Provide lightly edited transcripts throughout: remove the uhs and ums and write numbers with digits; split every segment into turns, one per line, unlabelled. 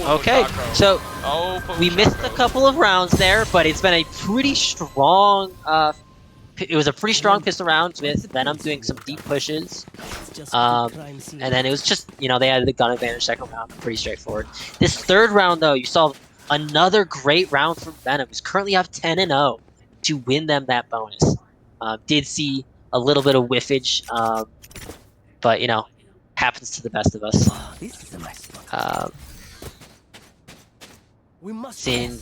Okay,
Pochaco.
so
Oh,
we missed a couple of rounds there, but it's been a pretty strong. It was a pretty strong pistol round with Venom doing some deep pushes. And then it was just, they had the gun advantage second round, pretty straightforward. This third round, though, you saw another great round from Venom, who's currently up 10-0 to win them that bonus. Did see a little bit of whiffage, but, happens to the best of us.
This is a nice spot.
Seeing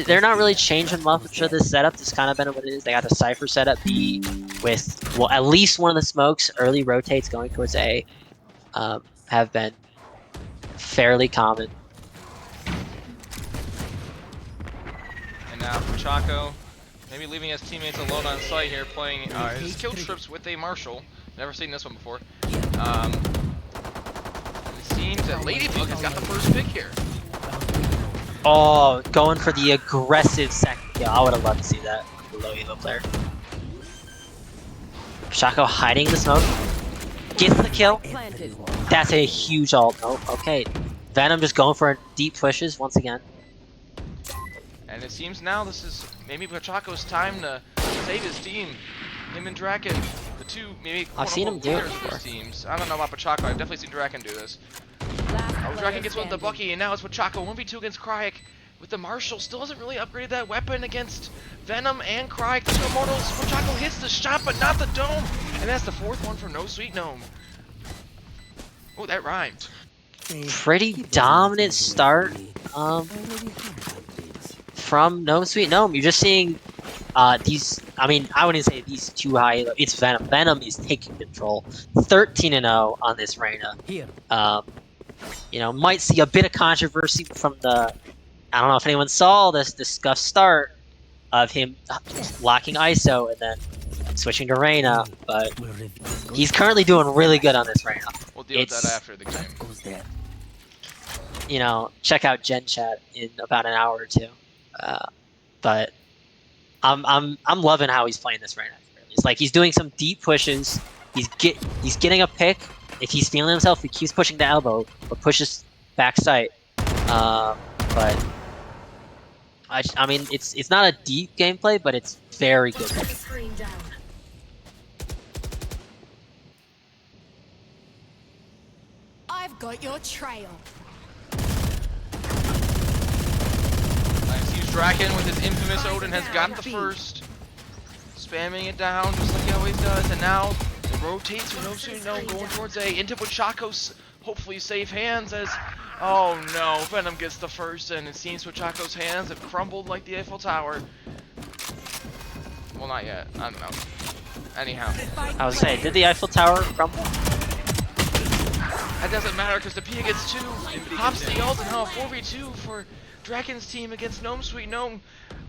they're not really changing much of this setup. This kind of been what it is. They got the Cypher setup B with, well, at least one of the smokes, early rotates going towards A, have been fairly common.
And now Pochaco, maybe leaving his teammates alone on site here, playing his kill trips with a Marshall. Never seen this one before. It seems that Ladybug has got the first pick here.
Oh, going for the aggressive second kill. I would have loved to see that. The low elo player. Pochaco hiding in the smoke. Gets the kill. That's a huge ult. Oh, okay. Venom just going for deep pushes once again.
And it seems now this is maybe Pochaco's time to save his team. Him and Draken, the two maybe
I've seen him do it
leaders of
before.
these teams. I don't know about Pochaco. I've definitely seen Draken do this. Draken gets one with the Bucky, and now it's Pochaco 1v2 against Cryek. With the Marshall, still hasn't really upgraded that weapon against Venom and Cryek. The two Immortals. Pochaco hits the shot, but not the dome. And that's the fourth one from No Sweet Gnome. Oh, that rhymed.
Pretty dominant start from No Sweet Gnome. You're just seeing these, I mean, I wouldn't say these too high. It's Venom. Venom is taking control. 13-0 on this Reyna. Might see a bit of controversy from the, I don't know if anyone saw this discussed start of him locking ISO and then switching to Reyna, but he's currently doing really good on this Reyna.
We'll deal with that after the game.
Check out Gen Chat in about an hour or two. But I'm loving how he's playing this Reyna. It's like he's doing some deep pushes. He's getting a pick. If he's feeling himself, he keeps pushing the elbow or pushes back sight. But I mean, it's not a deep gameplay, but it's very good.
I've got your trail.
I see Draken with his infamous Odin has got the first. Spamming it down just like he always does, and now it rotates with No Sweet Gnome going towards A, into Pochaco's hopefully safe hands as, oh no, Venom gets the first, and it seems Pochaco's hands have crumbled like the Eiffel Tower. Well, not yet, I don't know. Anyhow.
I was saying, did the Eiffel Tower crumble?
That doesn't matter because the Pia gets 2, pops the ult, and now a 4v2 for Draken's team against Gnome Sweet Gnome.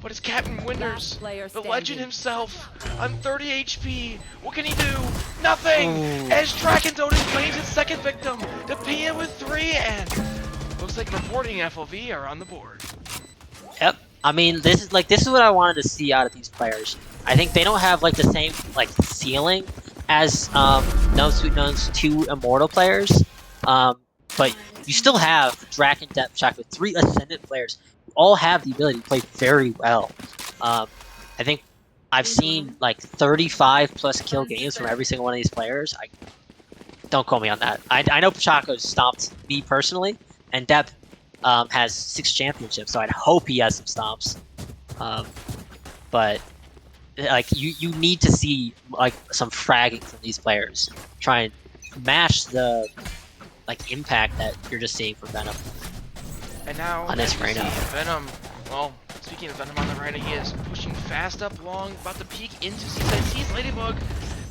But it's Captain Winters, the legend himself, on 30 HP. What can he do? Nothing! As Draken's Odin claims his second victim, the Pia with 3, and looks like reporting FLV are on the board.
Yep. I mean, this is what I wanted to see out of these players. I think they don't have the same ceiling as No Sweet Gnome's 2 Immortal players, but you still have Draken, Depth Shock with 3 Ascendant players who all have the ability to play very well. I think I've seen 35+ kill games from every single one of these players. Don't quote me on that. I know Pochaco's stomped me personally, and Depth has 6 championships, so I'd hope he has some stomps. But you need to see some fragging from these players. Try and match the impact that you're just seeing from Venom.
And now
on this Reyna.
Venom, well, speaking of Venom on the Reyna, he is pushing fast up long, about to peek into Seaside. Sees Ladybug.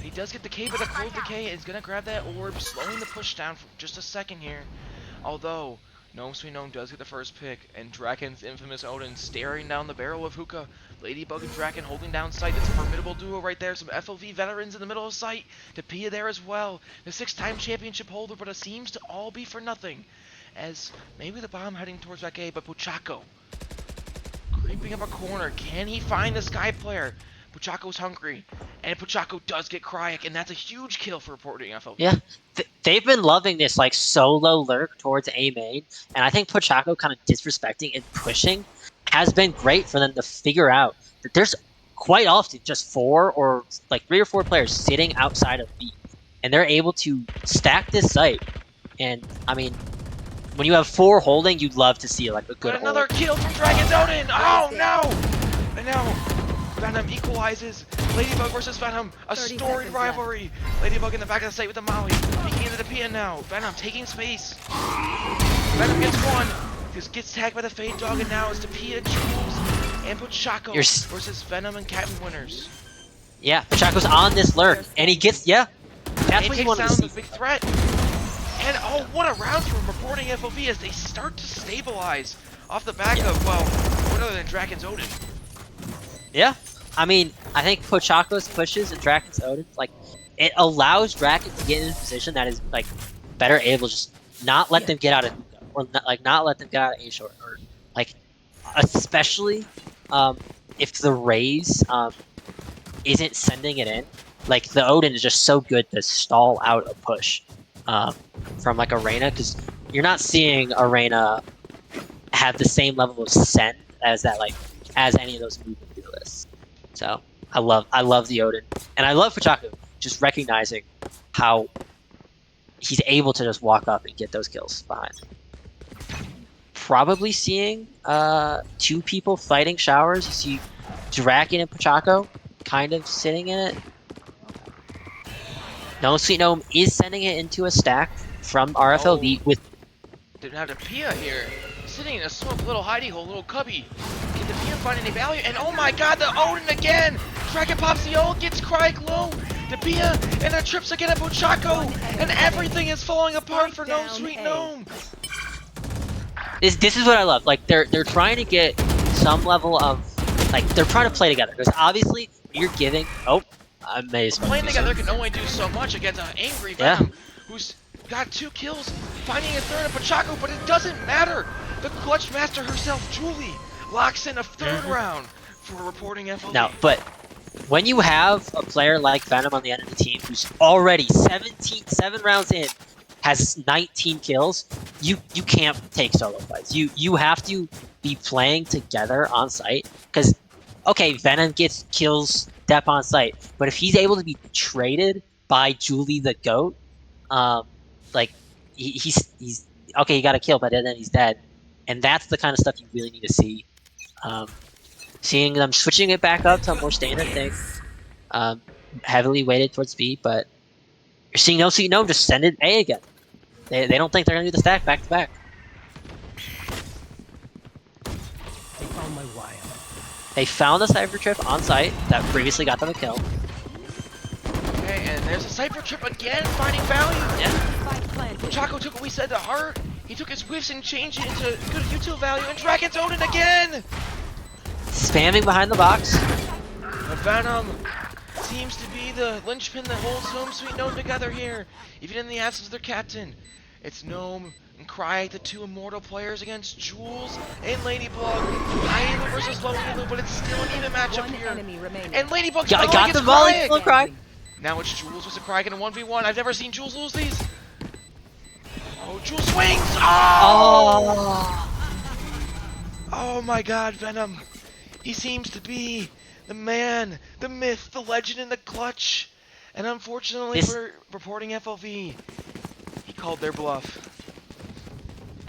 He does get the K, but the cold decay is gonna grab that orb, slowing the push down for just a second here. Although No Sweet Gnome does get the first pick, and Draken's infamous Odin staring down the barrel of Hookah. Ladybug and Draken holding down sight. That's a formidable duo right there. Some FLV veterans in the middle of sight. Tapia there as well. The 6-time championship holder, but it seems to all be for nothing. As maybe the bomb heading towards back A, but Pochaco creeping up a corner. Can he find the Sky player? Pochaco's hungry. And Pochako does get Cryak, and that's a huge kill for reporting FLV.
Yeah, they've been loving this like solo lurk towards A main, and I think Pochako kind of disrespecting and pushing has been great for them to figure out that there's quite often just 4 or like 3 or 4 players sitting outside of B, and they're able to stack this site. And I mean, when you have 4 holding, you'd love to see like a good
But another
hold.
kill from Dragon's Odin! Oh no! And now Venom equalizes. Ladybug versus Venom, a
30
storied
seconds
rivalry. Ladybug in the back of the site with the Molly, peeking into the PN now. Venom taking space. Venom gets one. Just gets tagged by the Fade Dog, and now it's Tapia, Jules, and Pochako versus Venom and Captain winners.
Yeah, Pochako's on this lurk, and he gets that's
And
what you
takes
want to
down
see.
the big threat. And oh, what a round from reporting FLV as they start to stabilize off the back of, well, what other than Dragon's Odin.
Yeah, I mean, I think Pochako's pushes and Draken's Odin, like, it allows Draken to get in a position that is like better able to just not let them get out of hookah, or not let them get out of A short, or like especially if the Raze isn't sending it in. Like the Odin is just so good to stall out a push from like Arena, because you're not seeing Arena have the same level of send as any of those movement duelists. So I love the Odin, and I love Pochako just recognizing how he's able to just walk up and get those kills behind. Probably seeing 2 people fighting showers. You see Draken and Pochako kind of sitting in it. No Sweet Gnome is sending it into a stack from RFLV with.
Didn't have Tapia here, sitting in a smoke little hidey hole, little cubby. Can Tapia find any value? And oh my god, the Odin again! Draken pops the ult, gets Cryke low. Tapia and the trips again at Pochako, and everything is falling apart for No Sweet Gnome.
This is what I love. Like they're trying to get some level of they're trying to play together, because obviously you're giving. Oh, I may have
Playing together can only do so much against an angry Venom who's got 2 kills, finding a third of Pochako, but it doesn't matter. The clutch master herself, Julie, locks in a 3rd round for reporting FLV.
No, but when you have a player like Venom on the end of the team who's already 7 rounds in, has 19 kills, you can't take solo fights. You have to be playing together on site, because okay, Venom gets kills dep on site, but if he's able to be traded by Julie the GOAT, like he's okay, he got a kill, but then he's dead, and that's the kind of stuff you really need to see. Seeing them switching it back up to a more standard thing, heavily weighted towards B, but you're seeing No Sweet Gnome just send it A again. They don't think they're gonna do the stack back to back.
They found my wire.
They found the Cypher Trip on site that previously got them a kill.
Okay, and there's a Cypher Trip again, finding value.
Yeah.
Pochako took what we said to heart. He took his whiffs and changed it into good util value, and Dragon's Odin again!
Spamming behind the box.
The Venom seems to be the linchpin that holds Gnome Sweet Gnome together here, even in the absence of their captain. It's Gnome and Cryke, the 2 immortal players, against Jules and Ladybug. Naiva versus Lowelu, but it's still an even matchup here. And Ladybug
Got the volley full of Cryke.
Now it's Jules versus Cryke in a 1v1. I've never seen Jules lose these. Oh, Jules swings! Oh! Oh my god, Venom. He seems to be the man, the myth, the legend in the clutch. And unfortunately for reporting FLV, he called their bluff.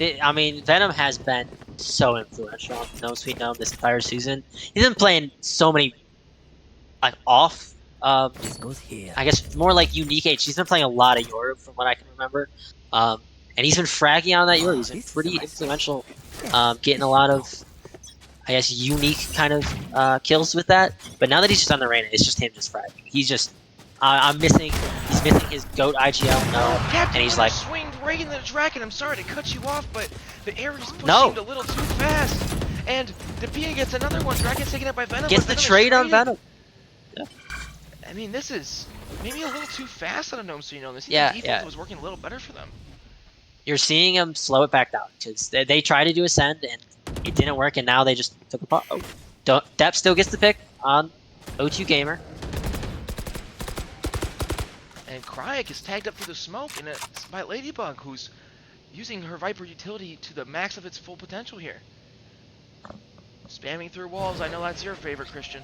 I mean, Venom has been so influential on No Sweet Gnome this entire season. He's been playing so many off.
This goes here.
I guess more like unique H. He's been playing a lot of Europe from what I can remember. And he's been fragging on that Europe. He's been pretty influential, getting a lot of, I guess, unique kind of kills with that. But now that he's just on the arena, it's just him just fragging. He's just, he's missing his GOAT IGL,
Captain,
and he's like,
swinged right into the Draken. I'm sorry to cut you off, but the air just pushed
No.
him a little too fast. And Tapia gets another one. Draken's taken out by Venom.
gets
but
the
Venom is
trade on
traded.
Venom.
I mean, this is maybe a little too fast on a Gnome Sweet Gnome. This defense was working a little better for them.
You're seeing him slow it back down, because they tried to do Ascend, and it didn't work, and now they just took a pause. Oh, Depp still gets the pick on O2 Gamer.
Cryek is tagged up through the smoke, and it's by Ladybug, who's using her Viper utility to the max of its full potential here. Spamming through walls, I know that's your favorite, Christian.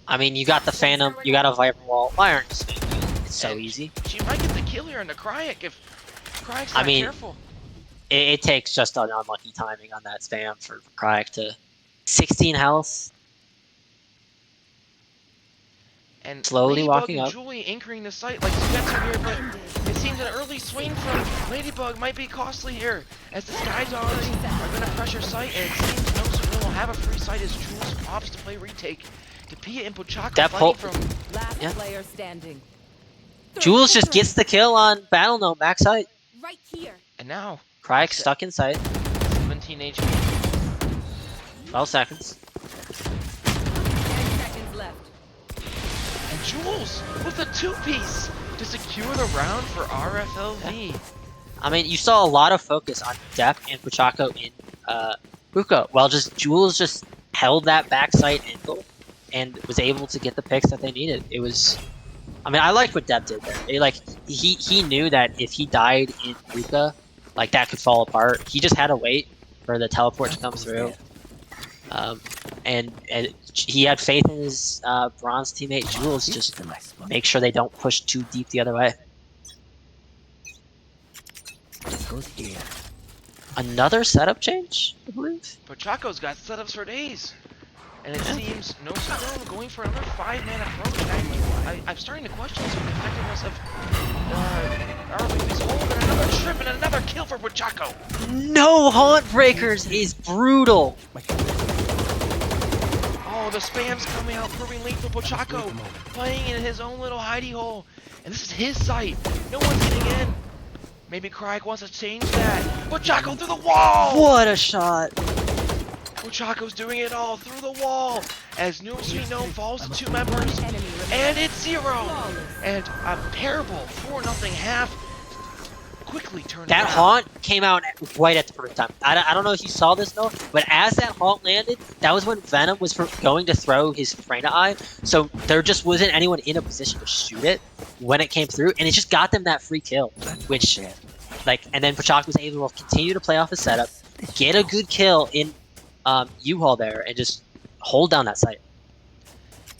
I mean, you got the Phantom, you got a Viper wall. Why aren't you spamming? It's so
And
easy.
She might get the kill here on the Cryek if Cryek's not careful.
It takes just an unlucky timing on that spam for Cryek to 16 health.
And
Slowly
Ladybug
walking
and
up.
Julie anchoring the site like Zugetsu here, but it seems an early swing from Ladybug might be costly here, as the Sky Dogs are going to pressure site, and it seems no Swing will have a free site as Jules opts to play retake. Tapia and Pochako fighting from...
Last player standing.
Jules just gets the kill on Battle Gnome backside.
Right here.
And now...
Cryek stuck inside.
17 HP.
12 seconds.
10 seconds left.
And Jules with a two-piece to secure the round for RFLV.
I mean, you saw a lot of focus on Dep and Pochako in Hookah, while Jules just held that backside angle and was able to get the picks that they needed. It was, I mean, I liked what Dep did there. He knew that if he died in Hookah, like that could fall apart. He just had to wait for the teleport to come through. And he had faith in his bronze teammate Jules, just make sure they don't push too deep the other way.
This goes here.
Another setup change, I believe.
Pochako's got setups for days. And it seems no Swing going for another 5-man approach. I'm starting to question the effectiveness of RFLV's hold, and another trip and another kill for Pochako.
No Haunt Breakers is brutal.
Oh, the spam's coming out, proving lethal. Pochako playing in his own little hidey hole. And this is his site. No one's getting in. Maybe Cryek wants to change that. Pochako through the wall!
What a shot.
Pochako's doing it all through the wall as No Sweet Gnome falls to 2 members. And it's 0. And a terrible 4-0 half quickly turned
That
around.
Haunt came out right at the perfect time. I don't know if you saw this, though, but as that Haunt landed, that was when Venom was going to throw his Freyna Eye, so there just wasn't anyone in a position to shoot it when it came through, and it just got them that free kill, which, and then Pochako was able to continue to play off his setup, get a good kill in U-Haul there, and just hold down that site.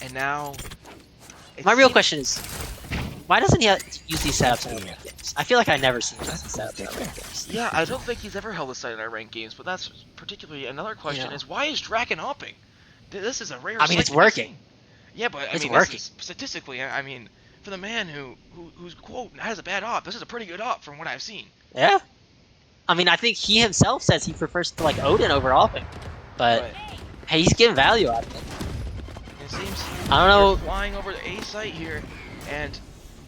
And now...
My real question is, why doesn't he use these setups in ranked games? I feel like I never see him use these setups in ranked games.
Yeah, I don't think he's ever held a site in our ranked games, but that's particularly another question is why is Draken hopping? This is a rare
I mean,
site
it's
to be
working.
seen. Yeah, but I mean,
working.
This is, statistically, I mean, for the man whose quote has a bad op, this is a pretty good op from what I've seen.
Yeah. I mean, I think he himself says he prefers to like Odin over Alping, but hey, he's getting value out of it.
It seems
I don't know.
they're flying over the A site here, and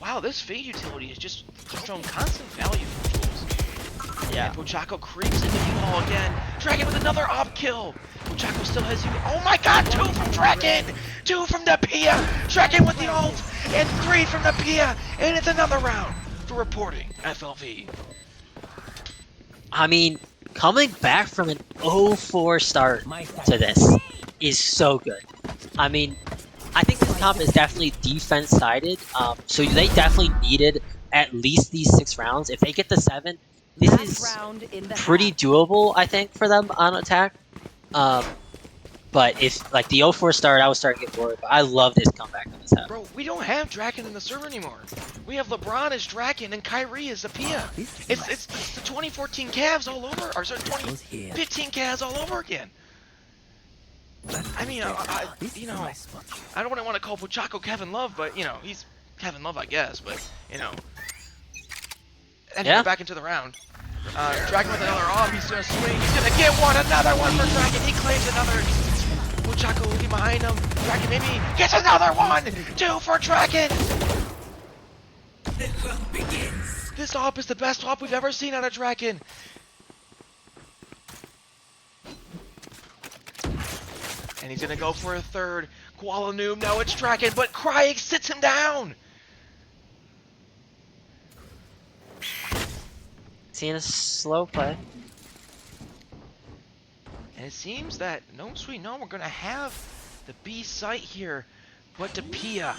wow, this Fade utility has just shown constant value from Jules.
Yeah.
And Pochako creeps into U-Haul again. Draken with another op kill. Pochako still has you. Oh my god, 2 from Draken! 2 from the Pia! Draken with the ult! And 3 from the Pia! And it's another round for reporting FLV.
I mean, coming back from an 0-4 start to this is so good. I mean, I think this comp is definitely defense-sided, so they definitely needed at least these 6 rounds. If they get the 7, this is pretty doable, I think, for them on attack. But if, like, the 0-4 start, I was starting to get worried, but I love this comeback on this half.
Bro, we don't have Draken in the server anymore. We have LeBron as Draken and Kyrie as the Pia. It's the 2014 Cavs all over, or sorry, 2015 Cavs all over again. I mean, you know, I don't want to call Pochako Kevin Love, but, you know, he's Kevin Love, I guess, but, you know. And we're back into the round. Draken with another off, he's gonna swing, he's gonna get another one for Draken, he claims another. Pochako looking behind him, Draken maybe gets another one! 2 for Draken! This op is the best op we've ever seen out of Draken! And he's gonna go for a third. Koala Noob, no, it's Draken, but Cryek sits him down!
Seeing a slow play.
And it seems that No Sweet Gnome we're gonna have the B site here, but the Pia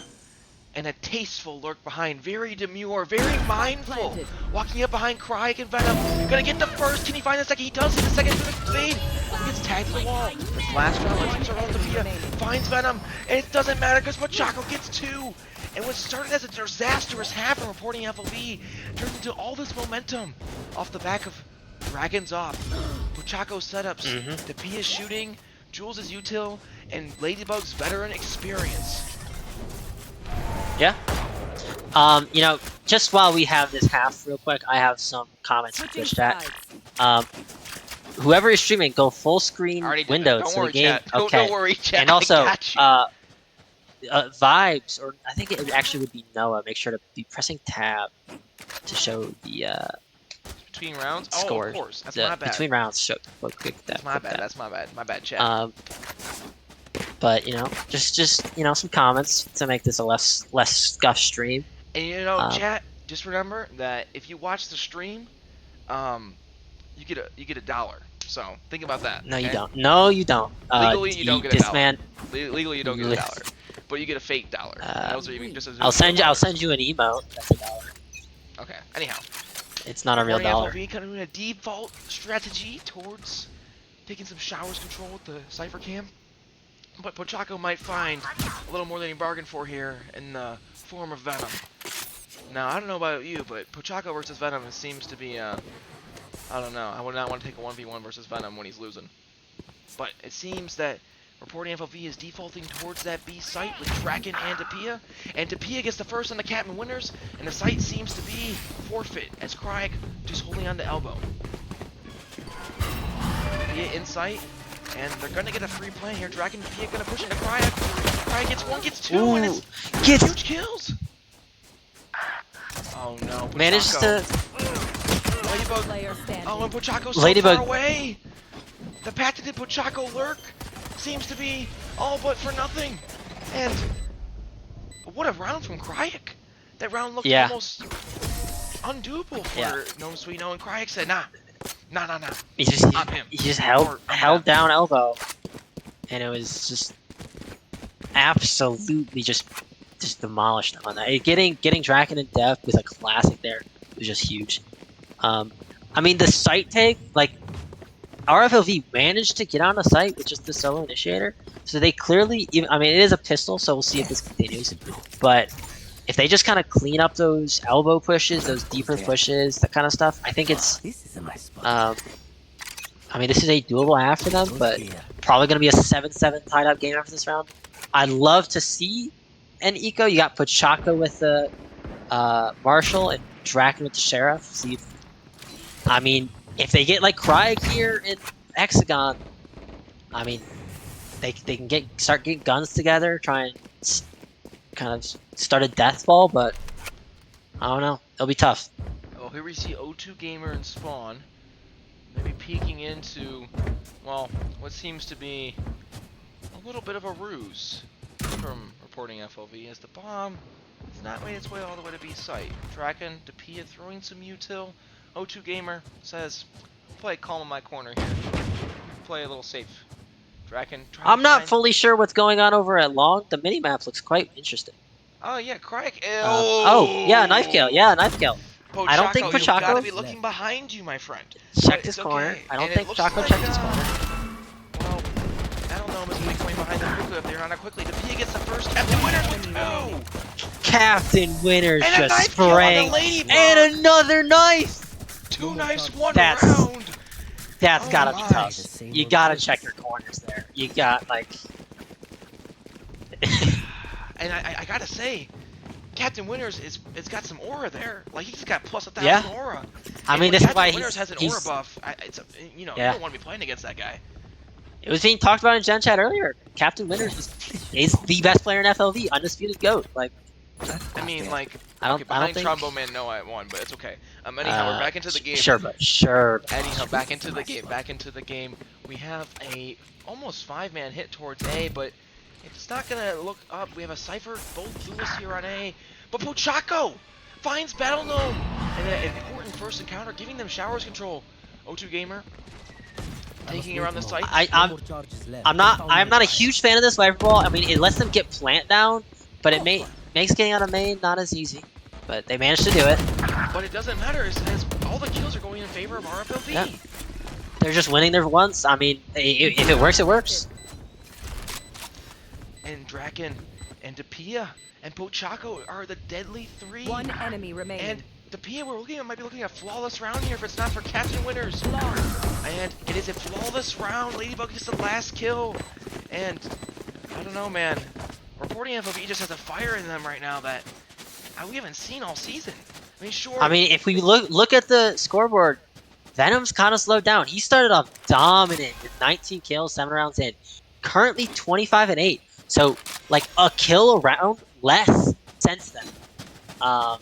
and a tasteful lurk behind. Very demure, very mindful.
Planted.
Walking up behind Cryek and Venom. Gonna get the first. Can he find the second? He does. Get the second through the fade. He gets tagged to the wall. This last round, let's use our own Tapia. Finds Venom. And it doesn't matter because Pochako gets 2. And what started as a disastrous half from reporting FLV turned into all this momentum off the back of Dragons off. Pochako setups. Tapia's shooting. Jules' util. And Ladybug's veteran experience.
Yeah. You know, just while we have this half real quick, I have some comments in
Switching
Twitch chat.
sides.
Whoever is streaming, go full screen
Already did
window
that. Don't
to
worry,
the game.
chat.
Okay.
Don't worry, chat.
And also,
I got you.
vibes, or I think it actually would be Noah. Make sure to be pressing tab to show the
Between rounds?
score.
Oh, of course. That's
the,
my bad.
between rounds. Show. Click that.
That's my
click
bad.
that.
That's my bad. My bad, chat.
But you know, just you know, some comments to make this a less scuffed stream.
And you know, chat, just remember that if you watch the stream, you get a $1. So think about that.
No, you
okay?
don't. No, you don't.
Legally, you don't get a
this
$1.
man.
Legally, you don't get a $1, but you get a fake $1. And those are even just as
I'll send you an emote. That's $1.
Okay. Anyhow,
It's not a real dollar.
FLV kind of doing a default strategy towards taking some showers control with the Cypher Cam. But Pochako might find a little more than he bargained for here in the form of Venom. Now, I don't know about you, but Pochako versus Venom seems to be, I don't know. I would not want to take a 1v1 versus Venom when he's losing. But it seems that reporting FLV is defaulting towards that B site with Kraken and Tapia. And Tapia gets the first on the Captain winners, and the site seems to be forfeit as Cryek just holding on to elbow. Tapia in sight. And they're gonna get a free play here. Dragon Tapia gonna push into Cryek. Cryek gets 1, gets 2, and it's huge kills. Oh no! Pochako.
Managed to.
Ladybug.
Player standing.
Oh, and Pochako's so
Ladybug.
far away. The patented Pochako lurk seems to be all but for nothing. And what a round from Cryek. That round looked almost undoable for Gnome Sweet No, and Cryek said, nah.
He just
I'm him.
he just held down elbow, and it was just absolutely just demolished him on that. Getting Draken in depth with a classic there was just huge. I mean, the site take, like, RFLV managed to get on the site with just the solo initiator, so they clearly, I mean, it is a pistol, so we'll see if this continues, but if they just kind of clean up those elbow pushes, those deeper pushes, that kind of stuff, I think it's,
This is my spot.
I mean, this is a doable half for them, but probably going to be a 7-7 tied up game after this round. I'd love to see an eco. You got Pochako with the Marshall and Draken with the Sheriff. See, I mean, if they get like Cryek here in Hexagon, I mean, they can start getting guns together, try and kind of start a death ball, but I don't know. It'll be tough.
Oh, here we see O2 Gamer and Spawn. Maybe peeking into, well, what seems to be a little bit of a ruse from reporting FLV as the bomb has not made its way all the way to B site. Draken, Tapia throwing some util. O2 Gamer says, play calm in my corner here. Play a little safe. Draken,
I'm not fully sure what's going on over at Long. The minimap looks quite interesting.
Oh yeah, Cryek.
Oh, yeah, knife kill. Yeah, knife kill.
Pochako,
I don't think
you've got to
Pochako
be looking behind you, my friend.
checked
It's
his corner.
okay.
I don't
And
think
it looks
Pochako
like,
checked his corner.
Well, I don't know if it's coming behind them quickly if they're not quickly. Tapia gets the first Captain winners with 2.
Captain Winners
And a
just
knife kill on the
spraying.
Ladybug.
And another knife!
2 knives, 1
That's-
round.
That's
Oh
gotta
my.
be tough. You gotta check your corners there. You got, like...
And I gotta say, Captain Winners it's got some aura there. Like he's got plus 1,000
Yeah.
aura.
I
And
mean,
when
this is
Captain
why
Winners has an aura
he's...
buff. You know,
Yeah.
you don't want to be playing against that guy.
It was being talked about in Gen Chat earlier. Captain Winners is the best player in FLV. Undisputed GOAT. Like,
I mean, like,
I don't
behind
think...
Trombone Man, no, I won, but it's okay. Anyhow, we're back into the game.
Sure.
Anyhow, back into the game. We have a almost 5-man hit towards A, but it's not gonna look up. We have a Cypher, both Lewis here on A, but Pochako finds Battle Gnome and an important first encounter, giving them showers control. O2 Gamer taking around the site.
I'm not a huge fan of this Viper Ball. I mean, it lets them get plant down, but it may... makes getting out of main not as easy, but they managed to do it.
But it doesn't matter as all the kills are going in favor of RFLV.
Yeah. They're just winning their ones. I mean, if it works, it works.
And Draken and Dapia and Pochaco are the deadly three.
One enemy remaining.
And Dapia, might be looking at a flawless round here if it's not for captain winners. And it is a flawless round. Ladybug gets the last kill. And I don't know, man. Reporting FLV just has a fire in them right now that we haven't seen all season. I mean, sure.
I mean, if we look at the scoreboard, Venom's kind of slowed down. He started off dominant with 19 kills, 7 rounds in. Currently 25-8. So, like, a kill a round less since then. I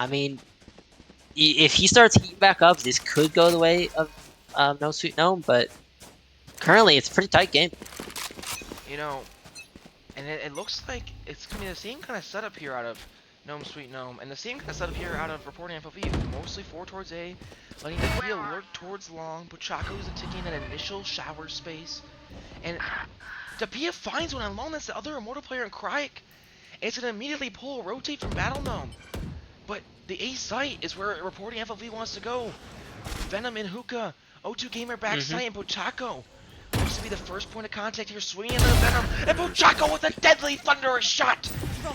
mean, if he starts heating back up, this could go the way of No Sweet Gnome, but currently it's a pretty tight game.
You know, and it looks like it's going to be the same kind of setup here out of Gnome Sweet Gnome, and the same kind of setup here out of Reporting FLV, mostly 4 towards A, letting the be alert towards long. Pochaco is taking that initial shower space, and Dapia finds one on long. That's the other Immortal player in Cryek. It's gonna immediately pull a rotate from Battle Gnome, but the A site is where Reporting FLV wants to go. Venom and Hookah, O2 Gamer backside, and Pochaco wants to be the first point of contact here, swinging into the Venom, and Pochaco with a deadly thunderous shot.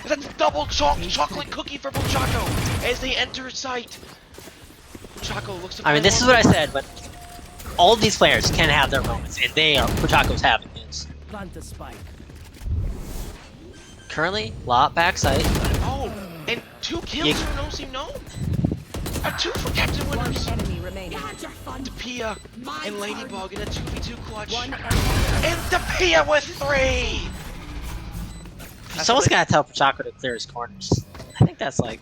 That's double chocolate cookie for Pochaco as they enter sight. Pochaco looks to
I mean, this is what I said, but all of these players can have their moments, and Pochaco's having his.
Plant the spike.
Currently, lot backside.
Oh, and 2 kills for No Seem Gnome. A 2 for Captain
One
Winners.
enemy remaining.
Dapia and Ladybug in a 2v2 clutch.
One enemy.
And Dapia with 3!
Someone's gotta tell Pochaco to clear his corners. I think that's like...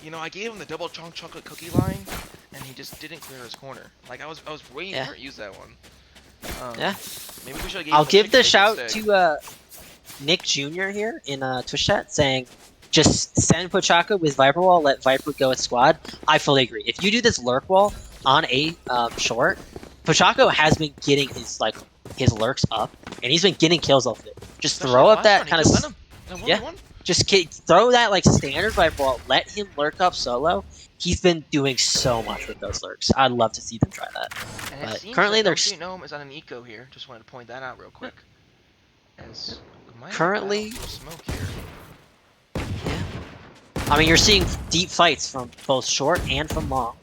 You know, I gave him the double chocolate cookie line, and he just didn't clear his corner. Like, I was waiting for it to use that one.
Yeah.
Maybe we should have
I'll give the shout to Nick Jr. here in Twitch chat saying, just send Pochaco with Viper Wall, let Viper go at squad. I fully agree. If you do this lurk wall on a short, Pochaco has been getting his lurks up, and he's been getting kills off of it. Just throw up that kind of... Yeah. Just throw that like standard Viper Wall, let him lurk up solo. He's been doing so much with those lurks. I'd love to see them try that.
And
but currently they're...
Gnome is on an eco here. Just wanted to point that out real quick. As
currently...
smoke here.
Yeah. I mean, you're seeing deep fights from both short and from long.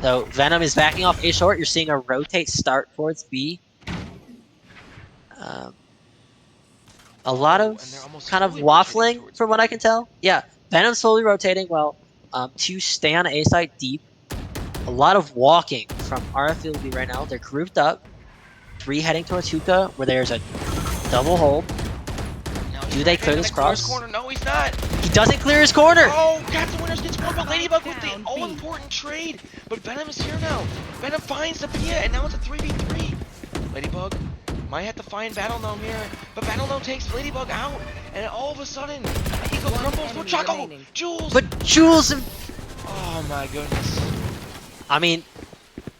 Though Venom is backing off A short, you're seeing a rotate start towards B. A lot of kind of waffling from what I can tell. Yeah, Venom slowly rotating while 2 stay on A side deep. A lot of walking from RFLV right now. They're grouped up. 3 heading towards Hookah where there's a double hold. Do they clear this cross?
Corner. No, he's not.
He doesn't clear his corner.
Oh, Captain Winners gets one, but Ladybug with the all-important trade. But Venom is here now. Venom finds the Pia, and now it's a 3v3. Ladybug might have to find Battle Gnome here, but Battle Gnome takes Ladybug out, and all of a sudden, Eagle crumbles for Choco. Jules.
But Jules.
Oh my goodness.
I mean,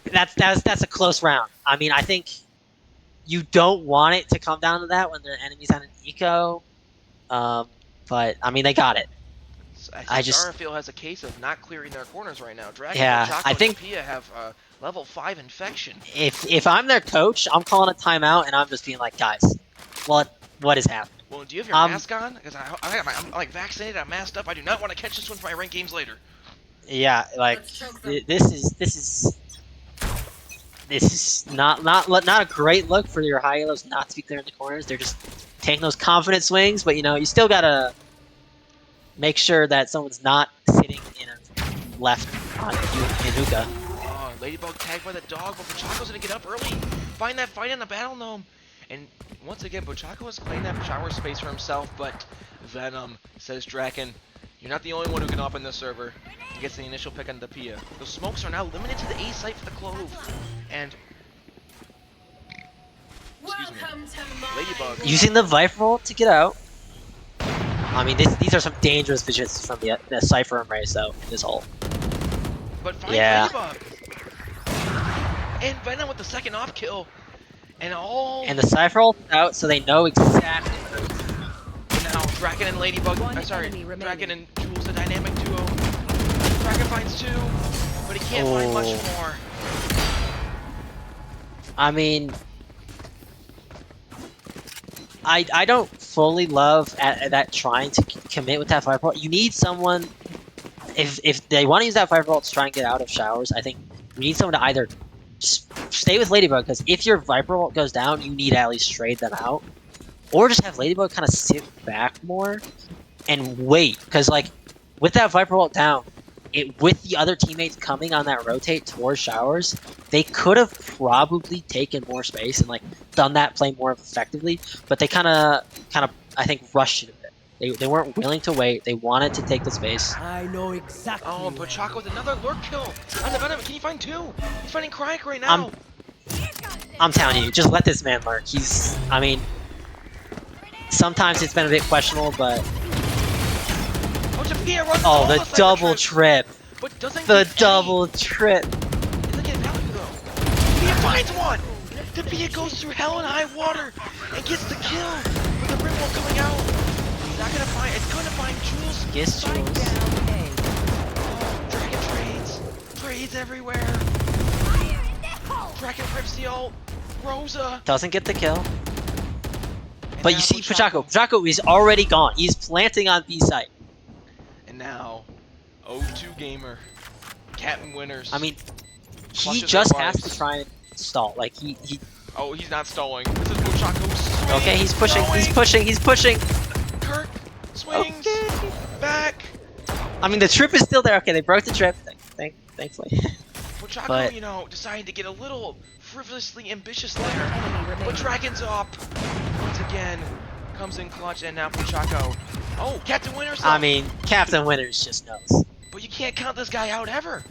that's a close round. I mean, I think you don't want it to come down to that when the enemy's on an eco. But I mean, they got it.
I just Starfield has a case of not clearing their corners right now. Dragon,
yeah,
Chaco,
I think
and Pia have level 5 infection.
If I'm their coach, I'm calling a timeout and I'm just being like, guys, what is happening?
Well, do you have your mask on? Because I'm like vaccinated, I'm masked up. I do not want to catch this one for my ranked games later.
Yeah, like this is not a great look for your high yellows not to be clearing the corners. They're just taking those confident swings, but you know, you still gotta make sure that someone's not sitting in a left on in Hookah.
Oh, Ladybug tagged by the dog, but Pochaco's gonna get up early. Find that fight on the Battle Gnome. And once again, Pochaco is claiming that shower space for himself, but Venom says, Draken, you're not the only one who can open this server. He gets the initial pick on the Pia. Those smokes are now limited to the A site for the Clove. And excuse me, Ladybug
using the Viper roll to get out. I mean, these are some dangerous positions from the Cypher and Race, though, in this hole.
But find Ladybug. And Venom with the second off kill. And the Cypher roll out, so they know exactly. Now Draken and Ladybug.
One
Sorry,
enemy remaining.
Draken and Jules, the dynamic duo. Draken finds 2, but he can't find much more.
I mean, I don't fully love that trying to commit with that Firebolt. You need someone, if they want to use that Firebolt to try and get out of showers, I think you need someone to either stay with Ladybug, because if your Viperbolt goes down, you need to at least trade them out. Or just have Ladybug kind of sit back more and wait, because like with that Viperbolt down, with the other teammates coming on that rotate towards showers, they could have probably taken more space and like done that play more effectively, but they kind of I think rushed it a bit. They weren't willing to wait. They wanted to take the space.
I know exactly.
Oh, and Pochako with another lurk kill on the Venom. Can you find 2? He's finding Cryek right now.
I'm telling you, just let this man lurk. I mean, sometimes it's been a bit questionable, but
Oh,
the double trip.
But doesn't
The
get
double trip.
Doesn't get value though. Pia finds one. The Pia goes through hell and high water and gets the kill with the Rimwall coming out. He's not gonna find. It's gonna find Jules.
Yes,
Spike
Jules.
down A.
Oh, Dragon trades everywhere. Dragon rips the ult. Rosa.
Doesn't get the kill.
And
But
now
you see, Pochako is already gone. He's planting on B site.
And now, O2 Gamer, Captain Winners.
I mean, he
Clutches
just
their
has to
lives.
try and stall. Like he.
Oh, he's not stalling. This is Pochako.
Okay, he's pushing.
Throwing.
He's pushing. He's pushing.
Kirk swings
Okay.
back.
I mean, the trip is still there. Okay, they broke the trip. Thankfully.
Pochako,
But-
you know, decided to get a little frivolously ambitious there.
Enemy
But
remaining.
Dragon's up once again. Comes in clutch, and now Pochako. Oh, Captain Winners.
I mean, Captain Winners just knows.
But you can't count this guy out ever.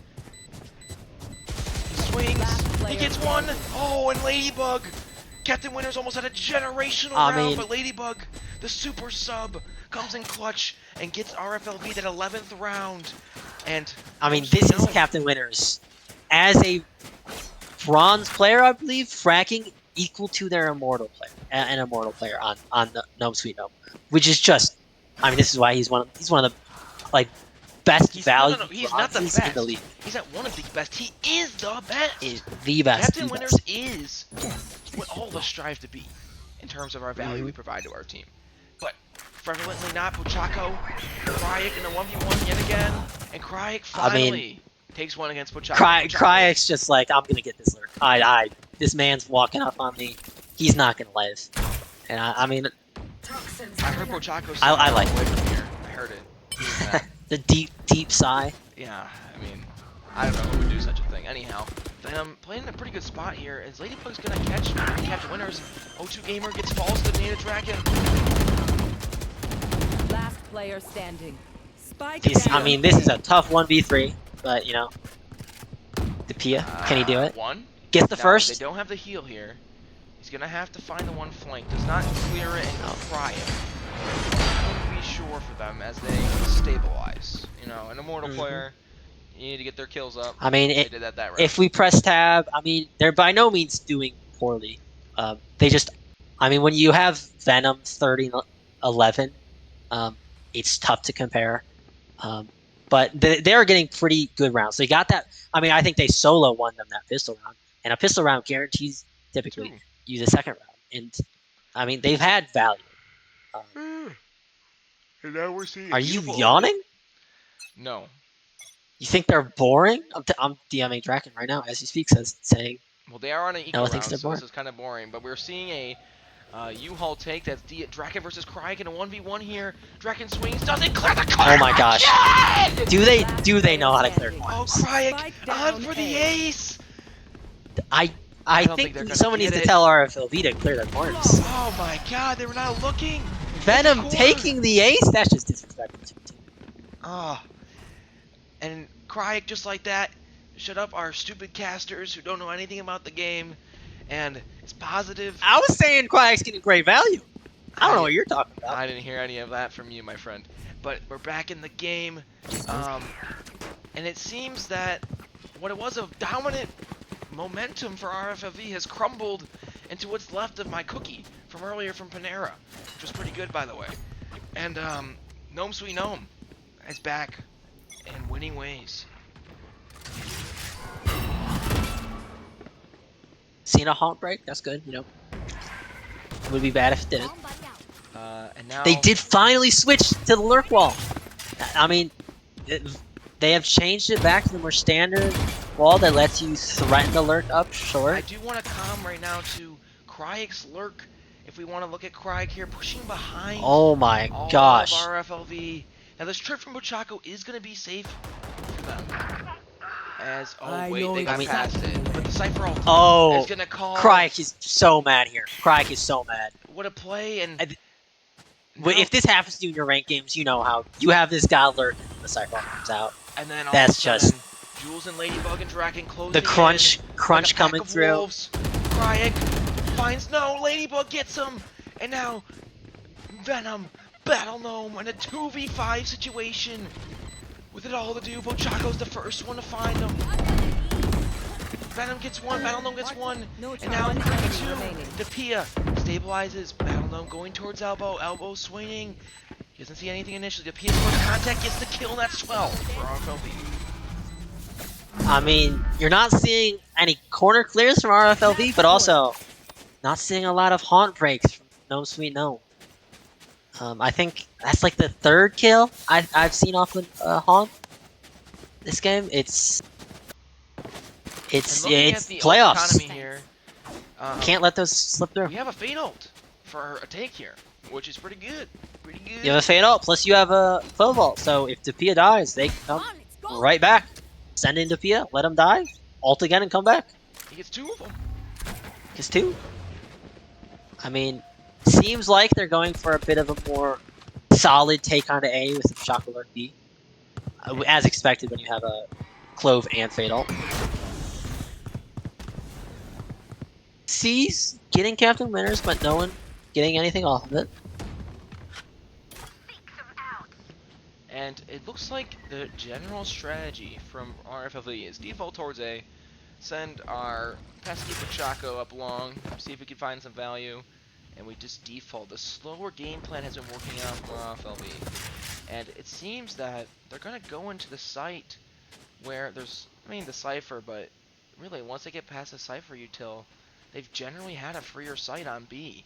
He swings.
Last
He
player
gets one. Oh, and Ladybug. Captain Winners almost had a generational
I
round,
mean-
but Ladybug, the super sub, comes in clutch and gets RFLV that 11th round. And
I mean, this is Captain Winners. As a bronze player, I believe, fracking equal to their immortal player, an immortal player on the Gnome Sweet Gnome, which is just, I mean, this is why he's one of the like best value
He's not the
bronzes
best.
in the league.
He's not one of the best. He is the best.
Is the best.
Captain
the
Winners
best.
is what all of us strive to be in terms of our value we provide to our team. But prevalently not. Pochako, Cryek in a 1v1 yet again, and Cryek finally takes one against Pochako.
Cryek's just like, I'm gonna get this lurk. This man's walking up on me. He's not gonna live. And I mean,
I heard Pochako.
I like
away from here. I heard it.
the deep sigh.
Yeah, I mean, I don't know who would do such a thing. Anyhow, Venom playing in a pretty good spot here. As Ladybug's gonna catch Winners. O2 Gamer gets falls to the native Dragon.
Last player standing. Spike
I
down.
mean, this is a tough 1v3, but you know, the Pia, can he do it?
One.
Gets the
Now,
first.
They don't have the heal here. He's gonna have to find the one flank. Does not clear it and cry it. I wouldn't be sure for them as they stabilize. You know, an immortal player, you need to get their kills up.
I mean,
They did that round.
if we press tab, I mean, they're by no means doing poorly. They just, I mean, when you have Venom 30-11, it's tough to compare. But they're getting pretty good rounds. They got that. I mean, I think they solo won them that pistol round, and a pistol round guarantees typically use a second round. And I mean, they've had value.
And now we're seeing.
Are you yawning?
No.
You think they're boring? I'm DMing Draken right now as he speaks, saying.
Well, they are on an eco
No, I
round,
think
so
they're
this
boring.
is kind of boring. But we're seeing a U-Haul take. That's Draken versus Cryek in a 1v1 here. Draken swings, doesn't clear the corner.
Oh my gosh.
Again!
Do they know how to clear
Oh,
Oh,
corners?
Cryek
Spike
on
down
for the
A.
ace.
I
don't think they're
think
gonna
someone
get
needs to
it.
tell RFLV to clear their corners.
Oh my God, they were not looking.
Venom
Corner.
taking the ace? That's just disrespectful to the team.
Ah. And Cryek just like that. Shut up our stupid casters who don't know anything about the game. And it's positive.
I was saying Quack's getting great value. I don't know what you're talking about.
I didn't hear any of that from you, my friend. But we're back in the game. And it seems that what it was a dominant momentum for RFLV has crumbled into what's left of my cookie from earlier from Panera, which was pretty good, by the way. And Gnome Sweet Gnome is back in winning ways.
Seeing a haunt break, that's good. You know, it would be bad if it didn't.
Bomb buddy out.
And now
They did finally switch to the lurk wall. I mean, they have changed it back to the more standard wall that lets you threaten the lurk up
I
short.
do want to come right now to Cryek's Lurk. If we want to look at Cryek here, pushing behind
Oh my
all of
gosh.
RFLV. Now this trip from Bochaco is going to be safe for them. As, oh
I
wait,
know
they got past
exactly.
it. But the Cypher ult
Oh,
is going to call.
Cryek is so mad here. Cryek is so mad.
What a play, and
If this happens to you in your ranked games, you know how you have this guy lurk and the cycle comes out.
and then all
That's
of a sudden, Jules and Ladybug and Draken closing
The crunch
in, like a pack
coming
of
through.
wolves. Cryek finds no, Ladybug gets him, and now Venom, Battle Gnome, in a 2v5 situation. With it all to do, Bochaco's the first one to find him. Venom gets one, Battle Gnome gets one,
No
and now
time
3-2.
remaining.
Depia stabilizes, Battle Gnome going towards Elbow, Elbow swinging. He doesn't see anything initially. Depia first contact gets the kill, and that's 12 for RFLV.
I mean, you're not seeing any corner clears from RFLV, but also not seeing a lot of haunt breaks from No Sweet Gnome. I think that's like the third kill I've seen off of haunt this game. It's
And looking at the ult
playoffs.
economy here,
Can't let those slip through.
we have a Fate ult for a take here, which is pretty good. Pretty good.
You have a fade ult, plus you have a FLV ult. So if Depia dies, they come
Come on, let's go.
right back. Send in Depia, let him die, ult again, and come back.
He gets two of them.
Just two. I mean, seems like they're going for a bit of a more solid take onto A with Shock Alert B. As expected when you have a Clove and Fade ult. C's getting Captain Winners, but no one getting anything off of it.
And it looks like the general strategy from RFLV is default towards A, send our pesky Bochaco up long, see if we can find some value, and we just default. The slower game plan has been working out for RFLV. And it seems that they're going to go into the site where there's, I mean, the Cypher, but really, once they get past the Cypher util, they've generally had a freer site on B.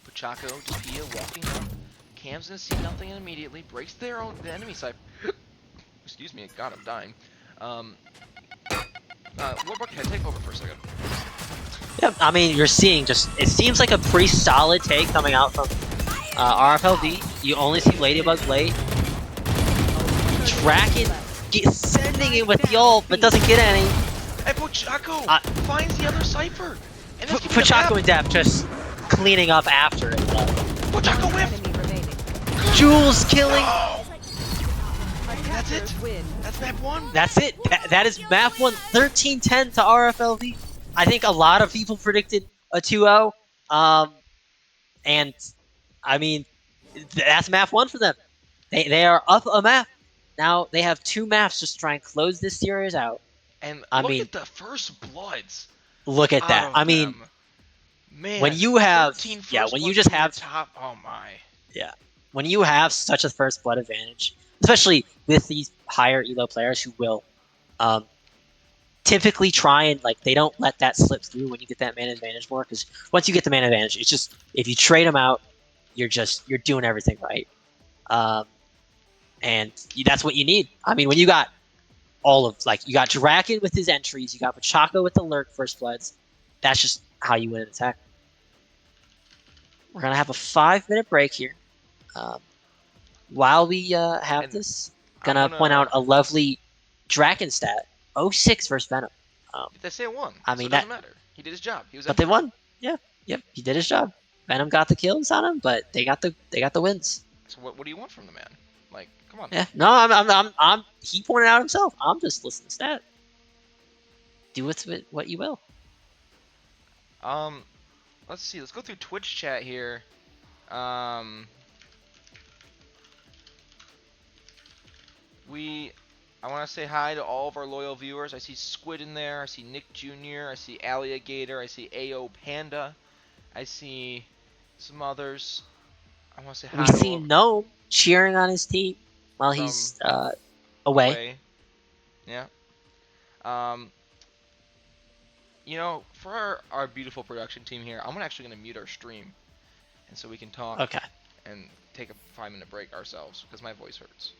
Bochaco, Depia walking up. Cam's gonna see nothing immediately, breaks the enemy side. Excuse me, God, I'm dying. Warbuck, can I take over for a second?
Yep, I mean, you're seeing just, it seems like a pretty solid take coming out from RFLV. You only see Ladybug late. Draken sending it with the ult, but doesn't get any.
And Bochaco finds the other Cypher! And that's
Bochaco and Dap just cleaning up after it.
Bochaco whiff!
Enemy remaining.
Jules killing.
That's it!
Attackers win.
That's map 1!
That's it. That is map 1, 13-10 to RFLV. I think a lot of people predicted a 2-0. And I mean, that's map 1 for them. They are up a map. Now they have 2 maps just to try and close this series out.
And
I
look
mean,
at the first bloods.
Look at that.
out of
I mean,
them. Man,
when you have
13
yeah,
first
when you
bloods
just
from
have
the top, oh my.
yeah, when you have such a first blood advantage, especially with these higher elo players who will typically try and like they don't let that slip through when you get that man advantage more, because once you get the man advantage, it's just if you trade them out, you're doing everything right. And that's what you need. I mean, when you got all of, like, you got Draken with his entries, you got Bochaco with the lurk first bloods, that's just how you win an attack. We're going to have a 5-minute break here. While we have
And
this, gonna point out a lovely Draken stat. 0-6 versus Venom.
They say it won,
I
so
mean,
it doesn't matter. He did his job. He was
but they won. Yeah, yep, he did his job. Venom got the kills on him, but they got the wins.
So what do you want from the man? Like, come on.
Yeah, no, I'm he pointed out himself. I'm just listening to stat. Do with what you will.
Let's see. Let's go through Twitch chat here. I want to say hi to all of our loyal viewers. I see Squid in there. I see Nick Jr. I see Alligator. I see AO Panda. I see some others. I want to say
We
hi
see
to
Gnome cheering on his team while
from
he's away.
away. Yeah. Um, for our beautiful production team here, I'm actually gonna mute our stream, and so we can talk
Okay.
and take a 5-minute break ourselves because my voice hurts.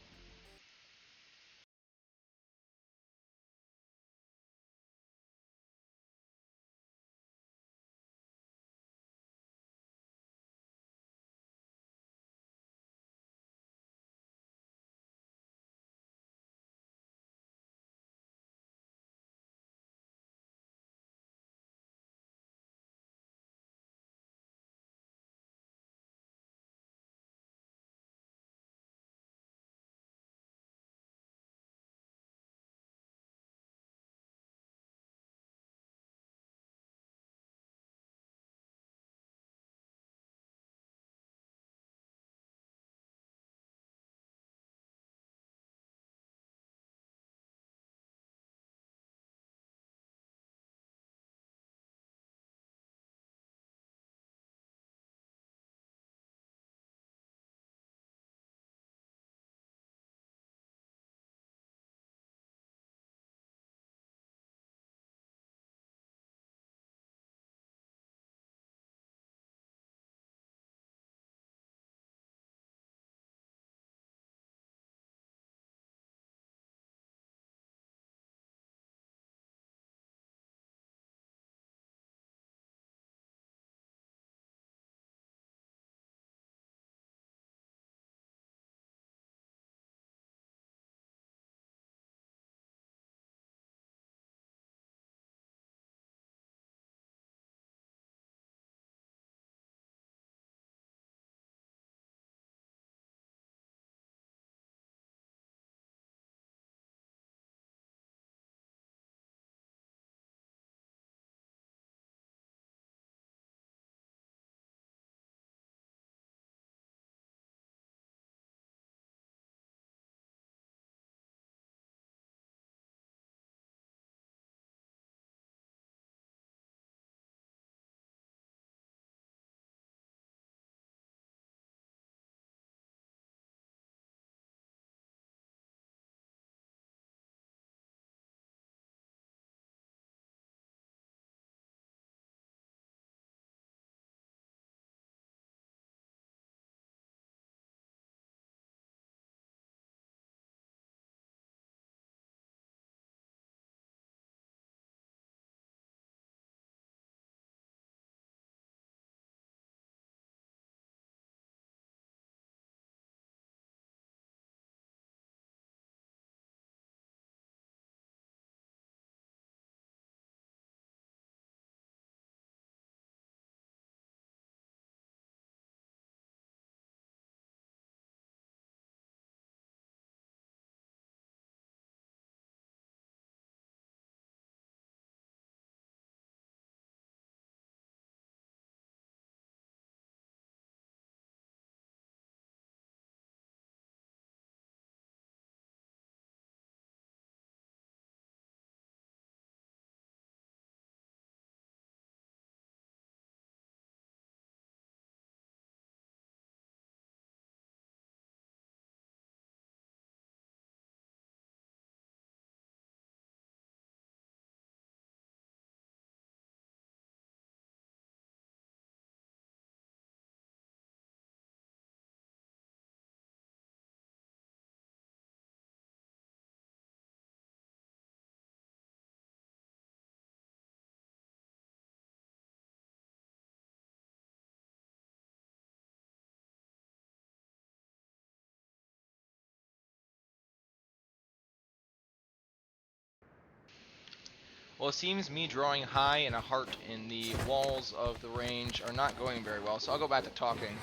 Well, it seems me drawing high and a heart in the walls of the range are not going very well, so I'll go back to talking.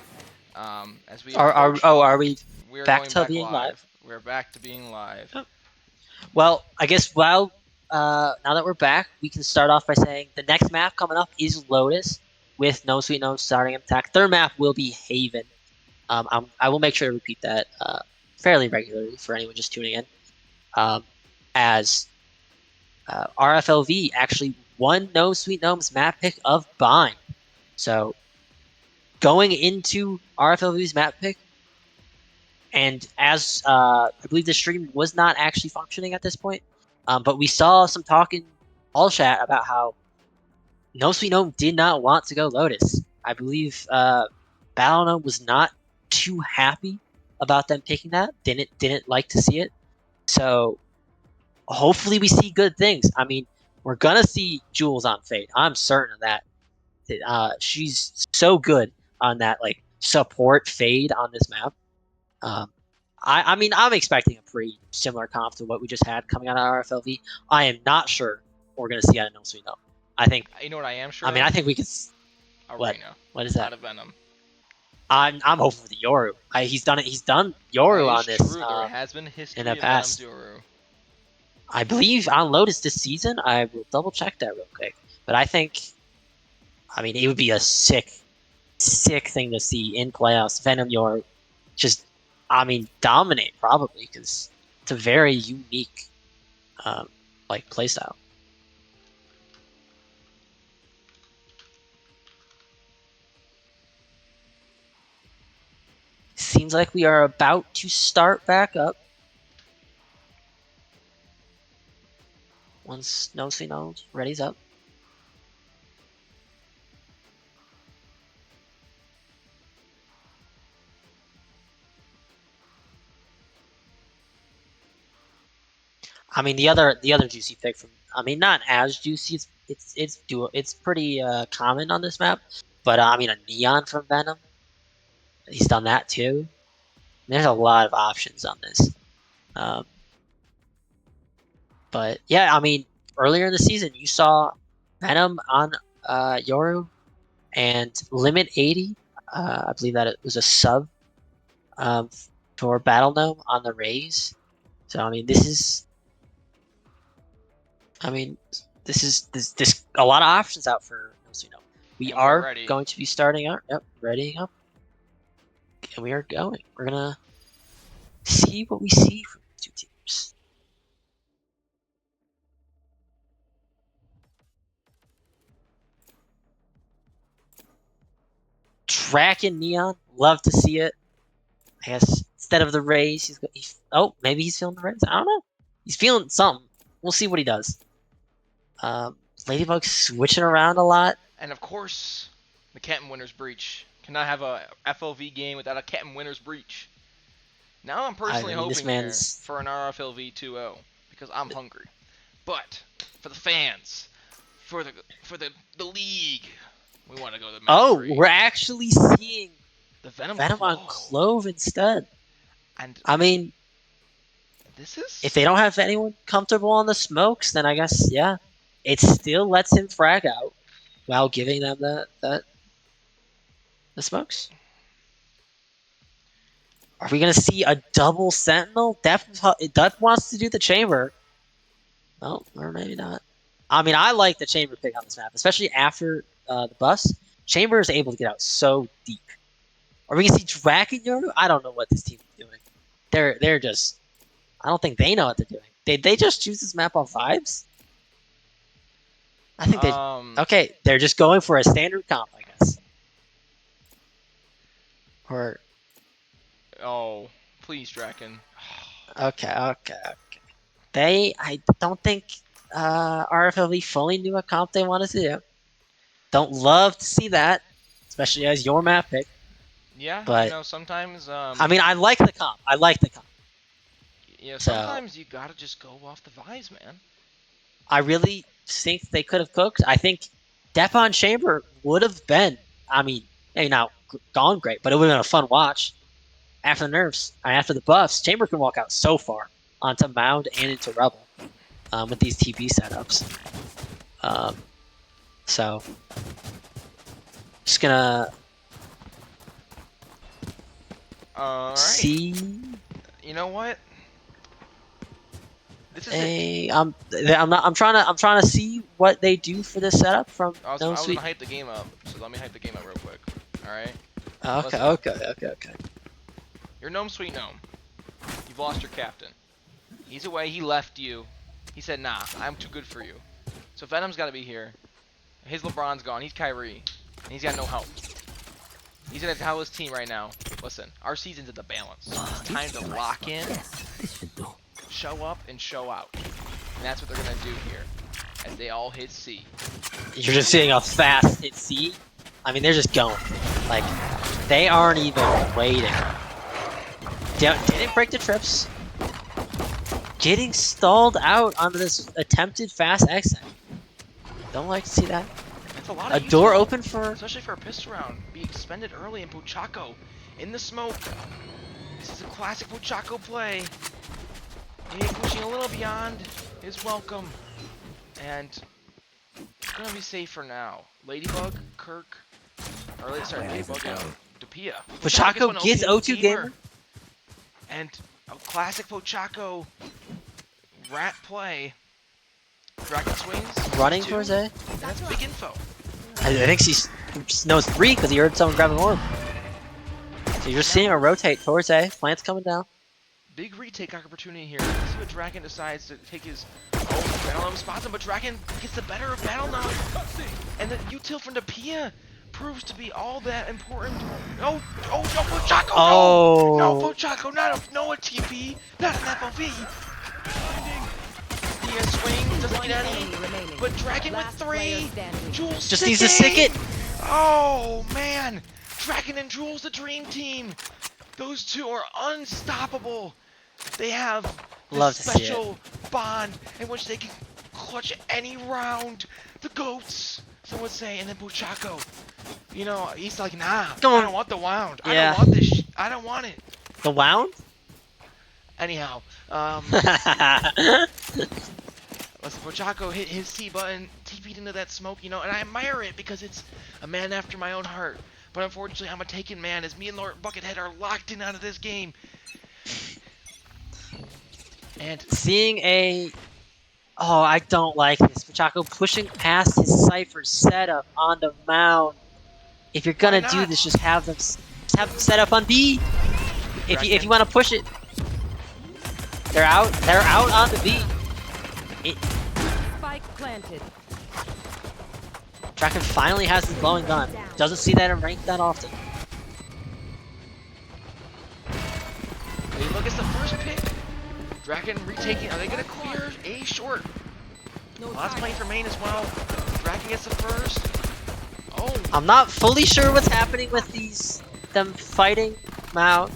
As we approach,
Are we
we are
back
going
to
back
being live?
live. We're back to being live.
Oh. Well, I guess now that we're back, we can start off by saying the next map coming up is Lotus with No Sweet No starting attack. Third map will be Haven. I will make sure to repeat that fairly regularly for anyone just tuning in. As RFLV actually won No Sweet Gnome's map pick of Bind. So going into RFLV's map pick, and as I believe the stream was not actually functioning at this point, but we saw some talk in all chat about how No Sweet Gnome did not want to go Lotus. I believe Battle Gnome was not too happy about them picking that. Didn't like to see it. So hopefully we see good things. I mean, we're gonna see Jules on Fate. I'm certain of that. She's so good on that like support fade on this map. Um, I mean, I'm expecting a pretty similar comp to what we just had coming out of RFLV. I am not sure we're gonna see out of No Sweet No. I think.
You know what I am sure
I mean,
of?
I think we could. What?
Arena.
What is that?
Out of Venom.
I'm hoping for the Yoru. He's done it. He's done Yoru
That
on
is
this
true. There has been
in
history
the
of Venom's
past.
Yoru.
I believe on Lotus this season. I will double check that real quick. But I think, I mean, it would be a sick thing to see in playoffs. Venom Yoru just, I mean, dominate probably because it's a very unique, um, like playstyle. Seems like we are about to start back up. Once Nosy knows, ready's up. I mean, the other juicy pick from, I mean, not as juicy. It's pretty common on this map, but I mean, a Neon from Venom. He's done that too. There's a lot of options on this. Um, but yeah, I mean, earlier in the season, you saw Venom on Yoru and Limit 80. I believe that it was a sub um, for Battle Gnome on the Rays. So I mean, I mean, this a lot of options out for Nosino. We
And we are
are
ready.
going to be starting out. Yep, readying up, and we are going. We're gonna see what we see from the two teams. Draken Neon, love to see it. I guess instead of the Rays, oh, maybe he's feeling the Rays. I don't know. He's feeling something. We'll see what he does. Ladybug switching around a lot.
And of course, the Captain Winner's Breach. Cannot have a FLV game without a Captain Winner's Breach. Now I'm personally
I mean, this
hoping here
man's.
for an RFLV 2-0 because I'm hungry. But for the fans, for the league, we want to go to the match
Oh,
3.
we're actually seeing
The Venom
on
Clove.
Clove instead.
And
I mean,
this is
if they don't have anyone comfortable on the smokes, then I guess yeah, it still lets him frag out while giving them the smokes. Are we gonna see a double sentinel? Def wants to do the chamber. Oh, or maybe not. I mean, I like the chamber pick on this map, especially after the bus. Chamber is able to get out so deep. Are we gonna see Draken Yoru? I don't know what this team is doing. They're just. I don't think they know what they're doing. They just choose this map on vibes? I think they. Okay, they're just going for a standard comp, I guess. Or
Oh, please, Draken.
okay. I don't think RFLV fully knew what comp they wanted to do. Don't love to see that, especially as your map pick.
Yeah,
But
you know, sometimes
I mean, I like the comp. I like the comp.
you know,
So
sometimes you gotta just go off the vibes, man.
I really think they could have cooked. I think Depon Chamber would have been. I mean, maybe not gone great, but it would have been a fun watch. After the nerfs, after the buffs, Chamber can walk out so far onto Mound and into Rebel with these TP setups. So, just gonna
Alright.
see.
You know what? This is it.
I'm trying to see what they do for this setup from
I was
No
gonna
Sweet.
hype the game up, so let me hype the game up real quick. Alright?
Okay.
You're Gnome Sweet Gnome. You've lost your captain. He's away, he left you. He said, nah, I'm too good for you. So Venom's gotta be here. His LeBron's gone, he's Kyrie. And he's got no help. He's gonna tell his team right now, listen, our season's at the balance. It's time to lock in,
Yes, this should do.
show up, and show out. And that's what they're gonna do here. As they all hit C.
You're just seeing a fast hit C. I mean, they're just going. Like, they aren't even waiting. Didn't break the trips. Getting stalled out on this attempted fast exit. Don't like to see that.
That's a lot
A
of
door
util,
open for...
especially for a pistol round. Be expended early in Pochaco. In the smoke. This is a classic Pochaco play. He's pushing a little beyond his welcome. And it's gonna be safe for now. Ladybug, Kirk, or sorry, Ladybug, Depia.
Pochaco gets O2 gamer.
And a classic Pochaco rat play. Dragon swings.
Running
two,
towards A.
That's big info.
I think she knows 3 because he heard someone grabbing orb. So you're seeing her rotate towards A. Plant's coming down.
Big retake opportunity here. Let's see what Draken decides to take his... Oh, Battle Gnome spots him, but Draken gets the better of Battle Gnome. And the util from Depia proves to be all that important. No, no, Pochaco,
Oh.
no! No, Pochaco, no a TP, not an FLV. Depia swings, doesn't get any.
remaining.
But Draken with
Last player
3.
standing.
Jules
Just needs to stick it.
Oh, man. Draken and Jules, the dream team. Those two are unstoppable. They have this
Love to see it.
special bond in which they can clutch any round. The GOATs, some would say, and then Pochaco. You know, he's like, nah,
Come
I
on.
don't want the wound. I
Yeah.
don't want this. I don't want it.
The wound?
Anyhow, let's Pochaco hit his C button, TP'd into that smoke, you know, and I admire it because it's a man after my own heart. But unfortunately, I'm a taken man as me and Lord Buckethead are locked in onto this game. And
Seeing a... Oh, I don't like this. Pochaco pushing past his Cypher setup on the mound. If you're gonna
Why
do
not?
this, just have them set up on B. If you want to push it. They're out on the B.
Spike planted.
Draken finally has his glowing gun. Doesn't see that in ranked that often.
Ladybug gets the first pick. Draken retaking. Are they gonna clear A short?
No
Lots
target.
playing for main as well. Draken gets the first. Oh,
I'm not fully sure what's happening with them fighting Mount.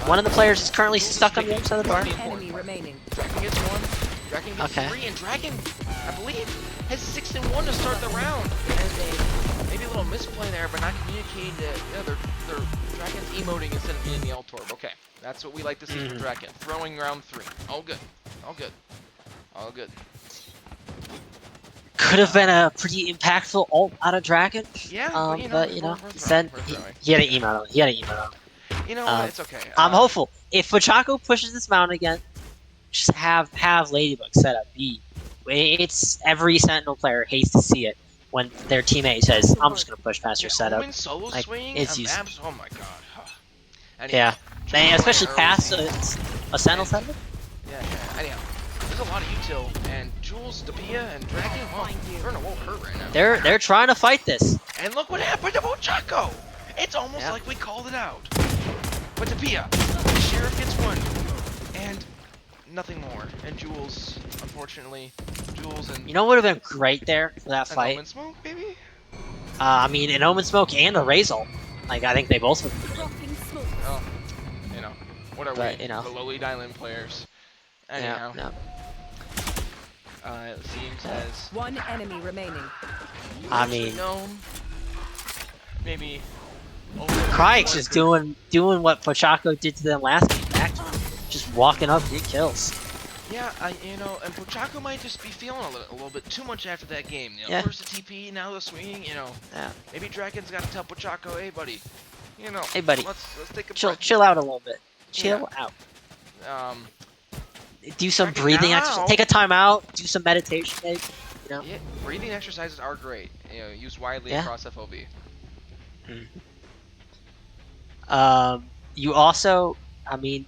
One of the players is currently stuck on the other side of the bar.
Enemy remaining.
Draken gets 1. Draken gets
Okay.
3, and Draken, I believe, has 6 and 1 to start the round. And maybe a little misplay there, but not communicating that they're Draken's emoting instead of being the L-Torb. Okay, that's what we like to see from Draken. Throwing round 3. All good. All good. All good.
Could have been a pretty impactful ult out of Draken.
Yeah,
But you know,
we're
instead
throwing.
he had an email. He had an email.
You know what? It's okay.
I'm hopeful. If Pochaco pushes this mount again, just have Ladybug set up B. It's every Sentinel player hates to see it when their teammate says, "I'm just gonna push past your setup."
Omen solo
Like,
swing.
it's
and
useful.
abs. Oh my god. Anyhow,
Yeah,
Draken
especially
early.
past a Sentinel setup.
Yeah. Anyhow, there's a lot of util, and Jules, Depia, and Draken. Oh, they're in a world hurt right now.
They're trying to fight this.
And look what happened to Pochaco! It's almost
Yeah.
like we called it out. But Depia, the Sheriff gets 1, and nothing more. And Jules, unfortunately, Jules and
You know what would have been great there for that
an
fight?
Omen smoke, maybe?
I mean, an Omen Smoke and a Razor. Like, I think they both would.
Dropping smoke.
Oh, you know, what are
But,
we?
you know.
The lowly Island players.
Yeah,
Anyhow,
no.
it seems as
One enemy remaining.
I mean,
Gnome, maybe.
Cryx just doing what Pochaco did to them last game. Back, just walking up, get kills.
Yeah, and Pochaco might just be feeling a little bit too much after that game. You know,
Yeah.
first the TP, now the swinging. You know,
Yeah.
maybe Draken's got to tell Pochaco, hey buddy, you know,
Hey, buddy.
let's take a
Chill,
breath.
chill out a little bit. Chill out. Do some
Draken,
breathing
now.
exercise. Take a time out. Do some meditation, maybe. You know.
Yeah, breathing exercises are great. You know, used widely
Yeah.
across FLV.
You also, I mean,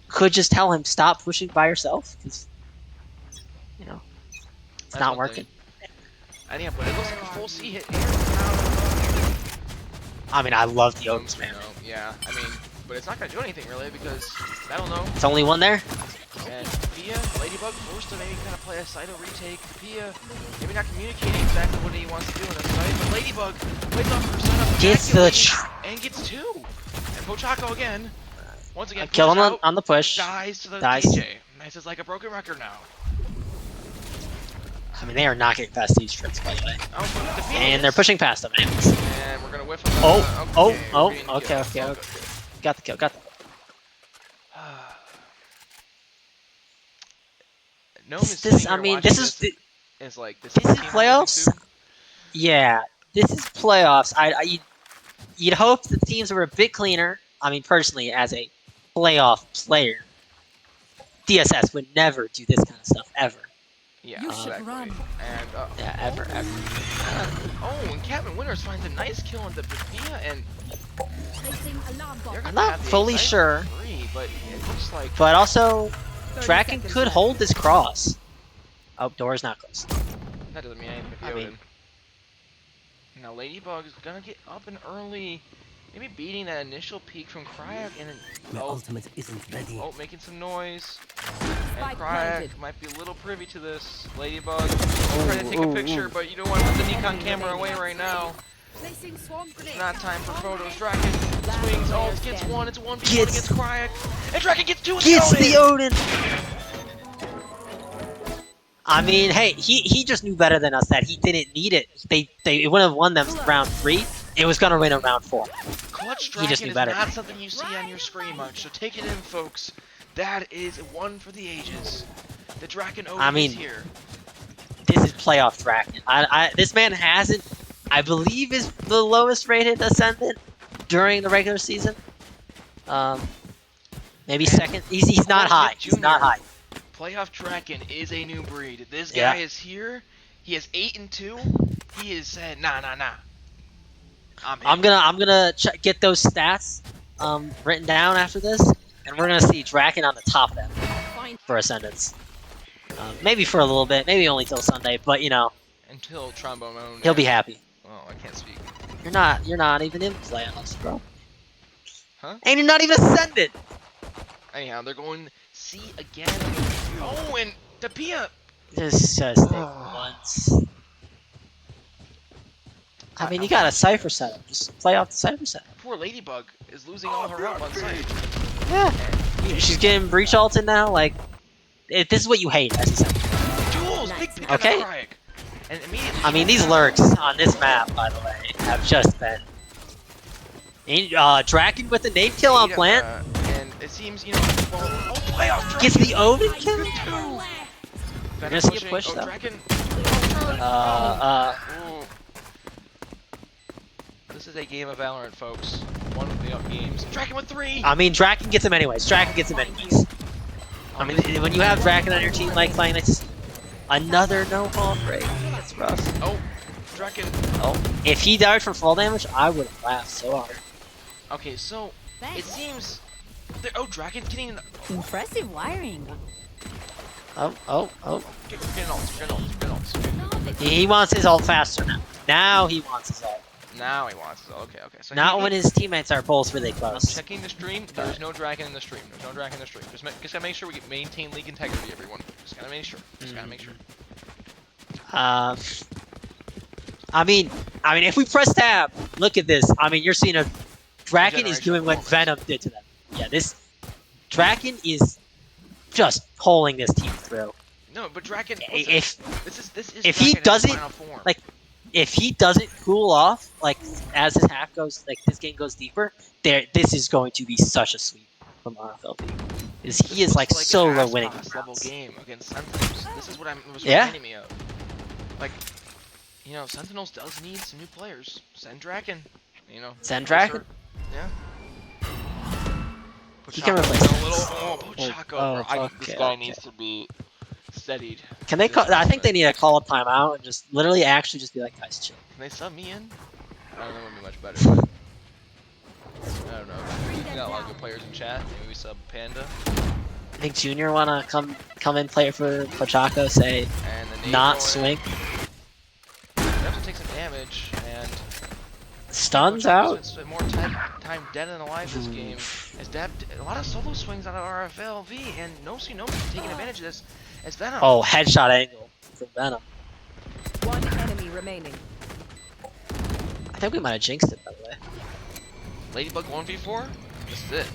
could just tell him stop pushing by yourself because, you know, it's
That's
not
one
working.
thing. Anyhow, but it looks like a full C hit here.
I mean, I love the Otis, man.
No, yeah, I mean, but it's not gonna do anything really because I don't know.
It's only one there.
And Pia, Ladybug forced to maybe kind of play a Cyto retake. Pia maybe not communicating exactly what he wants to do in the site, but Ladybug plays off her setup
Gets the
and gets 2. And Pochaco again, once again,
kill him
pushes out,
on the push.
dies to the
Dies.
DJ. This is like a broken record now.
I mean, they are not getting past these trips, by the way.
Oh, but the Pia
And they're
is-
pushing past them. Anyways.
And we're gonna whiff on
Oh,
we're getting the
okay,
kill.
okay,
Oh,
okay. Got the kill, got the kill.
No,
This, I mean, this is
like this
this
the
is
team I'm
playoffs?
looking to.
Yeah, this is playoffs. You'd hope the teams were a bit cleaner. I mean, personally, as a playoff player, DSS would never do this kind of stuff ever.
Yeah,
You should
exactly.
run.
And
Yeah, ever.
oh, and Captain Winters finds a nice kill on the Pia, and
Placing alarm
they're
bomb.
gonna
I'm not
have the
fully
Excite
sure.
free, but it looks like
But also,
30
Draken
seconds
could
left.
hold this cross. Oh, door's not closed.
that doesn't mean anything if
I
you
mean-
Now Ladybug is gonna get up and early, maybe beating that initial peak from Kryak, and
My
oh,
ultimate isn't ready.
oh, making some noise.
Spike
And Kryak
planted.
might be a little privy to this. Ladybug trying to take a picture, but you don't want to put the Nikon camera away right now.
Placing swarm grenade.
Not time for photos. Draken swings, ult, gets 1, it's 1v1
Gets-
against Kryak, and Draken gets 2 with
Gets the
Odin!
Odin! I mean, hey, he just knew better than us that he didn't need it. It would have won them round 3. It was gonna win a round 4.
Clutch
He
Draken
just knew
is
better.
not something you see on your screen much, so take it in, folks. That is one for the ages. The Draken Odin
I mean,
is here.
This is playoff Draken. This man hasn't, I believe, is the lowest rated Ascendant during the regular season. Maybe
And
second. He's not
Courtney
high. He's not
Jr.
high.
Playoff Draken is a new breed. This guy
Yeah.
is here. He has 8 and 2. He has said, nah.
I'm gonna get those stats written down after this, and we're gonna see Draken on the top of them
Fine.
for Ascendants. Maybe for a little bit, maybe only till Sunday, but you know,
until Trombone.
he'll be happy.
Oh, I can't speak.
You're not even in playoffs, bro.
Huh?
And you're not even Ascendant.
Anyhow, they're going C again. Oh, and Tapia.
Just think once. I mean, you got a Cypher setup. Just play off the Cypher setup.
Poor Ladybug is losing all her help on site.
Yeah. She's getting breach ulted now. Like, this is what you hate as a Cypher.
Jules, big pick
Okay.
on the Kryak. And immediately.
I mean, these lurks on this map, by the way, have just been. Draken with the nade kill on plant.
And it seems, you know, well, oh, playoff Draken.
Gets the Omen kill?
Venom
gonna see a
pushing.
push,
Oh,
though.
Draken. Ooh. This is a game of Valorant, folks. One of the games. Draken with 3.
I mean, Draken gets him anyways. Draken gets him anyways. I mean, when you have Draken on your team like playing next, another no home break. That's rough.
Oh, Draken.
Oh, if he died for full damage, I would have laughed so hard.
Okay, so it seems. Oh, Draken's getting.
Impressive wiring.
Oh.
We're getting ults.
He wants his ult faster now. Now he wants his ult.
Now he wants it. Okay. So
Not when his teammates are both really
I'm
close.
checking the stream. There's no Draken in the stream. Just gotta make sure we maintain league integrity, everyone. Just gotta make sure.
I mean, if we press tab, look at this. I mean, you're seeing a Draken is doing what Venom did to them. Yeah, this Draken is just pulling this team through.
No, but Draken.
If
This is
if he
Draken in
doesn't,
final form.
like, if he doesn't cool off, like as his half goes, like this game goes deeper, this is going to be such a sweep from RFLV. Because he is like
an
solo
ass
winning
pass
these
level
rounds.
game against Sentinels. This is what was
Yeah.
reminding me of. Like, you know, Sentinels does need some new players. Send Draken. You know.
Send Draken?
Yeah.
He can
Pochaco
replace
a
him.
little. Oh, Pochaco.
Oh,
This
okay,
guy
okay.
needs to be steadied.
Can they call? I think they need to call a timeout and just literally actually just be like, guys, chill.
Can they sub me in? I don't know, it would be much better, but I don't know. We got a lot of good players in chat. Maybe we sub Panda.
I think Junior wanna come in play for Pochaco, say
And the nade
not
going.
swing.
We have to take some damage, and
Stuns
Pochaco's
out.
spent more time dead than alive this game. As Dab, a lot of solo swings out of RFLV, and Nosi taking advantage of this as Venom.
Oh, headshot angle from Venom.
One enemy remaining.
I think we might have jinxed it, by the way.
Ladybug 1v4? This is it.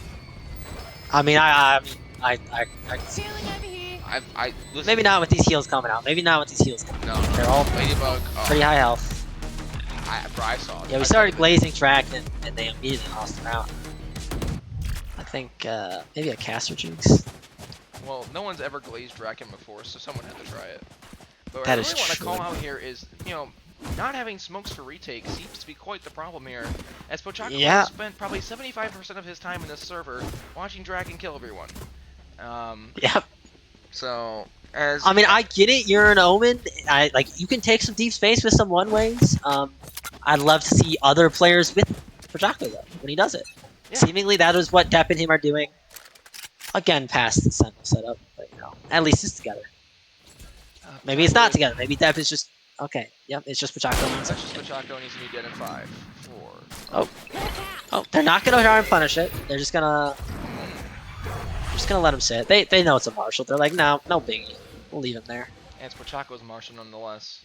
I mean, I
Healing over here.
Listen,
maybe not with these heals coming out. Maybe not with these heals coming out.
No,
They're all
Ladybug.
pretty high health.
I saw it.
Yeah, we started glazing Draken, and they immediately lost him out. I think maybe a caster jinx.
Well, no one's ever glazed Draken before, so someone had to try it. But what
That
I
is
really want to
true.
call out here is, not having smokes for retake seems to be quite the problem here. As Pochaco
Yeah.
spent probably 75% of his time in this server watching Draken kill everyone.
Yep.
So, as...
I mean, I get it. You're an Omen. You can take some deep space with some one ways. I'd love to see other players with Pochaco though when he does it.
Yeah.
Seemingly, that is what Depp and him are doing. Again, past the Sentinel setup, but at least it's together. Maybe it's not together. Maybe Depp is just okay. Yep, it's just Pochaco.
That's just Pochaco needs to be dead in 5, 4...
Oh, they're not gonna try and punish it. They're just gonna let him sit. They know it's a Marshall. They're like, no biggie. We'll leave him there.
And it's Pochaco's Marshall nonetheless.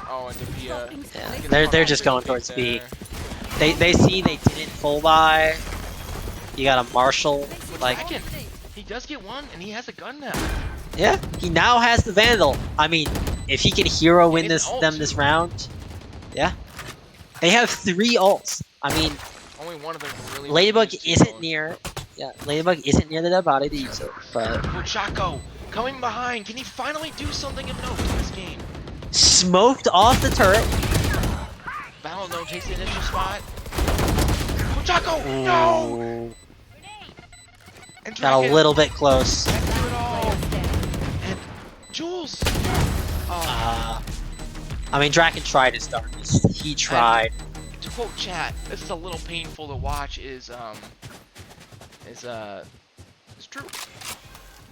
Oh, and Depia...
Yeah, they're just going towards B. They see they didn't full buy. You got a Marshall. Like,
Draken, he does get one, and he has a gun now.
yeah, he now has the Vandal. I mean, if he can hero win
And his ult,
this
too.
round, yeah. They have 3 ults. I mean,
Only one of them really...
Ladybug
used to
isn't
go.
near. Yeah, Ladybug isn't near the dead body to use it, but
Pochaco coming behind. Can he finally do something of note in this game?
smoked off the turret.
Valorant takes the initial spot. Pochaco, no!
Ooh,
And
got a
Draken
little bit close.
can't do it all. And Jules. Oh,
I mean, Draken tried his darndest. He tried.
to quote chat, this is a little painful to watch. Is true.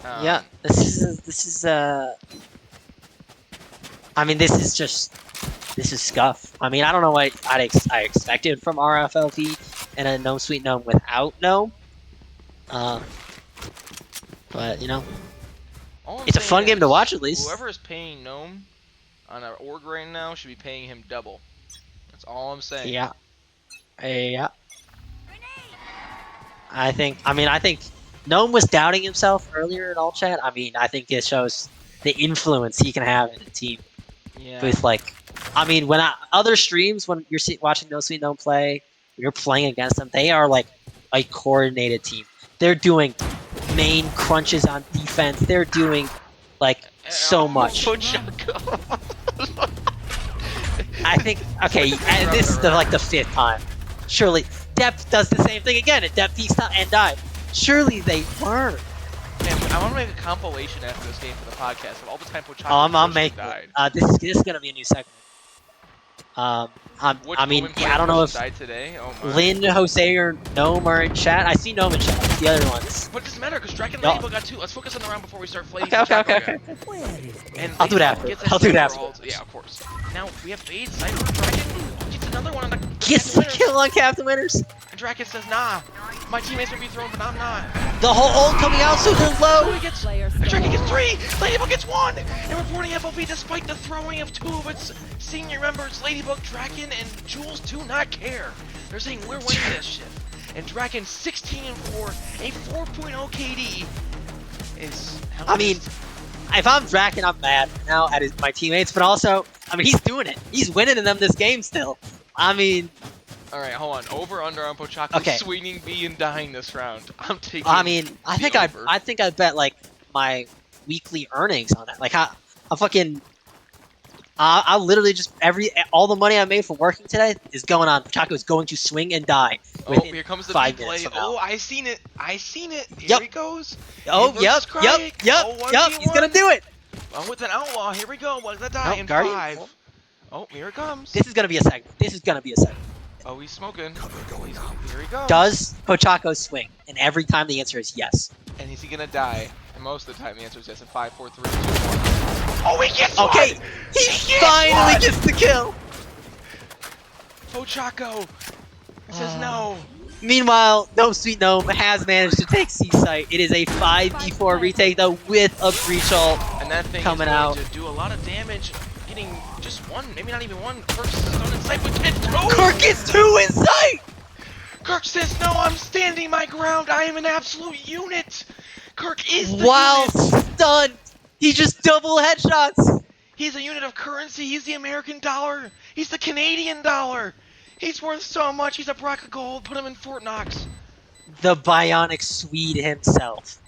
Yeah, this is I mean, this is scuff. I mean, I don't know what I expected from RFLV and a Gnome Sweet Gnome without Gnome. But
All I'm
it's a
saying
fun game to
is,
watch at least.
Whoever is paying Gnome on our org right now should be paying him double. That's all I'm saying.
Yeah. Yeah. I think Gnome was doubting himself earlier in all chat. I mean, I think it shows the influence he can have in a team.
Yeah.
With other streams, when you're watching No Sweet Gnome play, when you're playing against them, they are like a coordinated team. They're doing main crunches on defense. They're doing so much.
Pochaco.
I think and this is the 5th time. Surely Depth does the same thing again, and Depth peeks and died. Surely they weren't.
Man, I want to make a compilation after this game for the podcast of all the time Pochaco
I'm making
died.
this is gonna be a new segment.
Which
I mean,
woman
I don't know if
died today. Oh my.
Lynn, Jose, or Gnome are in chat. I see Gnome in chat. The other ones.
But it doesn't matter because Draken and
No.
Ladybug got 2. Let's focus on the round before we start flaming.
Okay.
Where is
And
I'll do it
Ladybug
after.
gets that
I'll do it
super
after.
ult. Yeah, of course. Now we have Fade, Cypher, Draken gets another one on the
Gets the kill on Captain Winners.
And Draken says, nah, my teammates may be thrown, but I'm not.
The whole ult coming out super
So
low.
he gets,
Player
and Draken gets
standing.
3! Ladybug gets 1! And reporting FLV despite the throwing of 2 of its senior members, Ladybug, Draken, and Jules do not care. They're saying, we're winning this shit. And Draken 16 and 4, a 4.0 KD is...
I mean, if I'm Draken, I'm mad now at my teammates, but also, I mean, he's doing it. He's winning in them this game still. I mean,
Alright, hold on. Over under on Pochaco
Okay.
swinging B and dying this round. I'm taking
I think
over.
I bet my weekly earnings on it. I literally just all the money I made from working today is going on. Pochaco is going to swing and die.
Oh,
within
here comes the
5
B
minutes
play.
from now.
Oh, I seen it. Here
Yep.
he goes.
Oh,
Inverse
yep.
strike. Oh,
He's
1v1.
gonna do it.
With an outlaw. Here we go. What's that die
No,
in
Guardian.
5? Oh, here it comes.
This is gonna be a segment.
Oh, he's smoking.
cover going out?
Here he goes.
Does Pochaco swing? And every time the answer is yes.
And is he gonna die? And most of the time the answer is yes. In 5, 4, 3, 2, 1. Oh, he gets
Okay,
one!
he
gets
finally
one!
gets the kill.
Pochaco says no.
Meanwhile, Gnome Sweet Gnome has managed to take C site. It is a 5v4 retake though with a breach ult
And that thing
coming
is going
out.
to do a lot of damage, getting just one, maybe not even one. Kirk's still in sight, but gets two!
Kirk gets 2 in sight!
Kirk says, no, I'm standing my ground. I am an absolute unit. Kirk is the
While
unit.
stunned, he just double headshots.
He's a unit of currency. He's the American dollar. He's the Canadian dollar. He's worth so much. He's a block of gold. Put him in Fort Knox.
The Bionic Swede himself.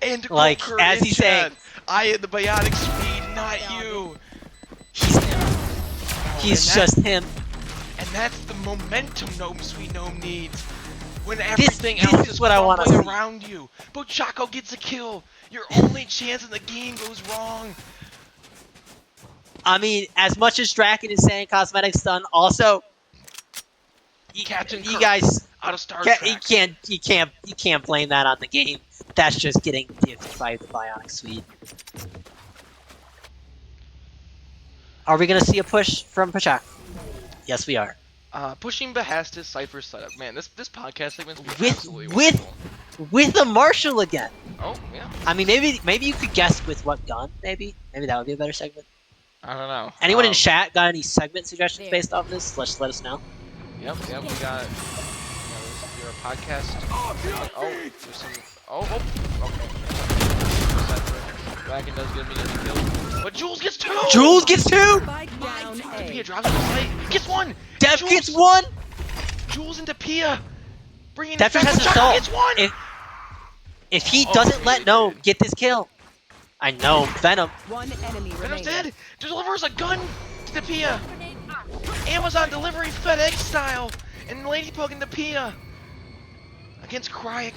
And to
Like,
quote Kurt
as
in
he's
chat,
saying,
I am the Bionic Swede, not you.
He's just him.
And that's the momentum Gnome Sweet Gnome needs. When
This
everything else is
is what I wanna
crumbling
see.
around you. Pochaco gets a kill. Your only chance in the game goes wrong.
I mean, as much as Draken is saying cosmetic stun, also,
Captain
you
Kirk
guys,
out of Star
you
Trek.
can't blame that on the game. That's just getting diffed by the Bionic Swede. Are we gonna see a push from Pachak? Yes, we are.
Pushing Behastis Cypher setup. Man, this podcast segment's been
With
absolutely wonderful.
with a Marshall again.
Oh, yeah.
I mean, maybe you could guess with what gun. Maybe that would be a better segment.
I don't know.
Anyone in chat got any segment suggestions based off this? Let us know.
Yep, we got, your podcast. Oh, there's some, okay. Dragon does get immediately killed. But Jules gets 2!
Jules gets 2!
Spike down
Tapia
A.
drops on the site. Gets 1!
Dev
Jules.
gets 1!
Jules and Tapia. Bringing
Dev
it back.
has to
Pochaco
stall.
gets 1!
If he
Oh,
doesn't
he
let
did.
Gnome get this kill, I know Venom.
One enemy
Venom's
remaining.
dead. Delivers a gun to Tapia. Amazon delivery FedEx style. And Ladybug and Tapia. Against Cryek.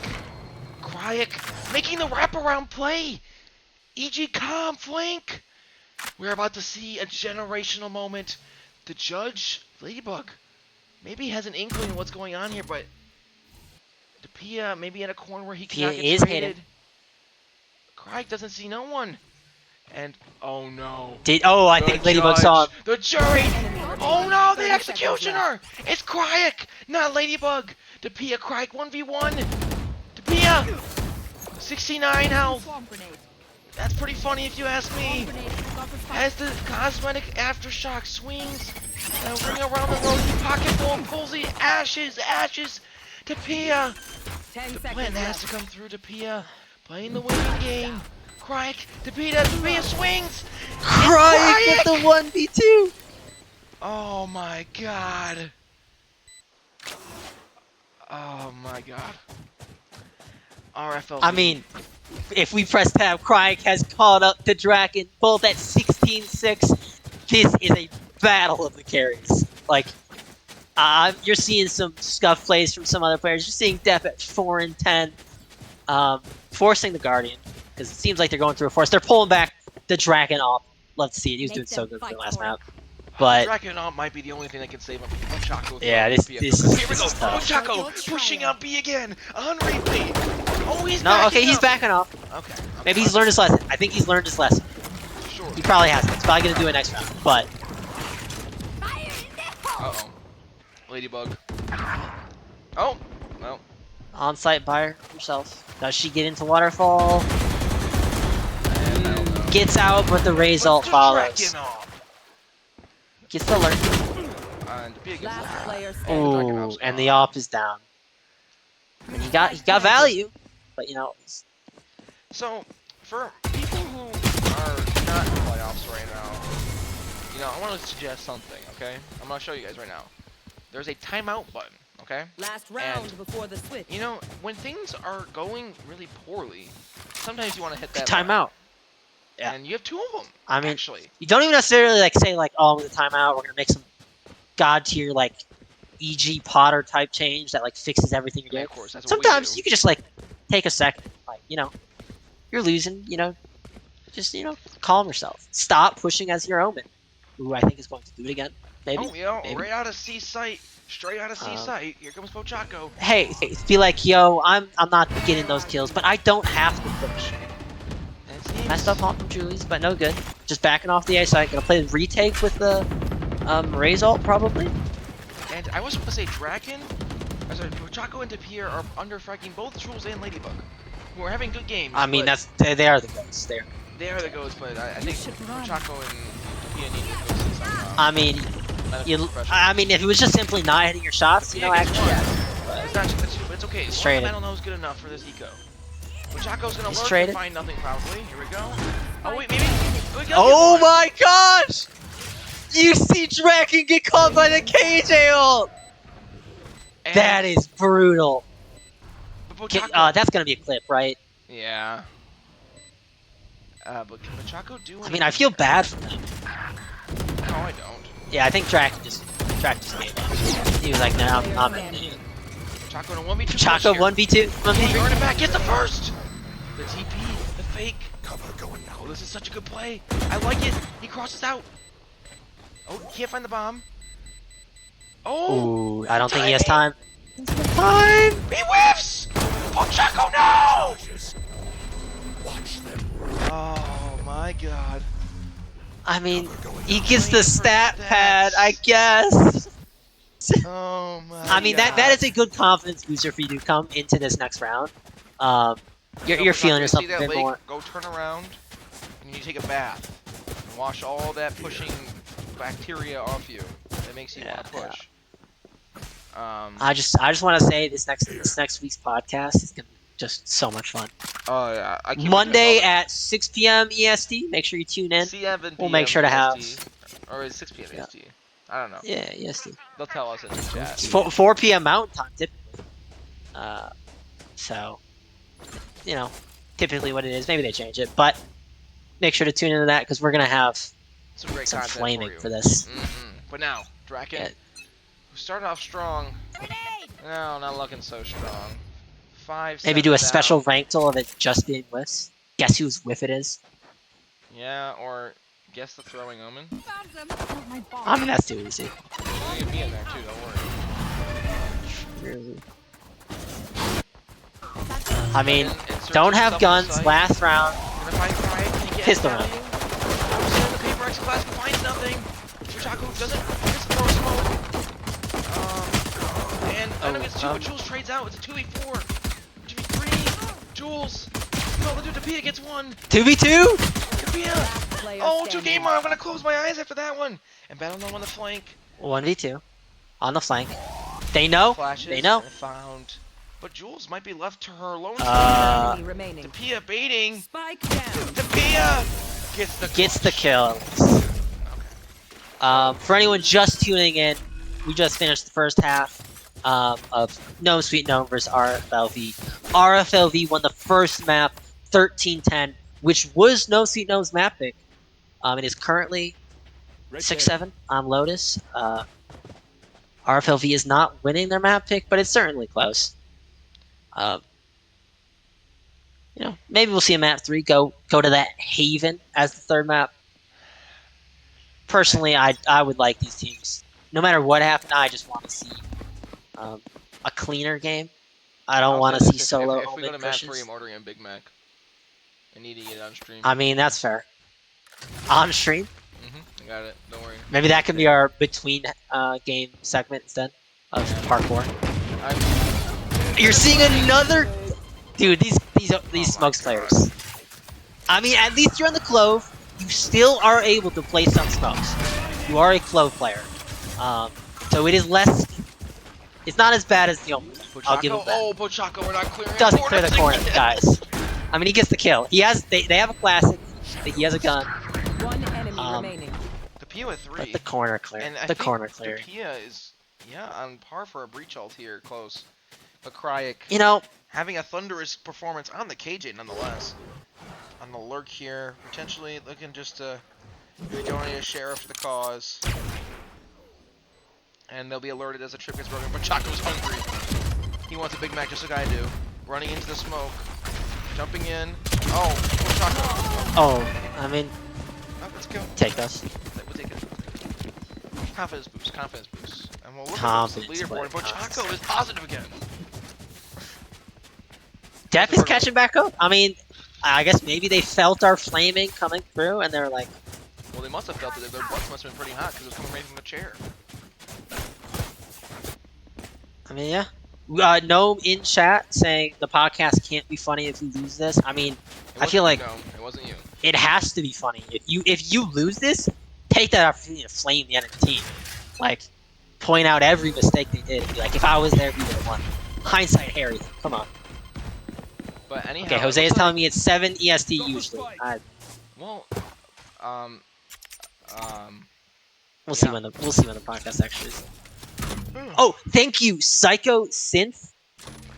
Cryek making the wraparound play. EG Com flank. We're about to see a generational moment. The judge, Ladybug, maybe has an inkling of what's going on here, but Tapia maybe in a corner where he cannot get
is
traded.
hidden.
Cryek doesn't see no one. And, oh no.
I think Ladybug saw him.
The jury! Oh no, the executioner! It's Cryek, not Ladybug! Tapia, Cryek 1v1! Tapia! 69 health! That's pretty funny if you ask me. As the cosmetic aftershock swings, and ring around the rosy pocket ball pulls the ashes. Tapia!
10
The plan
seconds
has to
left.
come through Tapia. Playing the winning game. Cryek, Tapia swings!
Crying with the 1v2!
Oh my god. Oh my god. RFLV.
I mean, if we press tab, Cryek has caught up to Draken, both at 16-6. This is a battle of the carries. Like, you're seeing some scuff plays from some other players. You're seeing Def at 4 and 10, forcing the Guardian, because it seems like they're going through a force. They're pulling back the Draken off. Love to see it. He was doing so good for the last map. But
Dragon might be the only thing that can save him from Pochaco.
yeah, this
Here we go.
is tough.
Pochaco pushing up B again on repeat. Oh, he's
No,
backing
okay, he's
up.
backing off.
Okay.
Maybe he's learned his lesson. I think he's learned his lesson.
Sure.
He probably hasn't. He's probably gonna do it next round. But
Uh-oh. Ladybug. Oh, well.
on-site by herself. Does she get into waterfall? Gets out, but the Raze ult follows. Gets the alert.
And Tapia gets
Last
that.
player standing.
Ooh, and the op is down. I mean, he got value, but you know.
So, for people who are not in playoffs right now, you know, I want to suggest something, okay? I'm going to show you guys right now. There's a timeout button, okay?
Last round before the switch.
You know, when things are going really poorly, sometimes you want to hit that
Timeout. Yeah.
And you have 2 of them,
I mean,
actually.
you don't even necessarily like say like, oh, with the timeout, we're gonna make some god tier like EG Potter type change that like fixes everything you're
Yeah,
doing.
of course, that's what we
Sometimes
do.
you could just like take a second, like you're losing, just calm yourself. Stop pushing as your omen. Who I think is going to do it again. Maybe.
Oh, yeah,
maybe.
right out of C site. Straight out of C site. Here comes Pochaco.
Hey, be like, yo, I'm not getting those kills, but I don't have to push. Messed up on from Julie's, but no good. Just backing off the A site. Gonna play the retake with the Raze ult probably.
And And I was supposed to say Draken. Sorry, Pochako and Tapir are under fracking both Jules and Ladybug. We're having good games.
I mean,
but
they are the goats.
they are the goats, but I think
should run.
Pochako and Tapir need to fix this somehow.
I mean, if it was just simply not hitting your shots, you know, actually, yeah.
But it's okay.
Straight
Battle knows good enough for this eco. Pochako's gonna lurk
traded.
and find nothing probably. Here we go. Oh wait, maybe.
Oh my gosh! You see Draken get caught by the KJ ult! That is brutal. That's gonna be a clip, right?
Yeah. But can Pochako do anything?
I mean, I feel bad for them.
No, I don't.
Yeah, I think Draken just gave up. He was like, nah, I'm in.
Pochako in a 1v2.
Pochako 1v2. 1v3.
Earn it back, get the first! The TP, the fake. Oh, this is such a good play. I like it. He crosses out. Oh, he can't find the bomb. Oh!
Ooh, I don't think he has time.
Time! He whiffs! Pochako, no! Oh my god.
I mean, he gets the stat pad, I guess.
Oh my
I mean,
god.
that is a good confidence booster for you to come into this next round. You're feeling yourself a bit more.
Go turn around, and you take a bath. And wash all that pushing bacteria off you. That makes you want to push.
I just want to say this next week's podcast is gonna be just so much fun.
Oh yeah, I can't
Monday at 6 p.m. EST. Make sure you tune in.
7
We'll make sure to have.
Or is it 6 p.m. EST? I don't know.
Yeah, EST.
They'll tell us in the chat.
It's 4 p.m. Mountain Time typically. So, you know, typically what it is. Maybe they change it, but make sure to tune into that because we're gonna have
Some great
some
content
flaming
for
for this.
But now, Draken,
Yeah.
who started off strong. No, not looking so strong. 5.
Maybe do a
7
special
down.
ranked of it just being whiffs. Guess whose whiff it is?
Yeah, or guess the throwing omen.
Found them. Oh, my ball.
I mean, that's too easy.
You can get me in there too. Don't worry.
I mean,
Insert
don't have
yourself
guns.
inside.
Last round.
Gonna find Pride. Can he get
Pistol
value?
round.
The paper X class finds nothing. Pochako doesn't just throw smoke. And Venom gets 2, but Jules trades out. It's a 2v4. 2v3. Jules. No, the Tapia gets 1.
2v2?
Tapia. Oh, 2 gamer. I'm gonna close my eyes after that one. And Battle Gnome on the flank.
1v2. On the flank. They know.
Flashes.
They know.
And found. But Jules might be left to her alone.
Enemy remaining.
Tapia baiting.
Spike down.
Tapia gets the
kill. For anyone just tuning in, we just finished the first half of Gnome Sweet Gnome versus RFLV. RFLV won the first map 13-10, which was Gnome Sweet Gnome's map pick. It is currently 6-7 on Lotus. RFLV is not winning their map pick, but it's certainly close. You know, maybe we'll see a map 3 go to that Haven as the third map. Personally, I would like these teams. No matter what happened, I just want to see a cleaner game. I don't want to see solo
If we go to
open
map 3,
pushes.
I'm ordering a Big Mac. I need to get it on stream.
I mean, that's fair. On stream,
I got it. Don't worry.
maybe that can be our between game segment instead of parkour. You're seeing another, dude. These smokes players. I mean, at least you're on the Clove. You still are able to play some smokes. You are a Clove player, so it is less. It's not as bad as the Omen. I'll give him that.
Oh, Pochako, we're not clearing.
Doesn't clear the corner, guys. I mean, he gets the kill. He has. They have a classic. He has a gun.
One enemy remaining.
Tapia with 3.
But the corner clear.
And I
The
think
corner clear.
Tapia is on par for a breach ult here, close. But Cryek
You know,
having a thunderous performance on the KJ nonetheless. On the lurk here, potentially looking just to really donate a sheriff to the cause. And they'll be alerted as the trip gets broken. But Chaco's hungry. He wants a Big Mac just like I do. Running into the smoke. Jumping in. Oh, Chaco.
oh, I mean,
Oh, let's go.
take us.
We'll take it. Confidence boost, confidence boost. And we'll look at the
Confidence
leaderboard. But
boost.
Chaco is positive again.
Def is catching back up. I mean, I guess maybe they felt our flaming coming through, and they're like,
Well, they must have felt it. Their butts must have been pretty hot because it was coming right from the chair.
I mean, yeah. Gnome in chat saying the podcast can't be funny if you lose this. I mean, I feel like
it wasn't you.
it has to be funny. If you lose this, take that opportunity to flame the enemy team. Like, point out every mistake they did and be like, if I was there, we would have won. Hindsight, Harry. Come on.
But anyhow,
Okay,
it
Jose is
looks
telling
like-
me it's 7 EST usually.
Well, um,
We'll see
yeah.
when the podcast actually is. Oh, thank you, Psycho Synth,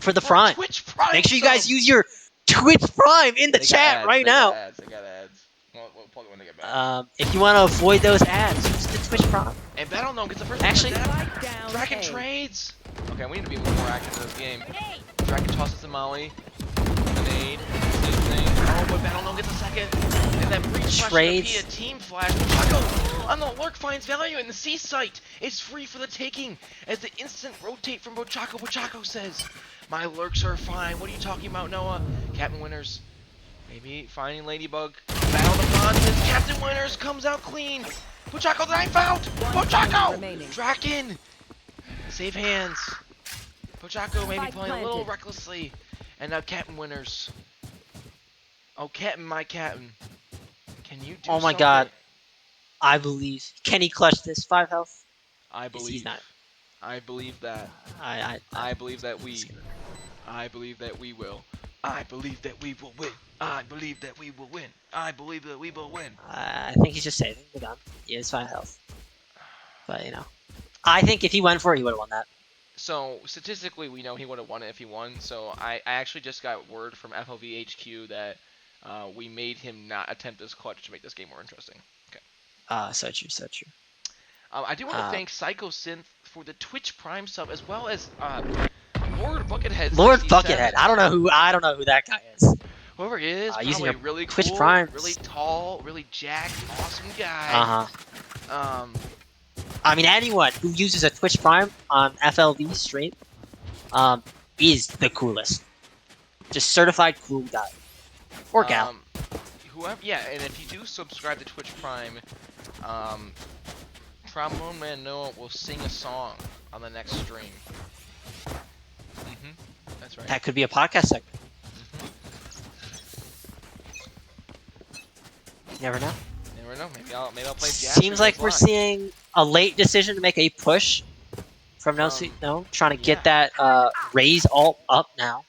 for the Prime.
Twitch Prime.
Make sure you guys use your Twitch Prime in the chat right now.
They got ads. We'll plug it when they get back.
If you want to avoid those ads, use the Twitch Prime.
And Battle Gnome gets the first
Actually-
Spike down
Dragon
A.
trades. Okay, we need to be a little more active in this game. Dragon tosses to Molly. Grenade. Same thing. Oh, but Battle Gnome gets a second. And that breach flash
Trades.
to be a team flash. Bochaco on the lurk finds value in the C site. It's free for the taking as the instant rotate from Bochaco. Bochaco says, "My lurks are fine." What are you talking about, Noah? Captain Winners. Maybe finding Ladybug. Battle the bronzes. Captain Winners comes out clean. Bochaco the knife out. Bochaco.
remaining.
Draken. Save hands. Bochaco maybe
Spike
playing a little
planted.
recklessly. And now Captain Winners. Oh, Captain, my Captain. Can you do
Oh my
something?
God. I believe. Can he clutch this? 5 health?
I
He's
believe.
not.
I believe that.
I
believe that we. I believe that we will. I believe that we will win. I believe that we will win. I believe that we will win.
I think he's just saving the gun. He has 5 health. But, you know. I think if he went for it, he would have won that.
So, statistically, we know he would have won it if he won. So, I actually just got word from FLV HQ that we made him not attempt this clutch to make this game more interesting. Okay.
So true, so true.
I do want to thank Psycho Synth for the Twitch Prime sub, as well as Lord Buckethead.
Lord
67.
Buckethead. I don't know who that guy is.
Whoever he is,
Using
probably
your
really
Twitch
cool,
Primes.
really tall, really jacked, awesome guy.
Uh-huh. I mean, anyone who uses a Twitch Prime on FLV stream is the coolest. Just certified cool guy. Or gal.
Whoever, yeah, and if you do subscribe to Twitch Prime, Trombone Man Noah will sing a song on the next stream. That's right.
That could be a podcast segment. You never know.
Never know. Maybe I'll play jazz.
Seems like we're seeing a late decision to make a push from No Sweet No, trying to get that raise alt up now.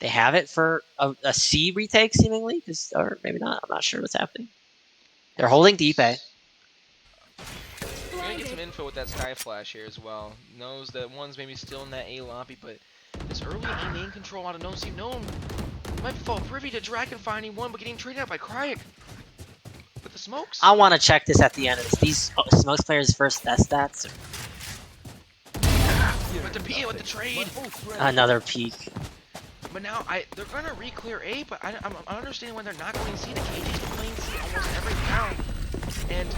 They have it for a C retake, seemingly, or maybe not. I'm not sure what's happening. They're holding deep A.
We're gonna get some info with that Sky Flash here as well. Knows that one's maybe still in that A lobby, but this early A-main control out of No Sweet No might fall privy to Draken finding one, but getting traded out by Cryek. With the smokes.
I want to check this at the end. Is these Smokes players' first death stats? Or
With the Pia with the trade.
another peak.
But now they're gonna re-clear A, but I understand when they're not going C. The KD's been playing C almost every round, and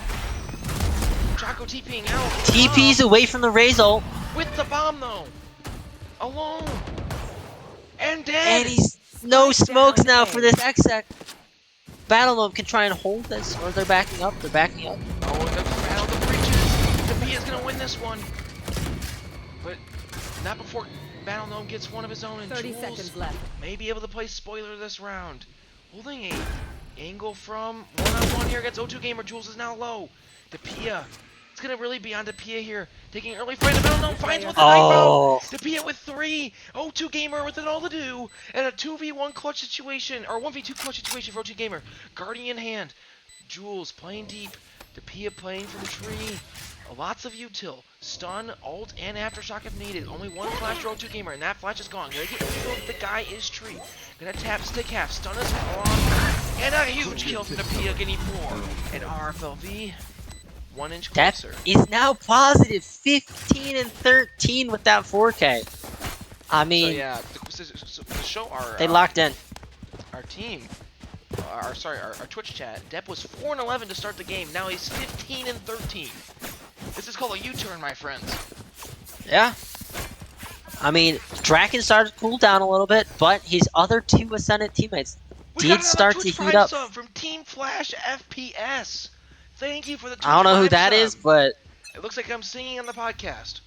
Chaco TPing out.
TP's away from the raise ult,
With the bomb though, alone and dead.
and he's no smokes now for this exec. Battle Mode can try and hold this, or they're backing up. They're backing up.
Oh, the battle of the breaches. The Pia's gonna win this one, but not before Battle Gnome gets one of his own, and
30
Jules
seconds left.
may be able to play spoiler this round. Holding a angle from one-on-one here against O2 Gamer. Jules is now low. The Pia. It's gonna really be on the Pia here. Taking early fight. The Battle Gnome finds with the knife out. The Pia with 3. O2 Gamer with it all to do. And a 2v1 clutch situation, or 1v2 clutch situation for O2 Gamer. Guardian hand. Jules playing deep. The Pia playing from tree. Lots of util. Stun, ult, and aftershock if needed. Only one flash for O2 Gamer, and that flash is gone. Gonna get killed. The guy is tree. Gonna tap stick half. Stun is on. And a huge kill from the Pia, getting 4. And RFLV, 1 inch
That
closer.
is now positive 15 and 13 with that 4K. I
So
mean,
yeah, to show our
they locked in.
our team, our Twitch chat. Depp was 4 and 11 to start the game. Now he's 15 and 13. This is called a U-turn, my friends.
Yeah. I mean, Draken started to cool down a little bit, but his other 2 Ascendant teammates
We got
did
another
start to
Twitch
heat
Prime
up.
sub from Team Flash FPS. Thank you for the Twitch
I don't know who
Prime
that is,
sub.
but
It looks like I'm singing on the podcast.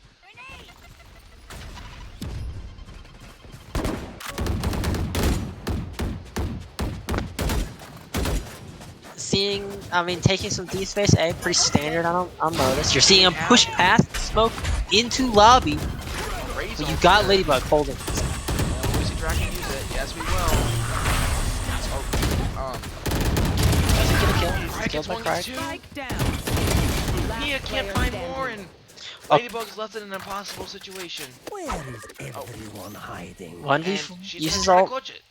seeing, I mean, taking some D space, pretty standard on Lotus. You're seeing him push past the smoke into lobby, but you got Ladybug holding.
Will we see Draken use it? Yes, we will.
Doesn't get a kill.
Craig
Killed
gets
by
one,
Craig.
gets two.
Spike down.
Mia can't find more, and Ladybug's left in an impossible situation.
Where is everyone hiding?
1v4
And she's
uses
gonna try to
ult.
clutch it.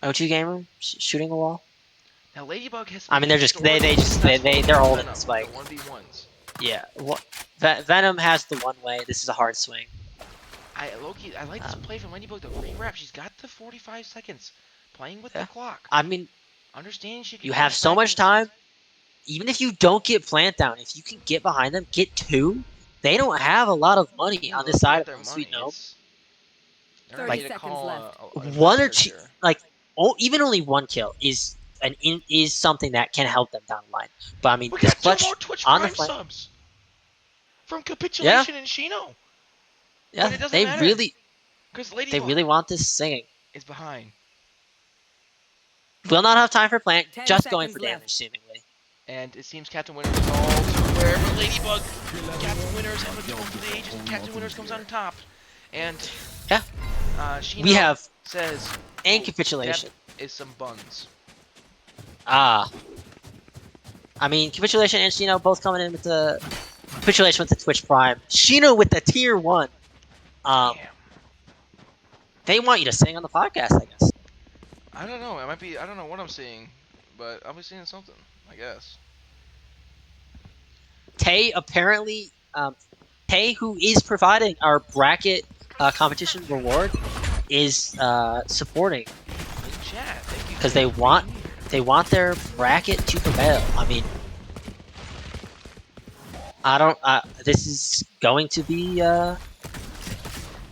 O2 gamer shooting a wall.
Now Ladybug has.
I mean, they're holding the spike.
1v1s.
Yeah. Venom has the one way. This is a hard swing.
I like this play from Ladybug to re-wrap. She's got the 45 seconds, playing with
Yeah.
the clock.
I mean,
Understanding she can.
you have so much time. Even if you don't get plant down, if you can get behind them, get two. They don't have a lot of money on this side of them, Sweet Nope.
30 seconds left.
One or two, like, even only one kill is something that can help them down the line. But I mean,
We
this
got
clutch
two more Twitch
on the
Prime
flank.
subs from Capitulation and Shino.
Yeah,
But it doesn't
they
matter,
really,
because
they
Ladybug
really want this singing.
is behind.
Will not have time for plant,
10
just going
seconds
for
left.
damage, seemingly.
And it seems Captain Winners is all square for Ladybug. Captain Winners have a for the ages. Captain Winners comes on top. And
Yeah.
Shino
We have
says
and Capitulation.
Deb is some buns.
I mean, Capitulation and Shino both coming in with the Capitulation with the Twitch Prime. Shino with the tier 1.
Damn.
They want you to sing on the podcast, I guess.
I don't know. It might be. I don't know what I'm seeing, but I'll be seeing something, I guess.
Tay apparently, Tay, who is providing our bracket competition reward, is supporting
In chat, thank you.
because they want their bracket to prevail. I mean, I don't. This is going to be.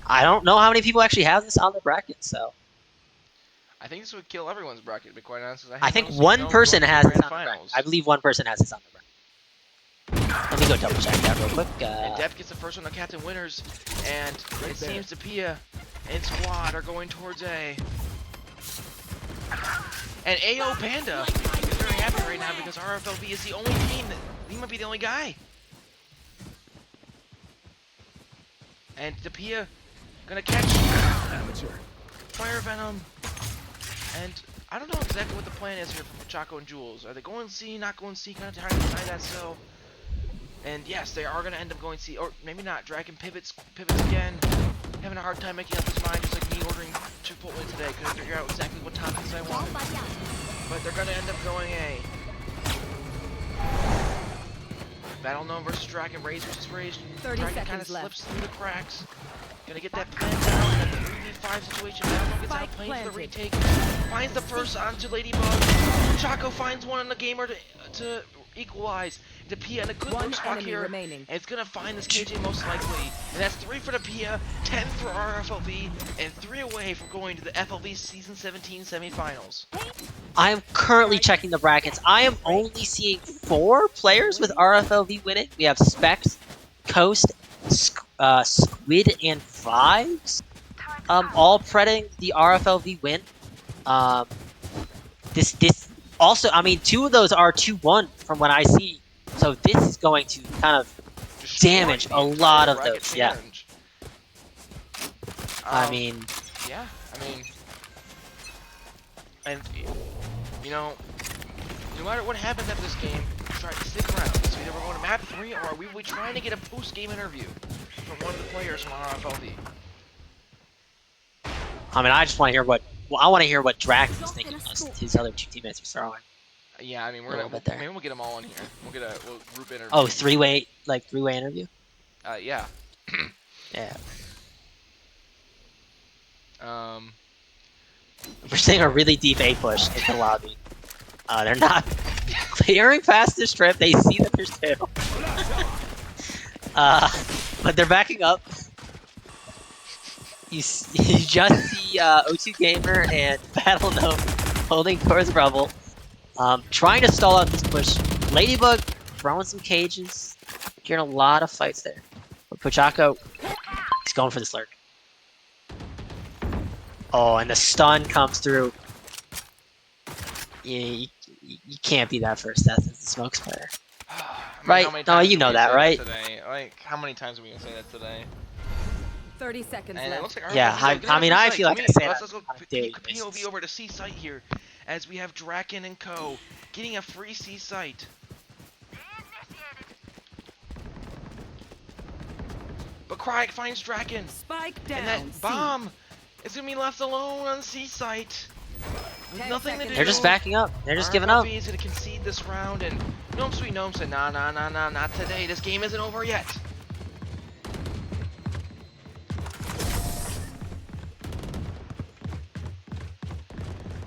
I don't know how many people actually have this on their bracket, so
I think this would kill everyone's bracket, to be quite honest.
I think one person has this on their bracket. I believe one person has this on their bracket. Let me go double check that real quick.
And Def gets the first one on Captain Winners, and it seems to Pia and Squad are going towards A. And AO Panda is very happy right now because RFLV is the only team that he might be the only guy. And the Pia gonna catch Fire Venom. And I don't know exactly what the plan is here for Chaco and Jules. Are they going C, not going C, kind of trying to decide that still? And yes, they are going to end up going C, or maybe not. Dragon pivots again. Having a hard time making up his mind, just like me ordering Chipotle today. Couldn't figure out exactly what toppings I wanted. But they're going to end up going A. Battle Gnome versus Dragon. Raze versus Raze.
30
Dragon kind of
seconds left.
slips through the cracks. Gonna get that plant down in a 3v5 situation. Battle Gnome gets
Spike
outplayed for the
planted.
retake. Finds the first onto Ladybug. Chaco finds one in the gamer to equalize. The Pia in a good
One
look spot
enemy
here.
remaining.
And it's gonna find this KJ most likely. And that's 3 for the Pia, 10 for RFLV, and 3 away from going to the FLV Season 17 semifinals.
I am currently checking the brackets. I am only seeing 4 players with RFLV winning. We have Specs, Coast, Squid, and Vibes. All pretting the RFLV win. This also, I mean, 2 of those are 2-1 from what I see. So this is going to kind of damage a lot of those. Yeah. I mean,
yeah, and you know, no matter what happens after this game, try to stick around. So either we're going to map 3 or we will be trying to get a post-game interview from one of the players from RFLV.
I mean, I just want to hear what. Well, I want to hear what Drax is thinking of his other 2 teammates are throwing.
Yeah, I mean,
A little bit there.
maybe we'll get them all in here. We'll group interview.
Oh, 3-way, like 3-way interview.
Yeah.
Yeah.
Um.
We're seeing a really deep A push in the lobby. They're not clearing past this trip. They see that there's 2. But they're backing up. You just see O2 Gamer and Battle Gnome holding towards Rubble. Trying to stall out this push. Ladybug throwing some cages. Getting a lot of fights there. But Pochaco, he's going for this lurk. Oh, and the stun comes through. Yeah, you can't be that first death as the smokes player.
I mean,
Right?
how many
No,
times
you
are we
know
gonna
that,
say
right?
today? Like, how many times are we gonna say that today?
30 seconds
And it
left.
looks like
Yeah,
RFLV though, get
I
a
mean,
B
I
site.
feel like I
Can we-
say
let's
that
go
on a daily
POV
basis.
over to C site here, as we have Draken and Co. getting a free C site. But Cryek finds Draken,
Spike down.
and that
C.
bomb is gonna be left alone on C site. With
10
nothing to
seconds.
do.
They're just backing up. They're just giving up.
RFLV is gonna concede this round, and Gnome Sweet Gnome said, nah, not today. This game isn't over yet.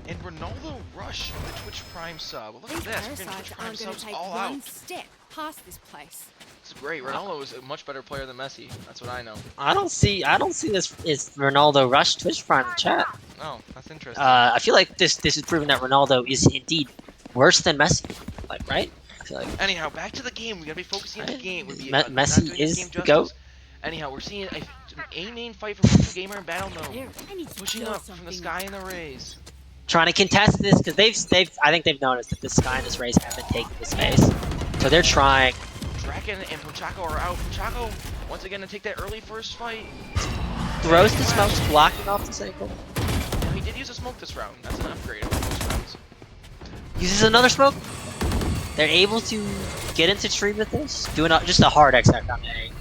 And Ronaldo Rush with the Twitch Prime sub. Look at
These
this. We're getting
parasites
Twitch Prime
aren't going
subs
to take
all
one
out.
step past this place.
It's great. Ronaldo is a much better player than Messi. That's what I know.
I don't see this is Ronaldo Rush Twitch Prime in chat.
Oh, that's interesting.
I feel like this is proving that Ronaldo is indeed worse than Messi. Like, right? I feel like
Anyhow, back to the game. We gotta be focusing on the
Right.
game. We'd be
Messi
not doing this
is
game
the
justice.
GOAT.
Anyhow, we're seeing an A-main fight from One2 Gamer and Battle Gnome.
Here, I need to
Pushing
kill
up from the
something.
sky and the rays.
trying to contest this because I think they've noticed that the Sky and this race have been taking the space, so they're trying.
Draken and Pochaco are out. Pochaco once again to take that early first fight.
Throws the smokes, blocking off the cycle.
Now, he did use a smoke this round. That's an upgrade over most rounds.
Uses another smoke. They're able to get into tree with this, doing just a hard exec on A.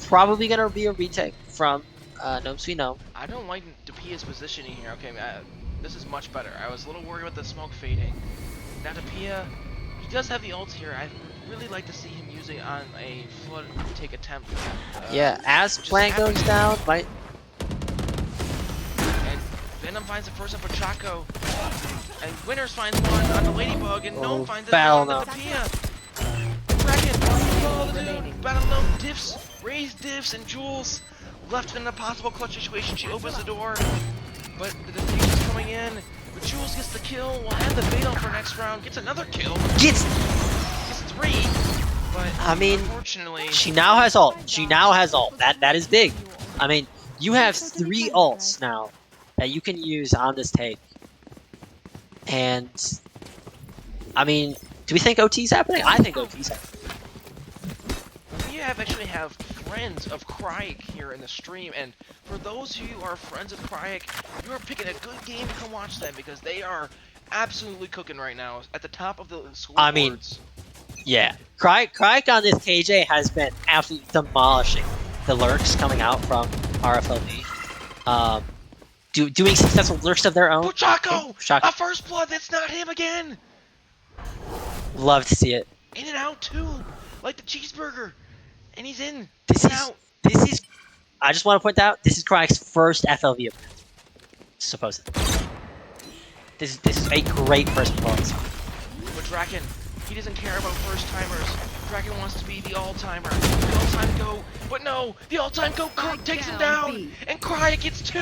Probably gonna be a retake from Gnome Sweet Gnome.
I don't like Dapia's positioning here. Okay, this is much better. I was a little worried about the smoke fading. Now Dapia, he does have the ult here. I really like to see him use it on a flood take attempt.
Yeah, as
which is
plan goes
happening.
down, might.
And Venom finds the first one for Chaco. And Winners finds one on the Ladybug, and Gnome finds it on the Dapia. Dragon, follow the dude. Battle Gnome diffs, raise diffs, and Jules left in a possible clutch situation. She opens the door, but the defuse is coming in. But Jules gets the kill. Will have the Fatal for next round. Gets another kill.
Gets.
Gets 3. But
I mean,
unfortunately,
she now has ult. She now has ult. That is big. I mean, you have 3 ults now that you can use on this take. And I mean, do we think OT's happening? I think OT's happening.
we actually have friends of Cryek here in the stream, and for those of you who are friends of Cryek, you are picking a good game to come watch them because they are absolutely cooking right now at the top of the scoreboards.
I mean, yeah, Cryek on this KJ has been absolutely demolishing the lurks coming out from RFLV. Doing successful lurks of their own.
Pochaco!
Pochaco.
A first blood, that's not him again!
Love to see it.
In and out too, like the cheeseburger. And he's in,
This
and
is
out.
I just want to point out this is Cryek's first FLV appearance. Supposedly. This is a great first performance.
But Draken, he doesn't care about first timers. Draken wants to be the all-timer. The all-time go, but no, the all-time go Kirk takes him down, and Cryek gets 2,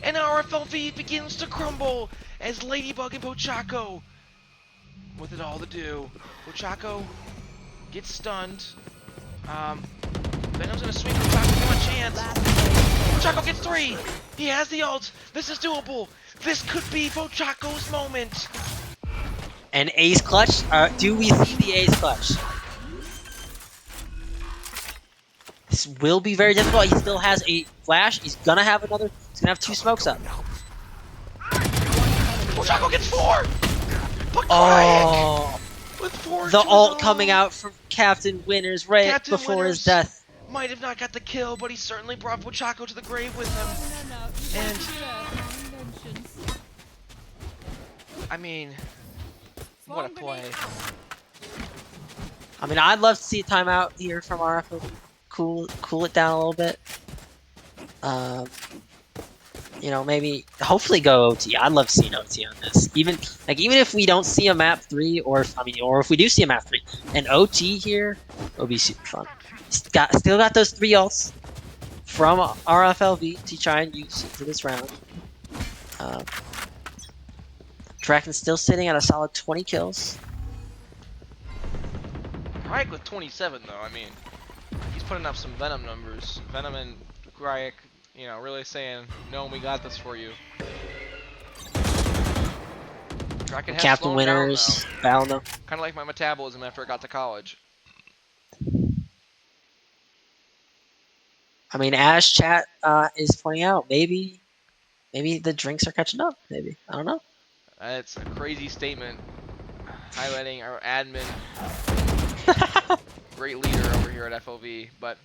and RFLV begins to crumble as Ladybug and Pochaco with it all to do. Pochaco gets stunned. Venom's gonna swing Pochaco, give him a chance. Pochaco gets 3. He has the ult. This is doable. This could be Pochaco's moment.
An ace clutch? Do we see the ace clutch? This will be very difficult. He still has a flash. He's gonna have another. He's gonna have 2 smokes up.
Pochaco gets 4. But Cryek
Oh,
with 4
the
to
ult
his
coming
own.
out from Captain Winners right
Captain
before
Winners
his death.
Might have not got the kill, but he certainly brought Pochaco to the grave with him. And I mean, what a play.
I mean, I'd love to see a timeout here from RFL. Cool it down a little bit. You know, maybe, hopefully go OT. I'd love to see an OT on this. Even if we don't see a map 3, or if we do see a map 3, an OT here would be super fun. Still got those 3 ults from RFLV to try and use for this round. Draken's still sitting at a solid 20 kills.
Cryek with 27 though, I mean, he's putting up some Venom numbers. Venom and Cryek, you know, really saying, no, we got this for you. Draken has
Captain
slowed down,
Winners, Valno.
kind of like my metabolism after I got to college.
I mean, as chat is pointing out, maybe the drinks are catching up. Maybe, I don't know.
It's a crazy statement, highlighting our admin, great leader over here at FLV. But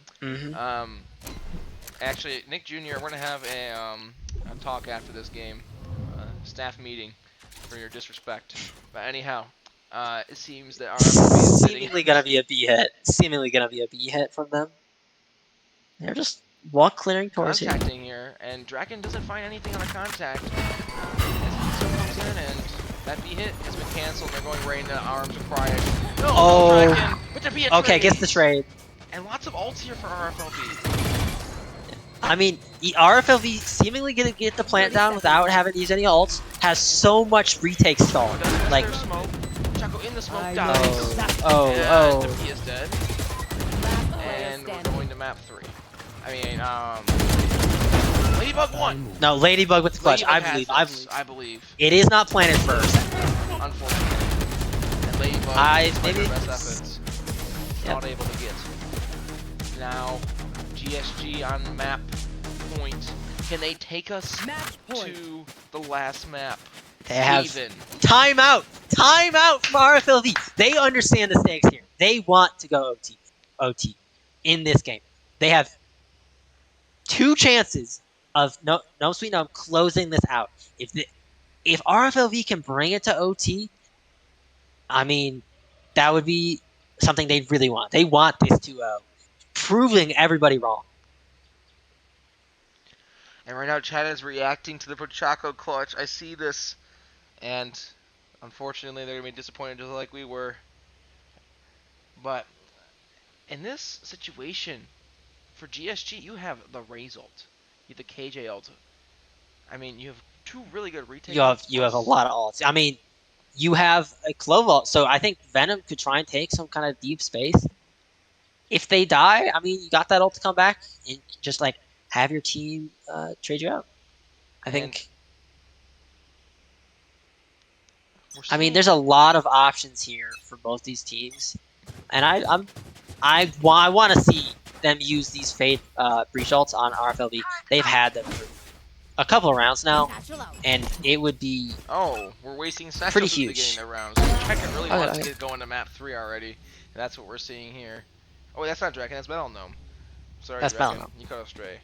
actually, Nick Jr., we're gonna have a talk after this game, staff meeting for your disrespect. But anyhow, it seems that RFLV is sitting.
Seemingly gonna be a B hit. Seemingly gonna be a B hit from them. They're just walk clearing towards here.
Contacting here, and Draken doesn't find anything on the contact. As he comes in, and that B hit has been canceled. They're going right into arms of Crying. No,
Oh.
Draken, but the B hit
Okay, gets
trades.
the trade.
And lots of ults here for RFLV.
I mean, the RFLV seemingly gonna get the plant down without having to use any ults. Has so much retake stall. Like,
There's smoke. Chaco in the smoke
I
dies.
oh,
And
oh.
the P is dead. And we're going to map 3. I mean, Ladybug won.
No, Ladybug with the clutch.
Ladybug
I
has
believe.
this, I believe.
It is not planted first.
Unfortunately. And Ladybug, despite
maybe-
their best efforts, not able to get. Now, GSG on map point. Can they take us
Match point.
to the last map?
They have
Even.
timeout. Timeout from RFLV. They understand the stakes here. They want to go OT in this game. They have 2 chances of no sweet no closing this out. If RFLV can bring it to OT, I mean, that would be something they really want. They want this 2-0, proving everybody wrong.
And right now, chat is reacting to the Pochaco clutch. I see this, and unfortunately, they're gonna be disappointed just like we were. But in this situation, for GSG, you have the Raze ult, you have the KJ ult. I mean, you have 2 really good retake.
You have a lot of ults. I mean, you have a Clove ult, so I think Venom could try and take some kind of deep space. If they die, I mean, you got that ult to come back and just like have your team trade you out. I think. I mean, there's a lot of options here for both these teams, and I want to see them use these Fade breach ults on RFLV. They've had them for a couple of rounds now,
Satchel out.
and it would be
Oh, we're wasting seconds
Pretty
at the
huge.
beginning of rounds. Draken really wants to
okay.
get going to map 3 already. And that's what we're seeing here. Oh, that's not Draken, that's Battle Gnome. Sorry,
That's
Draken.
Battle Gnome.
You cut off stray.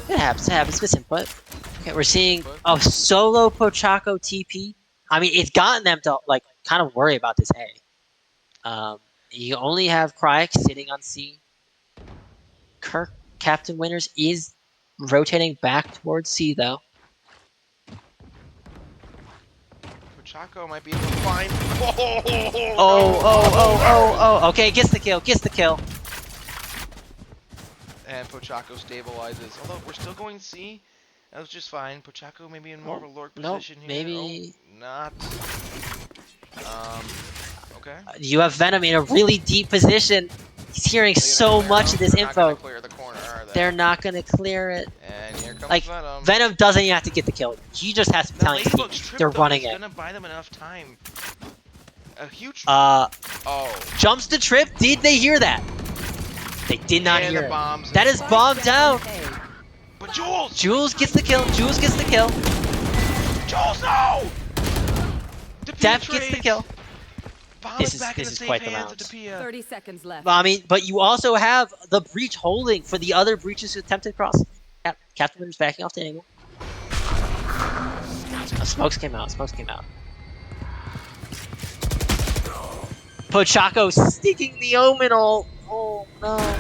It happens, misinput. Okay, we're seeing a solo Pochaco TP. I mean, it's gotten them to like kind of worry about this A. You only have Cryek sitting on C. Kirk, Captain Winners, is rotating back towards C though.
Pochaco might be able to find.
Oh. Okay, gets the kill.
And Pochaco stabilizes. Although we're still going C. That was just fine. Pochaco maybe in more of a lurk position here.
maybe
Oh, not. Okay.
you have Venom in a really deep position. He's hearing so much of this
They're not gonna
info.
clear the corner, are they?
They're not gonna clear it.
And here comes
Like
Venom.
Venom doesn't even have to get the kill. He just has to be
The
telling his team
Ladybug's trip,
they're
though,
running
is
it.
gonna buy them enough time. A huge.
Oh,
Jumps
the trip. Did they hear that? They did not
and
hear
the
it.
bombs.
That is bomb down.
But Jules!
Jules gets the kill.
Jules, no!
Def gets the kill.
Bomb
This
is
is-
back in
this
the
is
safe
quite the
hands
round.
of Tapia.
30 seconds left.
I mean, but you also have the breach holding for the other breaches who attempted cross. Captain Winter's backing off the angle. Smokes came out. Pochaco sticking the Omen ult. Oh no.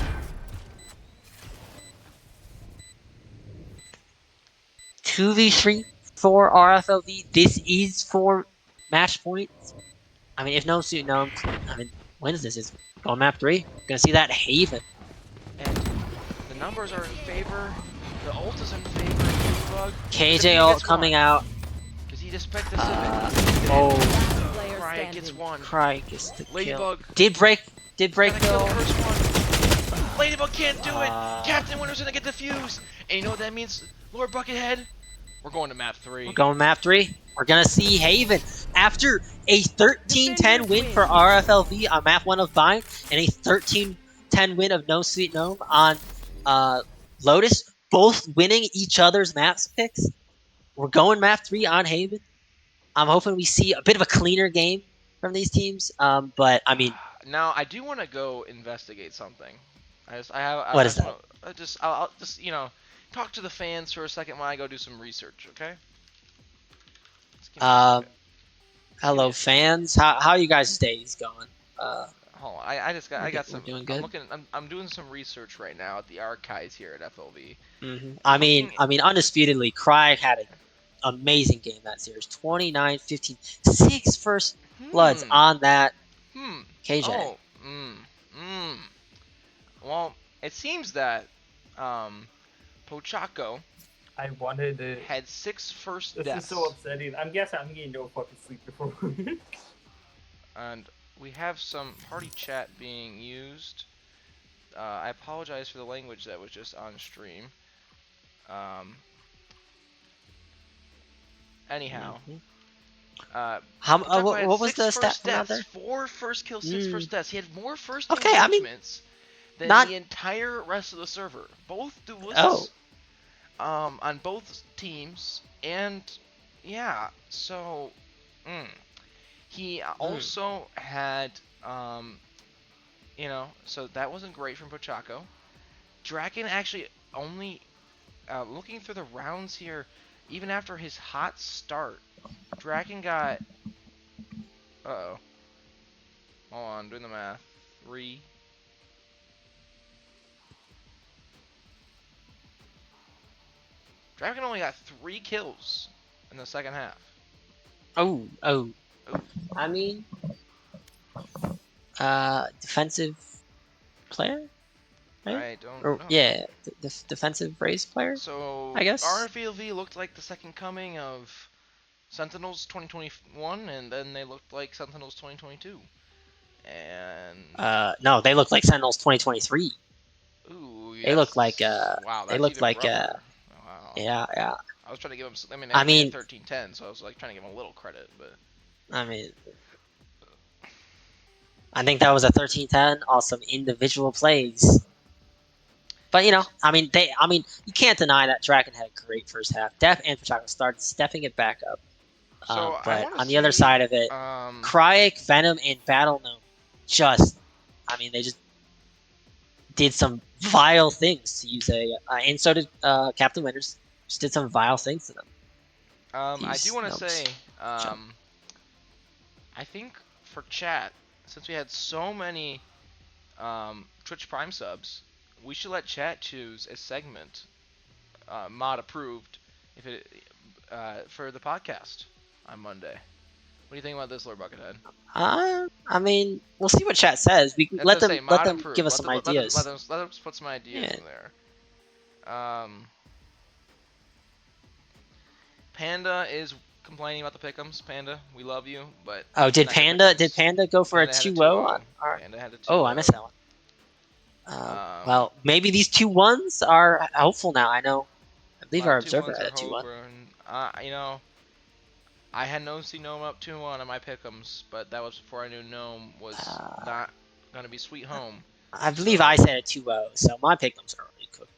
Two v 3 for RFLV. This is for match points. I mean, if no suit no, I mean, wins this is on map 3. Gonna see that Haven.
And the numbers are in favor. The ult is in favor of Ladybug.
KJ ult coming out.
Does he disrespect the
Oh,
Player
Cryek
standing.
gets one.
Cryek gets the kill.
Ladybug
Did break
gotta kill
though.
the first one. Ladybug can't do it.
Uh,
Captain Winter's gonna get the fuse. And you know what that means, Lord Buckethead? We're going to map
We're
3.
going map 3. We're gonna see Haven after a 13-10
Defenders
win
win.
for RFLV on map 1 of Bind and a 13-10 win of No Sweet Gnome on Lotus, both winning each other's maps picks. We're going map 3 on Haven. I'm hoping we see a bit of a cleaner game from these teams. But I mean,
Now I do want to go investigate something. I
what is
just
that?
want to I'll just talk to the fans for a second while I go do some research. Okay. Just give me a
Um,
second. Just give me
hello
a second.
fans. How you guys' days going?
Hold on. I got
We're
some.
doing
I'm
good.
looking. I'm doing some research right now at the archives here at FLV.
I
I'm
mean,
looking.
undisputedly, Cry had an amazing game that series. 29-15, 6 first bloods
Hmm.
on that
Hmm.
KJ.
Oh. Hmm. Hmm. Well, it seems that Pochaco
I wanted it.
had 6 first
This is so
deaths,
upsetting. I'm guessing I'm getting no fucking sleep before.
and we have some party chat being used. I apologize for the language that was just on stream. Um, anyhow,
Mm-hmm. How?
Pochaco had
What was
6
the stat
first
from out
deaths,
there?
4 first kills, 6
Mm.
first deaths. He had more first
Okay, I mean,
engagements than
not.
the entire rest of the server. Both
Oh.
duelists on both teams, and yeah, so he
Mm.
also had so that wasn't great from Pochaco. Draken actually only looking through the rounds here, even after his hot start, Draken got uh-oh. Hold on, doing the math. 3. Draken only got 3 kills in the second half.
Oh. Oh.
Ooh.
I mean, defensive player, right?
I don't
Or
know.
yeah, defensive race player, I
So
guess.
RFLV looked like the second coming of Sentinels 2021, and then they looked like Sentinels 2022. And
No, they look like Sentinels 2023.
ooh,
They look like
wow,
they
that's
look
even
like
rougher. Wow.
yeah, yeah.
I was trying to give him. I mean,
I
they had
mean,
13-10, so I was like trying to give him a little credit, but
I mean, I think that was a 13-10 on some individual plays. But I mean, you can't deny that Draken had a great first half. Def and Pachako started stepping it back up.
so I
But
want to
on the other
see.
side of it, Cryic, Venom, and Battle Gnome I mean, they just did some vile things to use and so did Captain Winters. Just did some vile things to them.
I do
These
want to
gnomes.
say, I think for chat, since we had so many Twitch Prime subs, we should let chat choose a segment, mod approved, if it for the podcast on Monday. What do you think about this, Lord Buckethead?
I mean, we'll see what chat says. We can
That's what I say.
let
Mod
them give
approved.
us some ideas.
Let them put some ideas
Yeah.
in there. Panda is complaining about the pickums. Panda, we love you, but
Oh, did
not your
Panda
pickums.
go for a
Panda had a
2-0
2-0.
on our?
Panda had a
Oh, I
2-0.
missed that one. Well, maybe these 2-1s are hopeful now. I
A
believe
lot
our
of two
observer
ones
had
are
a 2-1.
hope, and I had no see Gnome up 2-1 on my pickums, but that was before I knew Gnome was
Uh,
not gonna be sweet home.
I believe I
So
said a 2-0, so my pickums are already cooked.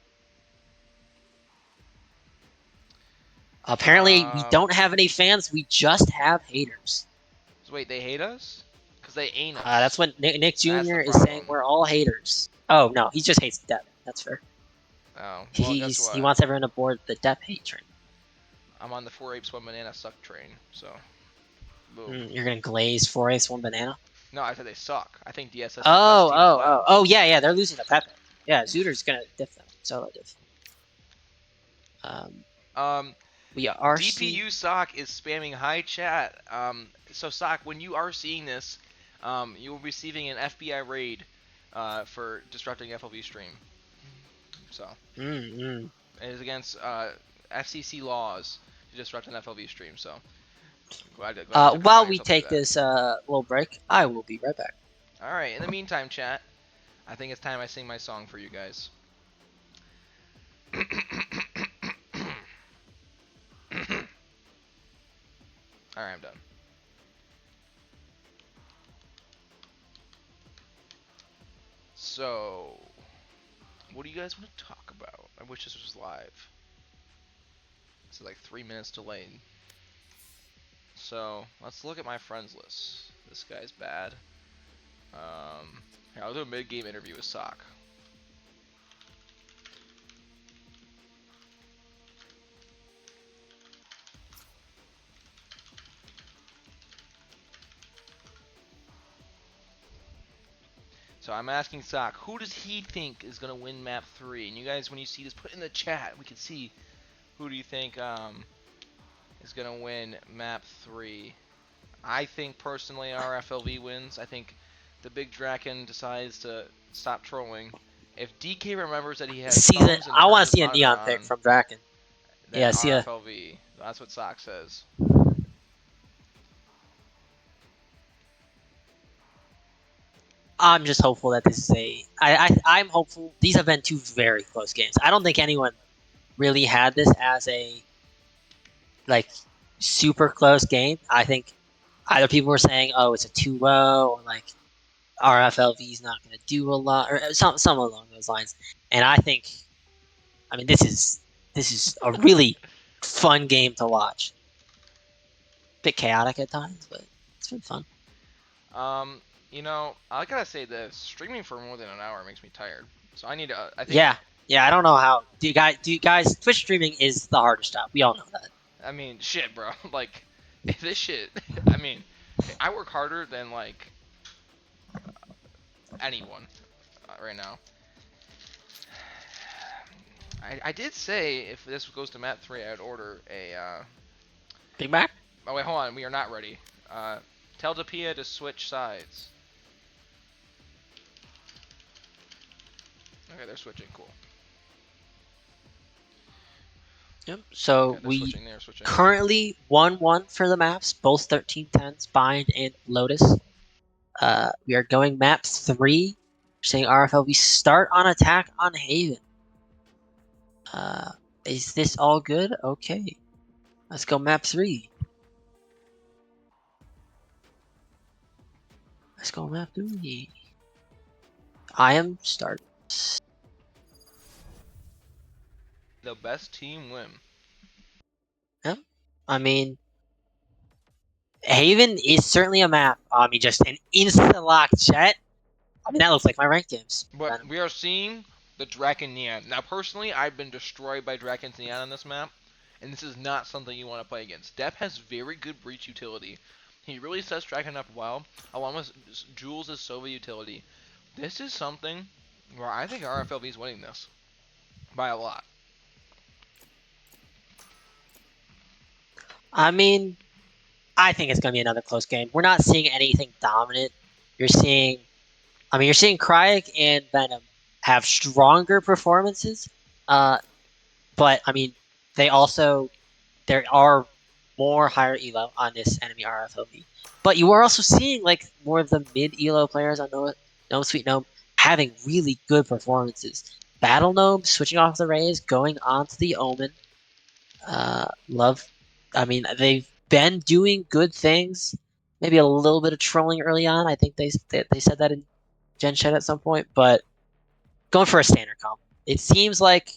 Apparently, we don't have any fans. We just have haters.
so wait, they hate us? Cause they ain't
That's
us.
what Nick
That's the
Jr. is saying.
problem.
We're all haters. Oh no, he just hates Depp. That's fair.
Oh, well, guess
He
what?
wants everyone aboard the Depp hate train.
I'm on the 4 apes 1 banana suck train. So, boom.
You're gonna glaze 4 ace 1 banana.
No, I said they suck. I think DSS is the best
Oh,
team in
oh,
Cloud.
oh, oh, yeah, yeah. They're losing to Pepe. Yeah, Zooter's gonna diff them. Solo diff. Um,
Um,
we are seeing.
DPU Sock is spamming hi chat. So Sock, when you are seeing this, you will be receiving an FBI raid for disrupting FLV stream. So it is against FCC laws to disrupt an FLV stream. So glad your
While
compliance
we
will do
take
that.
this little break, I will be right back.
All right. In the meantime, chat, I think it's time I sing my song for you guys. Alright, I'm done. So, what do you guys want to talk about? I wish this was live. It's like 3 minutes delayed. So, let's look at my friends list. This guy's bad. Here, I'll do a mid-game interview with Sock. So I'm asking Sock, who does he think is gonna win map 3? And you guys, when you see this, put in the chat. We can see who do you think is gonna win map 3. I think personally RFLV wins. I think the big Draken decides to stop trolling. If DK remembers that he has
See that?
thumbs and
I want
turns
to
his
see a
monitor
neon pick
on,
from Draken.
then
Yeah, see a.
RFLV. That's what Sock says.
I'm just hopeful that this is a. I'm hopeful. These have been two very close games. I don't think anyone really had this as a like super close game. I think either people were saying, "Oh, it's a 2-0," or like RFLV is not going to do a lot, or some along those lines. And I think, I mean, this is a really fun game to watch. Bit chaotic at times, but it's been fun.
Um, you know, I gotta say this: streaming for more than an hour makes me tired. So I need to. I think.
Yeah, yeah. I don't know how. Do you guys? Twitch streaming is the hardest job. We all know that.
I mean, shit, bro. Like, if this shit. I mean, I work harder than like anyone right now. I did say if this goes to map 3, I would order a.
Big Mac.
Oh wait, hold on. We are not ready. Tell Dapia to switch sides. Okay, they're switching. Cool.
Yep. So
Okay, they're
we
switching. They're switching.
currently 1-1 for the maps, both 1310s, Bind and Lotus. We are going map 3. We're saying RFL. We start on attack on Haven. Uh, is this all good? Okay. Let's go map 3. Let's go map 3. I am starting.
The best team win.
Yep. I mean, Haven is certainly a map. I mean, just an instant lock chat. I mean, that looks like my ranked games.
But we are seeing the Draken Neon. Now, personally, I've been destroyed by Draken's Neon on this map, and this is not something you want to play against. Depp has very good breach utility. He really sets Draken up well, along with Jules' Sova utility. This is something where I think RFLV is winning this by a lot.
I mean, I think it's going to be another close game. We're not seeing anything dominant. You're seeing, you're seeing Cryek and Venom have stronger performances. But I mean, they also there are more higher elo on this enemy RFLV. But you are also seeing like more of the mid elo players on Gnome Sweet Gnome having really good performances. Battle Gnome switching off the Rays, going on to the Omen. Love. I mean, they've been doing good things. Maybe a little bit of trolling early on. I think they said that in Gen Shed at some point. But going for a standard comp, it seems like.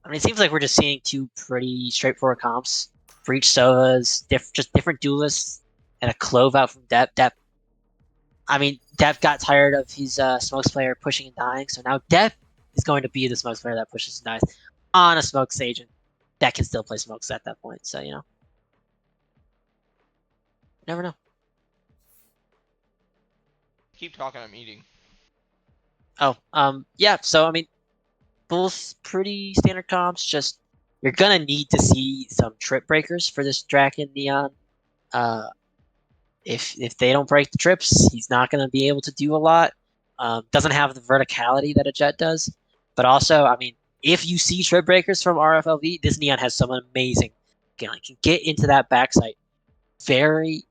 I mean, it seems like we're just seeing two pretty straightforward comps for each Sovas, just different duelists, and a Clove out from Depp. Depp got tired of his Smokes player pushing and dying, so now Depp is going to be the Smokes player that pushes and dies on a Smokes agent that can still play Smokes at that point. So, never know.
Keep talking, I'm eating.
Oh, yeah. So, I mean, both pretty standard comps. Just you're gonna need to see some trip breakers for this Draken Neon. Uh, if they don't break the trips, he's not going to be able to do a lot. Doesn't have the verticality that a Jet does. But also, I mean, if you see trip breakers from RFLV, this Neon has some amazing. Can get into that backside very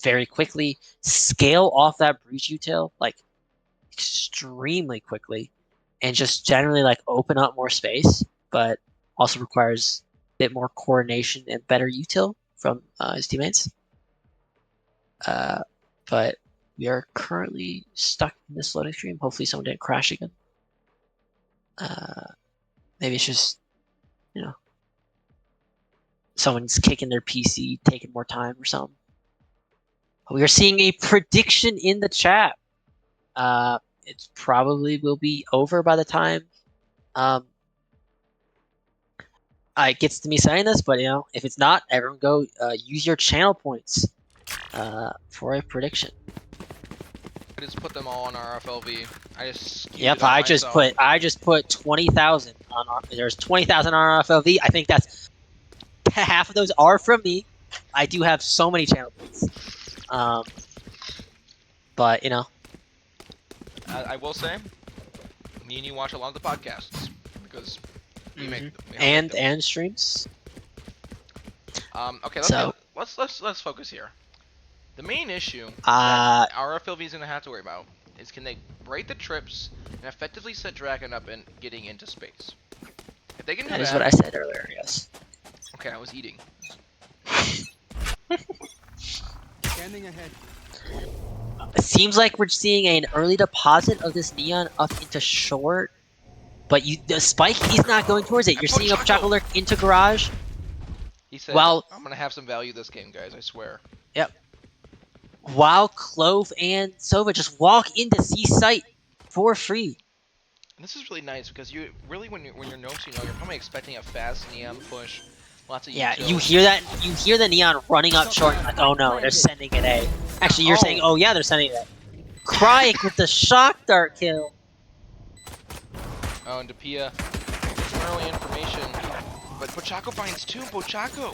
very quickly, scale off that breach util like extremely quickly, and just generally like open up more space. But also requires a bit more coordination and better util from his teammates. But we are currently stuck in this loading screen. Hopefully someone didn't crash again. Maybe it's just, you know, someone's kicking their PC, taking more time or something. We are seeing a prediction in the chat. It probably will be over by the time it gets to me saying this, but you know, if it's not, everyone go use your channel points for a prediction.
I just put them all on RFLV. I just skewed
Yep,
it on myself.
I just put 20,000 on there's 20,000 on RFLV. I think that's half of those are from me. I do have so many channel points. But you know,
I will say, me and you watch a lot of the podcasts because we make
and streams.
Okay,
So
let's focus here. The main issue that RFLV is going to have to worry about is can they break the trips and effectively set Dragon up and getting into space. If they can do that,
that is what I said earlier. Yes.
Okay, I was eating.
Standing ahead.
It seems like we're seeing an early deposit of this neon up into short, but the spike is not going towards it. You're seeing a Pochako lurk into garage.
He said,
While
I'm gonna have some value this game, guys. I swear.
Yep. While Clove and Sova just walk into C site for free.
And this is really nice because you really when you're gnomes, you know, you're probably expecting a fast neon push, lots of
Yeah,
util.
you hear that? You hear the neon running up short. Like, oh no, they're sending an A. Actually, you're saying, oh yeah, they're sending it. Crying with the shock dart kill.
Oh, and Depia, early information. But Pochako finds two. Pochako!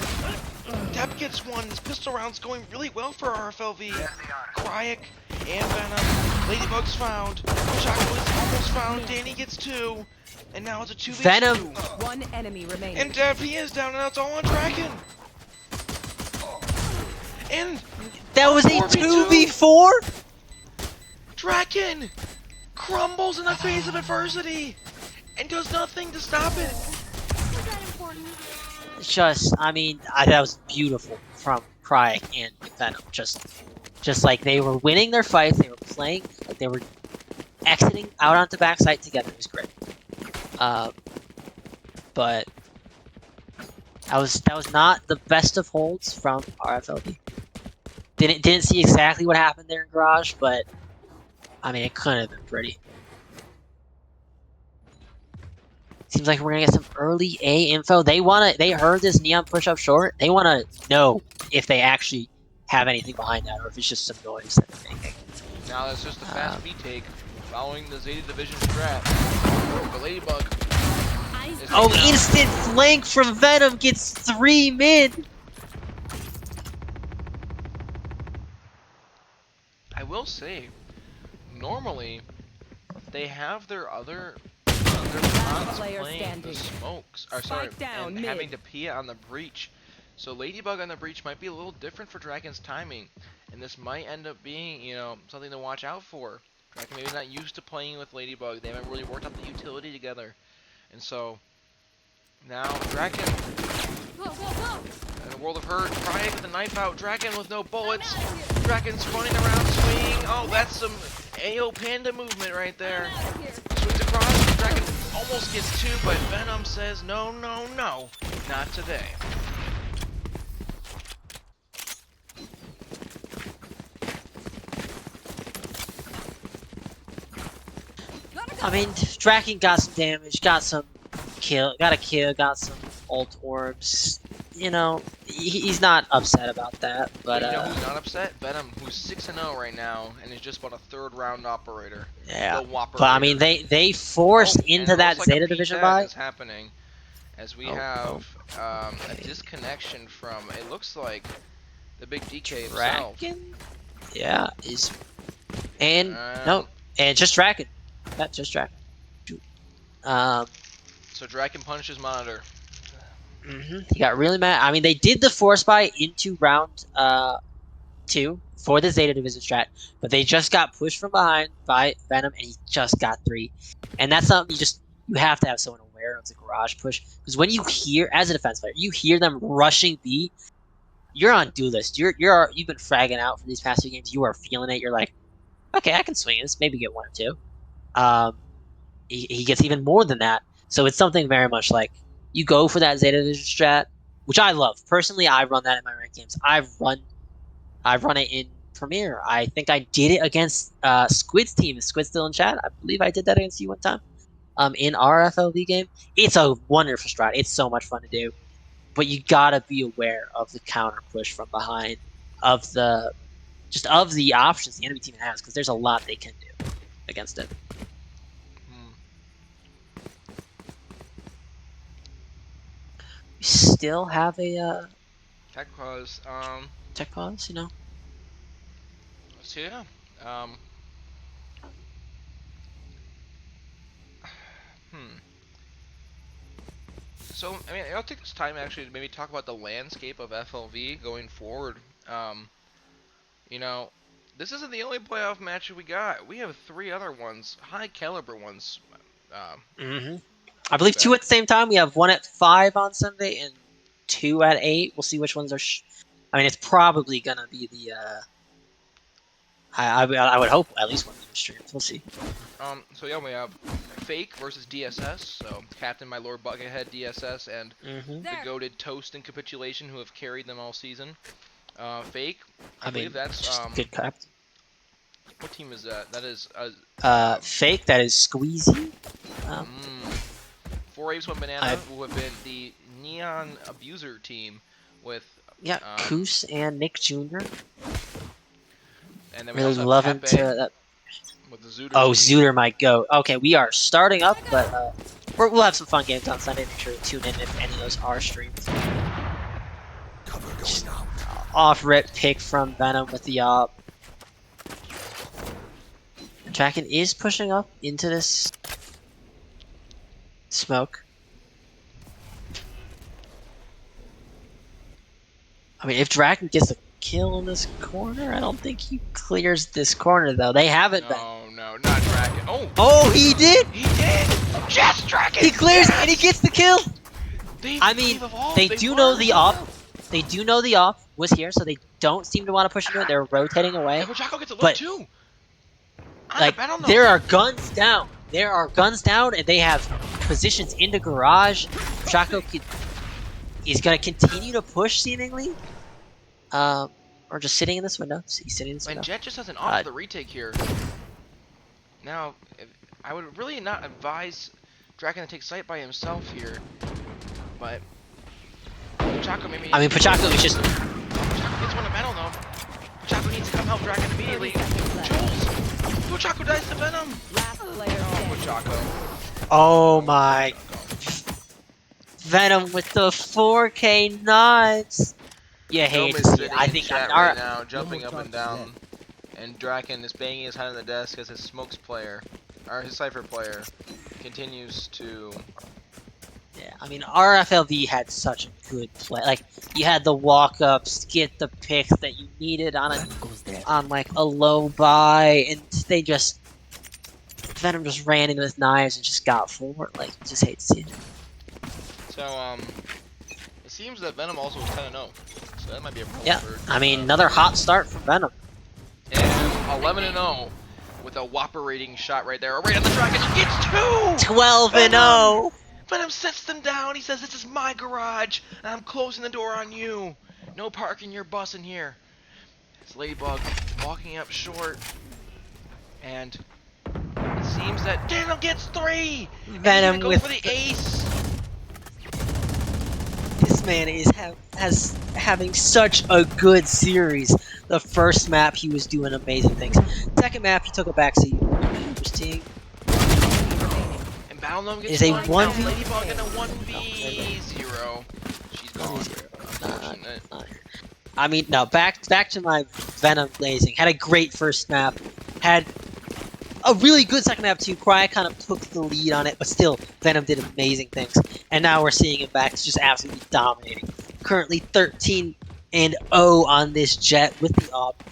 Dep gets one. This pistol round's going really well for RFLV. Kryak and Venom. Ladybug's found. Pochako is almost found. Danny gets two. And now it's a 2v2.
Venom.
One enemy remaining.
And Depia is down, and now it's all on Draken. And
that was a 2v4?
Draken crumbles in the face of adversity and does nothing to stop it.
Just, I mean, that was beautiful from Kryak and Venom. Just like they were winning their fights, they were playing, like they were exiting out onto backside together. It was great. But that was not the best of holds from RFLV. Didn't see exactly what happened there in Garage, but I mean, it could have been pretty. Seems like we're gonna get some early A info. They heard this neon push up short. They wanna know if they actually have anything behind that, or if it's just some noise that they're making.
Now that's just a fast B take, following the Zeta Division strat. The Ladybug.
Oh, instant flank from Venom gets 3 mid.
I will say, normally they have their other playing the smokes. Or sorry, and having to Pia on the breach. So Ladybug on the breach might be a little different for Dragon's timing, and this might end up being, you know, something to watch out for. Dragon maybe not used to playing with Ladybug. They haven't really worked out the utility together, and so now Dragon. In a world of hurt, Kryak with the knife out, Dragon with no bullets. Dragon's running around swinging. Oh, that's some AO Panda movement right there. Swings across, Dragon almost gets two, but Venom says no, no, no, not today.
I mean, Draken got some damage, got a kill, got some ult orbs. You know, he's not upset about that, but
you know who's not upset? Venom, who's 6-0 right now, and is just about a third-round operator.
Yeah,
The Whopper.
but I mean, they forced into that Zeta Division buy.
Is happening as we have a disconnection from. It looks like the big DK himself.
Yeah, and no, and just Draken. That's just Draken.
So Draken punched his monitor.
He got really mad. I mean, they did the force buy into round 2 for the Zeta Division strat, but they just got pushed from behind by Venom, and he just got 3. And that's something you have to have someone aware of the garage push, because when you hear, as a defense player, you hear them rushing B, you're on duelist. You've been fragging out for these past 2 games. You are feeling it. You're like, okay, I can swing this. Maybe get 1 or 2. He gets even more than that. So it's something very much like you go for that Zeta Vision strat, which I love. Personally, I run that in my ranked games. I've run it in Premiere. I think I did it against Squid's team. Is Squid still in chat? I believe I did that against you one time. In RFLV game. It's a wonderful strat. It's so much fun to do. But you gotta be aware of the counter push from behind, of the of the options the enemy team has, because there's a lot they can do against it. We still have a
Tech pause.
tech pause, you know.
So yeah. So I mean, I'll take this time actually to maybe talk about the landscape of FLV going forward. You know, this isn't the only playoff match we got. We have 3 other ones, high caliber ones.
I believe 2 at the same time. We have 1 at 5 on Sunday and 2 at 8. We'll see which ones are. I mean, it's probably gonna be the. I would hope at least one of them streams. We'll see.
So yeah, we have Fake versus DSS. So Captain My Lord Buckethead DSS and the goated Toast and Capitulation, who have carried them all season. Fake. I believe that's
good captain.
What team is that? That is
Fake. That is Squeezy.
4 Apes 1 Banana, who have been the Neon Abuser team with
Koos and Nick Jr.
And then we
Really
also
loving
have Pepe
to.
with the Zooter.
Oh, Zooter might go. Okay, we are starting up, but we'll have some fun games on Sunday. Make sure to tune in if any of those are streamed.
Cover going out.
Off-rip pick from Venom with the op. Draken is pushing up into this smoke. I mean, if Draken gets a kill in this corner, I don't think he clears this corner, though. They haven't been.
No, not Draken.
Oh, he did!
He did! Yes, Draken!
He clears and he gets the kill! I mean, they
do
know the op. They do know the op was here, so they don't seem to want to push into it. They're rotating away.
And Chaco gets a look too.
Like, there are guns down. There are guns down, and they have positions into garage. Chaco is going to continue to push, seemingly. Or just sitting in this window. He's sitting in this window.
And Jet just has an off for the retake here. Now, I would really not advise Draken to take sight by himself here, but Pachaco maybe.
I mean, Pachaco is just.
Pachaco gets 1 to Venom though. Pachaco needs to come help Draken immediately. Jules! Pachaco dies to Venom!
Last player
Pachaco.
Oh my. Venom with the 4K nuts. You hate to see it. I think
right now, jumping up and down, and Draken is banging his head on the desk as his smokes player, or his Cypher player, continues to.
Yeah, I mean, RFLV had such a good play. Like, you had the walk-ups, get the picks that you needed on like a low buy, and they just Venom just ran in with knives and just got forward. Like, you just hate to see it.
So it seems that Venom also is 10-0, so that might be a problem.
Yeah,
for,
I mean, another hot start from Venom.
And 11-0 with a whopperating shot right there, right on the Dragon. He gets 2.
12-0.
Venom sets them down. He says, "This is my garage, and I'm closing the door on you. No parking your bus in here." It's Ladybug walking up short, and it seems that Daniel gets 3.
Venom
go
with
for the ace.
This man is having such a good series. The first map, he was doing amazing things. Second map, he took a backseat. Interesting.
And Battle Gnome
Is
gets
a
1.
1v.
Ladybug and a 1v0. She's gone. Unfortunate.
I mean, no. Back to my Venom blazing. Had a great first map. Had a really good second map too. Cry kind of took the lead on it, but still, Venom did amazing things. And now we're seeing him back. It's just absolutely dominating. Currently 13-0 on this Jet with the op.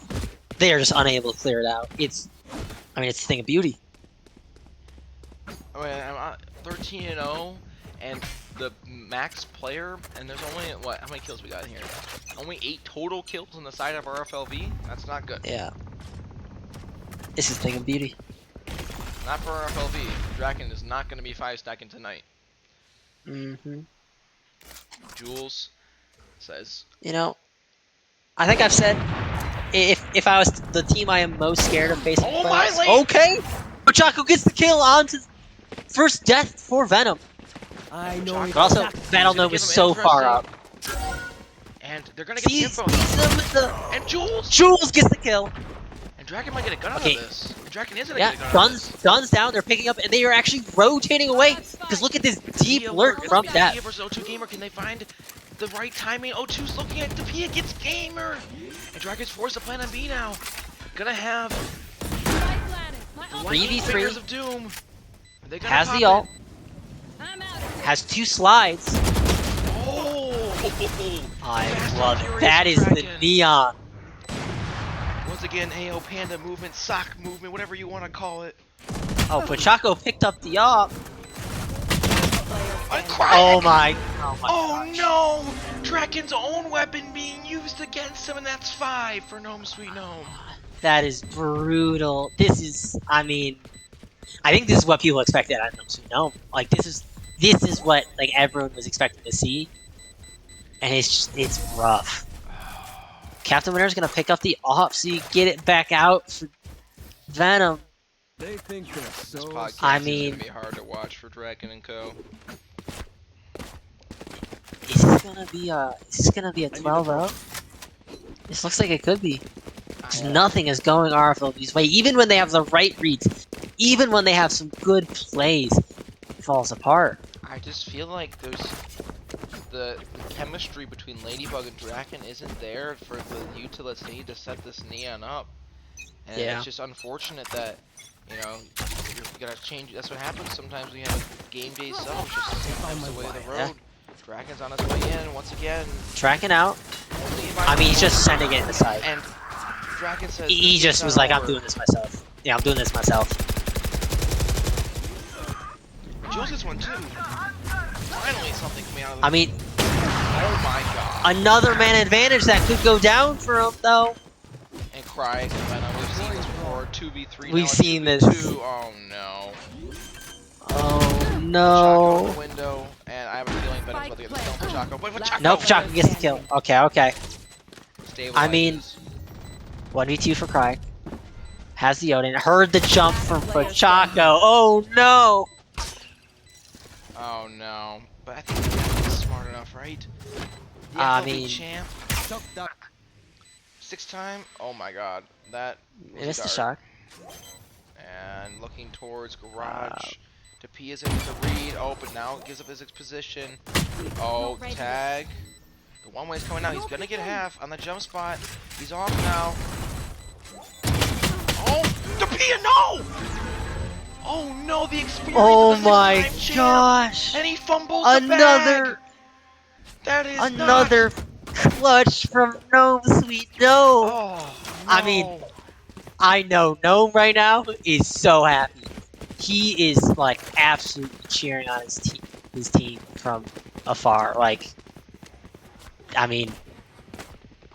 They are just unable to clear it out. It's a thing of beauty.
I mean, I'm 13-0, and the max player, and there's only what? How many kills we got here? Only 8 total kills on the side of RFLV. That's not good.
Yeah. This is thing of beauty.
Not for RFLV. Draken is not going to be 5 stacking tonight.
Mm-hmm.
Jules says,
You know, I think I've said if I was the team I am most scared of facing.
Oh my
playoffs,
lane!
okay. Ochako gets the kill on to first death for Venom.
I know
Ochako.
it.
But also,
He's
Battle
gonna
Gnome
give
is
him
so far up.
interesting. And they're going to get the
Sees
info
them
though.
with the
And Jules!
Jules gets the kill.
And Draken might get a gun out of
Okay.
this. Draken is going to
Yeah,
get a gun out of this.
guns down. They're picking up, and they are actually rotating away. Because look at this deep
Pia
lurk
versus
from
Pia
death.
versus O2 Gamer. Can they find the right timing? O2's looking at the Pia gets Gamer. And Draken's forced to plan on B now. Gonna have
Spike planted. My ult.
3v3.
Fingers of Doom. Are they gonna
Has
pop
the ult.
I'm out of here.
Has 2 slides.
Oh!
I
Fast
love
and
it.
Furious
That is the
Draken.
neon.
Once again, AO Panda movement, sock movement, whatever you want to call it.
Oh, Ochako picked up the op.
Oh
my
Oh
gosh.
no! Draken's own weapon being used against him, and that's 5 for Gnome Sweet Gnome.
That is brutal. This is, I mean, I think this is what people expected out of Gnome Sweet Gnome. Like this is what like everyone was expecting to see, and it's rough. Captain Winter's gonna pick up the op, so you get it back out for Venom.
They think they're
This
so.
podcast
I
is
mean-
gonna be hard to watch for Draken and Co.
Is this gonna be a 12-0? This looks like it could be. Just nothing is going RFLV's way. Even when they have the right reads, even when they have some good plays, it falls apart.
I just feel like the chemistry between Ladybug and Draken isn't there for the utilists need to set this neon up. And
Yeah.
it's just unfortunate that, you know, you gotta change. That's what happens sometimes when you have a game day sub. It's just the way of the road.
Yeah.
Draken's on his way in once again.
Tracking out.
Levi-
I mean, he's just sending it aside.
And Draken says
He just was like, I'm doing this myself. Yeah, I'm doing this myself.
Jules gets one too. Finally, something coming out of the.
I mean,
Oh my god.
another man advantage that could go down for him, though.
And Cry and Venom. We've seen this before. 2v3.
We've
now it's
seen
2v2.
this.
Oh no.
Oh,
Chaco in
no.
the window, and I have a feeling Venom's about to get the kill for Chaco. But Chaco
Nope, Chaco gets the kill. Okay. I mean-
stabilizes.
1v2 for Cry. Has the Odin. Heard the jump from Chaco. Oh, no.
Oh no. But I think the guy is smart enough, right? The
I
FLV
mean-
champ.
Tuck that.
6 time. Oh my god. That was
It missed the
dark.
shot.
And looking towards garage. Tapia's able to read. Oh, but now gives up his position. Oh, tag. The one way's coming out. He's gonna get half on the jump spot. He's off now. Oh, Tapia, no! Oh no, the experience.
Oh
of the
my
6-time champ.
gosh.
And he fumbles
Another,
the bag. That is
another clutch from Gnome Sweet Gnome.
Oh,
I mean, I know Gnome right now is so happy. He is like absolutely cheering on his team from afar. Like, I mean,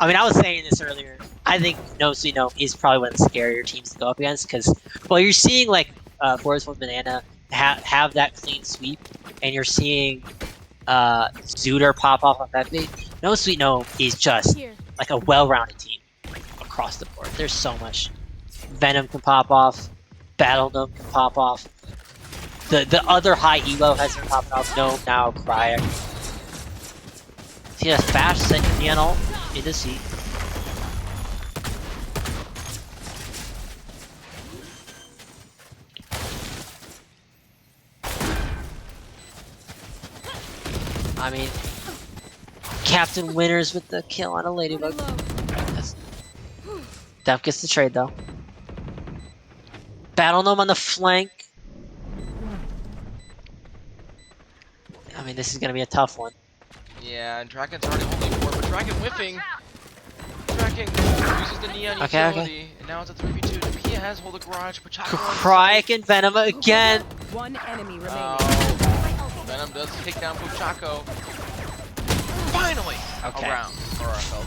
I was saying this earlier. I think No Sweet Gnome is probably one of the scarier teams to go up against because, well, you're seeing like Forest One Banana have that clean sweep, and you're seeing Zooter pop off on Pepe. No Sweet Gnome is just
Here.
like a well-rounded team across the board. There's so much. Venom can pop off. Battle Gnome can pop off. The other high elo has been popping off. Gnome now, Cryer. See a fast second Neon ult into C. I mean, Captain Winners with the kill on a Ladybug. That's- Def gets the trade though. Battle Gnome on the flank. I mean, this is gonna be a tough one.
Yeah, and Draken's already holding for it, but Draken whiffing. Draken uses the neon
Okay,
utility, and now it's a 3v2. Tapia has hold the garage, but Chaco
Cryak and Venom again.
One enemy remaining.
Oh, Venom does take down Pochaco. Finally!
Okay.
Around for RFLV.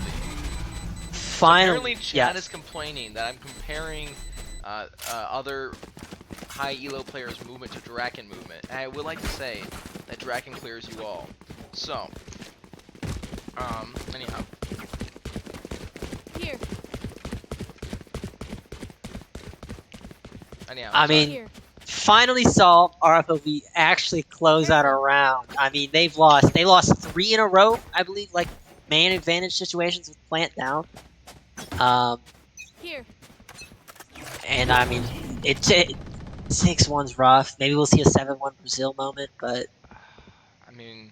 Finally,
Apparently, Chad is complaining that I'm comparing other high elo players' movement to Draken movement. And I would like to say that Draken clears you all. So, anyhow.
Here.
Anyhow.
I
sorry.
mean,
Here.
finally saw RFLV actually close out a round. I mean, they lost 3 in a row, I believe, like man advantage situations with plant down.
Here.
And I mean, it 6-1's rough. Maybe we'll see a 7-1 Brazil moment, but
I mean,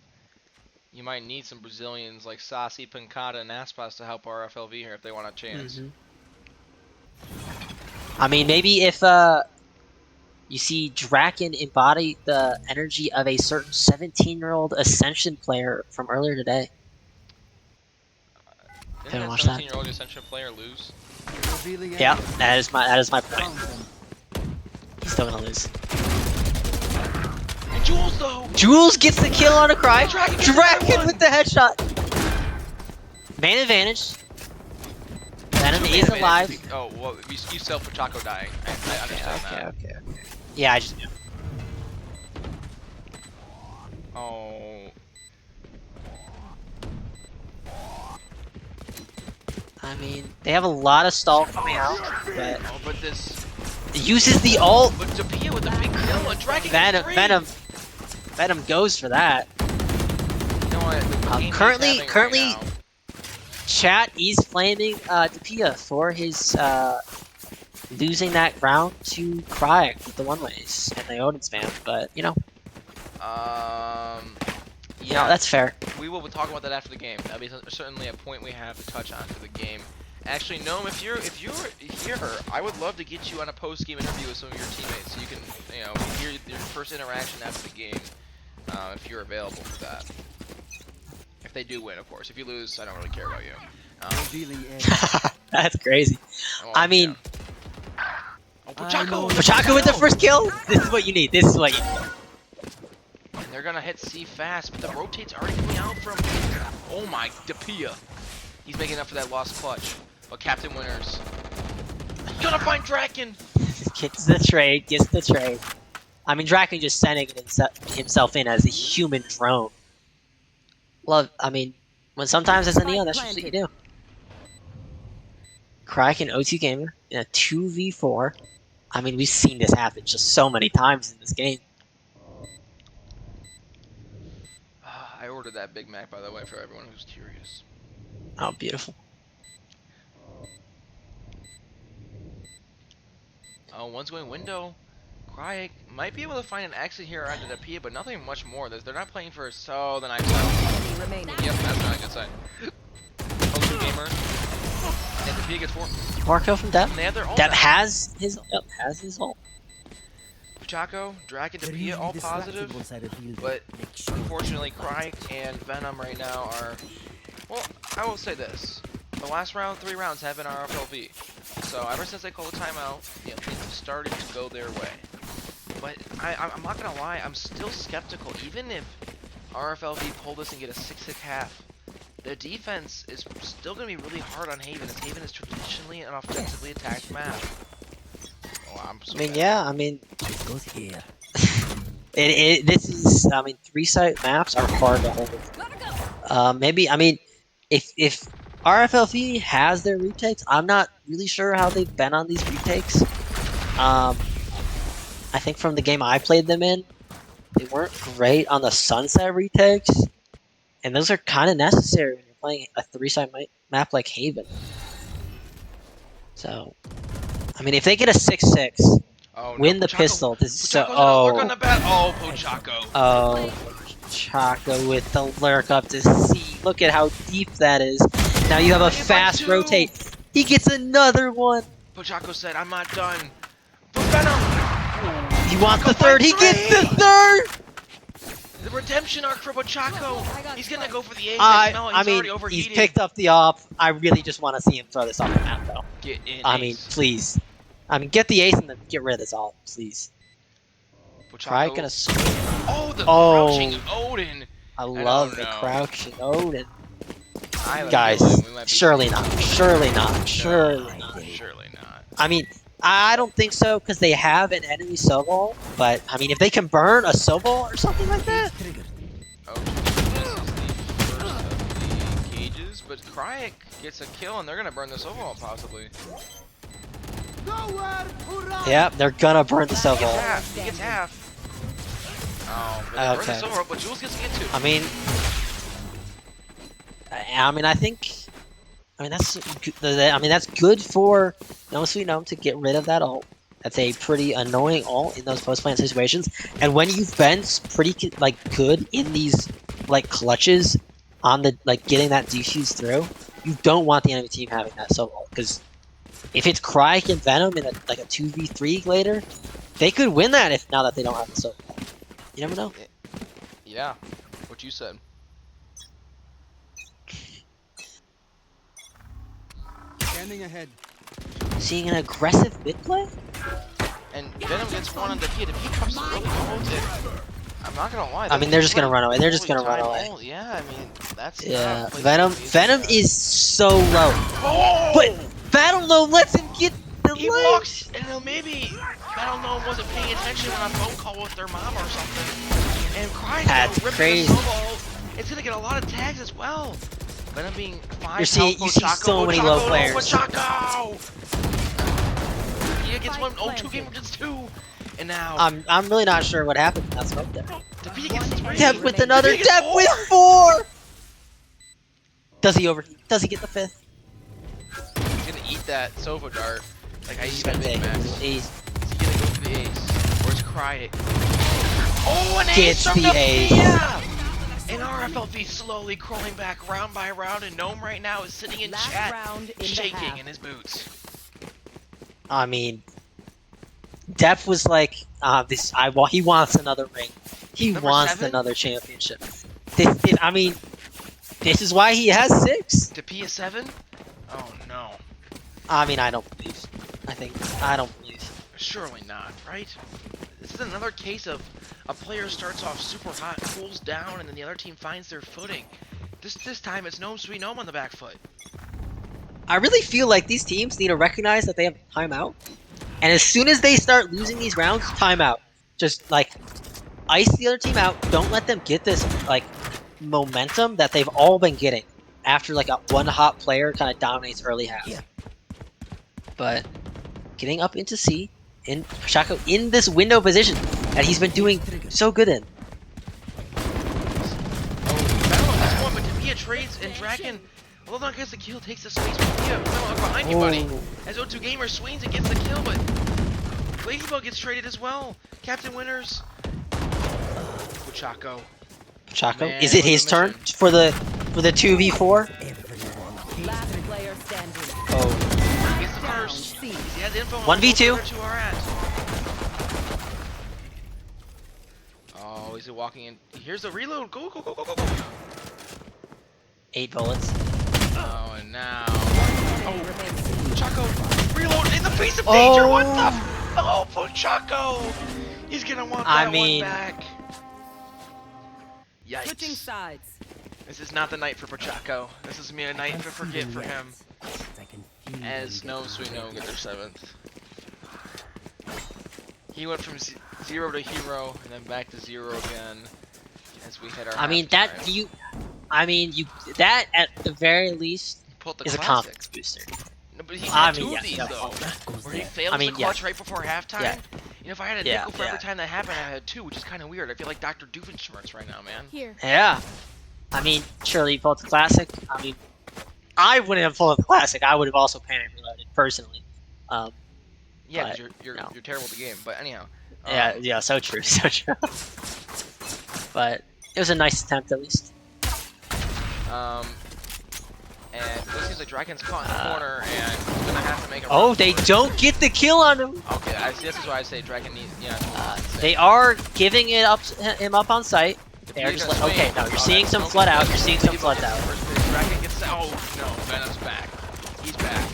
you might need some Brazilians like Sassi, Pancada, and Aspas to help RFLV here if they want a chance.
I mean, maybe if you see Draken embody the energy of a certain 17-year-old Ascension player from earlier today.
Didn't
Haven't
that
watched that.
17-year-old Ascension player lose?
Revealing
Yeah,
area.
that is my point.
Found them.
He's still gonna lose.
And Jules though!
Jules gets the kill on a cry.
Draken gets another
Draken
one!
with the headshot. Man advantage. Venom is alive.
Oh, well, you sell Pochaco dying. I understand that.
Okay. Yeah, I just knew.
Oh.
I mean, they have a lot of stall coming out, but
Oh, but this...
it uses the ult.
But Tapia with the big kill and Draken gets three!
Venom goes for that.
You know what? The game he's
Currently,
having right now-
chat is flaming Tapia for his losing that round to Cry with the one-ways and the Odin spam, but you know,
yeah,
that's fair.
we will talk about that after the game. That'll be certainly a point we have to touch on for the game. Actually, Gnome, if you're here, I would love to get you on a post-game interview with some of your teammates, so you can, hear your first interaction after the game, if you're available for that. If they do win, of course. If you lose, I don't really care about you.
Revealing area.
That's crazy.
Well,
I mean,
yeah. Oh, Pochaco!
Pochaco with the first kill. This is what you need. This is what you need.
And they're gonna hit C fast, but the rotate's already coming out from... Oh my, Tapia. He's making up for that lost clutch. But Captain Winners... Gonna find Draken!
Gets the trade. I mean, Draken just sending himself in as a human drone. I mean, sometimes as a Neo, that's just what you do. Kraken O2 Gamer in a 2v4. I mean, we've seen this happen just so many times in this game.
I ordered that Big Mac, by the way, for everyone who's curious.
Oh, beautiful.
Oh, one's going window. Cryek might be able to find an exit here under the Pia, but nothing much more. They're not playing for so the nice out.
Remaining.
Yep, that's not a good sign. O2 Gamer. And the Pia gets 4.
4 kill from Deb.
And they have their ult
Deb
now.
has his ult.
Pochaco, Draken,
They're
Tapia, all
usually distracted
positive.
once I reveal them.
But
Make sure.
unfortunately, Cryek and Venom right now are... Well, I will say this. The last 3 rounds have been RFLV. So ever since they called the timeout, things have started to go their way. But I'm not gonna lie, I'm still skeptical. Even if RFLV pull this and get a 6-hit half, their defense is still gonna be really hard on Haven, as Haven is traditionally an offensively attacked map. Oh, I'm so bad.
Yeah, I mean,
It goes here.
this is, 3-site maps are hard to hold. Maybe, I mean, if RFLV has their retakes, I'm not really sure how they've been on these retakes. I think from the game I played them in, they weren't great on the Sunset retakes, and those are kind of necessary when you're playing a 3-site map like Haven. So, I mean, if they get a 6-6,
Oh,
win
no,
the pistol, this is so...
Pochaco's gonna lurk on the bat. Oh, Pochaco.
Oh, Chaco with the lurk up to C. Look at how deep that is. Now you have a
He gets
fast
like 2.
rotate. He gets another one.
Pochaco said, I'm not done. For Venom!
He wants the
Pochaco
third. He
by 3.
gets the third.
The redemption arc for Pochaco. He's gonna go for the ace. No, he's
I mean,
already
he's
overheating.
picked up the op. I really just want to see him throw this off the map, though.
Get in,
I mean, please. I mean, get the ace and then get rid of this all, please. Try
Pochaco.
gonna swing.
Oh, the
Oh.
crouching Odin.
I love the
know.
crouching Odin.
I have a
Guys,
feeling we might be
surely
seeing-
not. Surely not.
No,
Surely not.
Surely not.
I mean, I don't think so because they have an enemy Sobol. But I mean, if they can burn a Sobol or something like that,
Triggered.
Oh, this is the first of the cages, but Cryek gets a kill and they're gonna burn this overall possibly.
yeah, they're gonna burn the
He gets
Sobol.
half. He gets half. Oh, but they burn
Okay.
this overall, but Jules gets to get two.
I mean, I think. I mean, that's good for No Sweet Gnome to get rid of that ult. That's a pretty annoying ult in those post-plant situations. And when you've been pretty good in these clutches on the getting that defuse through, you don't want the enemy team having that solo ult because if it's Cryek and Venom in a 2v3 later, they could win that now that they don't have the solo ult. You never know.
Yeah, what you said.
Standing ahead.
Seeing an aggressive mid play?
And Venom gets one on the P. The P comes early ult it. I'm not gonna lie.
I mean, they're just gonna run away. They're just gonna run away.
Ult. Yeah, I mean, that's
Yeah,
not a place
Venom.
to be.
Venom is so low,
Oh!
but Battle Gnome lets him get the
He
leg.
walks, and maybe I don't know, wasn't paying attention on a phone call with their mom or something. And Cryek's
That's
gonna rip
crazy.
the solo. It's gonna get a lot of tags as well. Venom being 5
You see so many low players.
Pochaco! He gets one, 2 gamer gets 2. And now
I'm really not sure what happened in that smoke there.
the P gets 3.
Dev with another.
The P gets
Dev
4.
with 4. Does he overheat? Does he get the 5th?
He's gonna eat that Sova dart. Like I
He's
eat
gonna
my Big
take
Macs.
it. He's
Is he gonna go for the ace? Where's Cryek? Oh, an
Gets
ace from
the ace.
Yeah! And RFLV slowly crawling back round by round, and Gnome right now is sitting in
Last
chat,
round in the
shaking
half.
in his boots.
I mean, Dev was like, he wants another ring. He
Number
wants
7?
another championship. I mean, this is why he has 6.
To P a 7? Oh no.
I mean, I don't believe. I don't believe.
Surely not, right? This is another case of a player starts off super hot, cools down, and then the other team finds their footing. This time it's Gnome Sweet Gnome on the back foot.
I really feel like these teams need to recognize that they have timeout, and as soon as they start losing these rounds, timeout. Just ice the other team out. Don't let them get this momentum that they've all been getting after a one hot player kind of dominates early half.
Yeah.
But getting up into C in Shako in this window position that he's been doing so good in.
Oh, battle on this one, but Tavia trades and Draken, although not gets the kill, takes the space from Tavia. Look behind you, buddy. As O2 Gamer swings and gets the kill, but Ladybug gets traded as well. Captain Winners. Pochaco.
Shako,
Man,
is it
what a
his turn
mission.
for the 2v4?
Everyone.
Last player standing.
Oh,
Gets the first.
C.
He has info on
1v2.
where the 2 are at. Oh, he's walking in. Here's the reload. Go, go, go, go, go, go.
8 bullets.
Oh, and now.
Enemy remains.
Chaco, reload in the face of
Oh.
danger. What the? Oh, Pochaco. He's gonna want
I
that
mean-
one back.
Switching
Yikes.
sides.
This is not the night for Pochaco. This is me a night to forget for him.
I can feel
As
them
No
get
Sweet Gnome
higher.
get their 7th. He went from 0 to hero and then back to 0 again as we hit our.
I mean
halftime.
that at the very least
Pulled the
is a
classic.
confidence booster.
No, but he
I
had
mean,
2
yeah,
of these
yeah.
though,
That goes
where he
there.
fails
I mean,
the
yeah.
clutch right before halftime.
Yeah.
You know, if I had a
Yeah,
nickel for every
yeah.
time that happened, I had 2, which is kind of weird. I feel like Dr. Doofenshmirtz right now, man.
Here.
Yeah. I mean, surely you pulled the classic. I mean, I wouldn't have pulled the classic. I would have also panic reloaded personally.
Yeah,
But,
because you're
no.
terrible at the game. But anyhow.
Yeah, so true, so true. But it was a nice attempt at least.
And it seems like Draken's caught in the corner, and he's gonna have to make a.
Oh,
run
they
for it.
don't get the kill on him.
Okay, this is why I say Draken needs. Yeah.
They are giving him up on site. They're
He's
just
gonna
like, okay,
swing.
no, you're
Oh,
seeing
that's
some
smoke.
flood out. You're seeing some
Ladybug
flood out.
gets the first pick. Draken gets the. Oh no, Venom's back. He's back.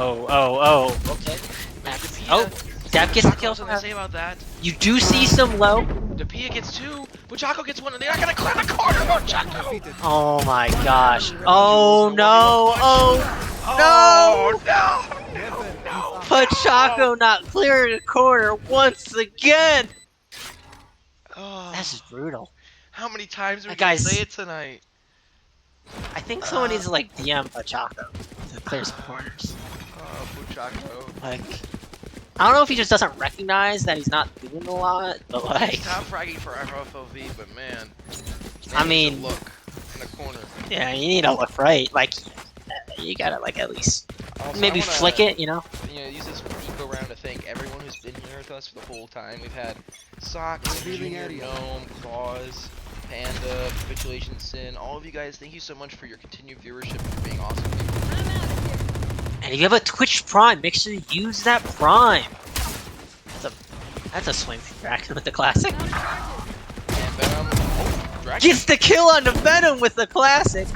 Oh. Okay.
But Tavia
Oh. Depp gets the
Chaco
kill
has
from
something to say
heaven.
about that.
You do see some low.
Depia gets 2, but Chaco gets 1, and they're not gonna clear the corner for Chaco.
Oh my gosh. Oh no. Oh no. Pachaco not clearing the corner once again.
Oh,
That's just brutal.
how many times are we
That
gonna
guy's-
say it tonight?
I think someone needs to like DM Pachaco to clear some corners.
Oh, Chaco.
Like, I don't know if he just doesn't recognize that he's not doing a lot, but like,
He's top fragging for RFLV, but man,
I
needs to
mean-
look in the corner.
yeah, you need to look right. Like, you gotta like at least
Also,
maybe
I wanna,
flick it, you know?
Use this eco round to thank everyone who's been here with us for the whole time. We've had Sock,
Revealing
Junior,
area.
Gnome, Gauze, Panda, Capitulation Sin. All of you guys, thank you so much for your continued viewership and for being awesome people.
I'm out of here.
And if you have a Twitch Prime, make sure you use that Prime. That's a swing from Draken with the classic.
Out of charges.
And Venom, oh, Dragon.
Gets the kill on the Venom with the classic.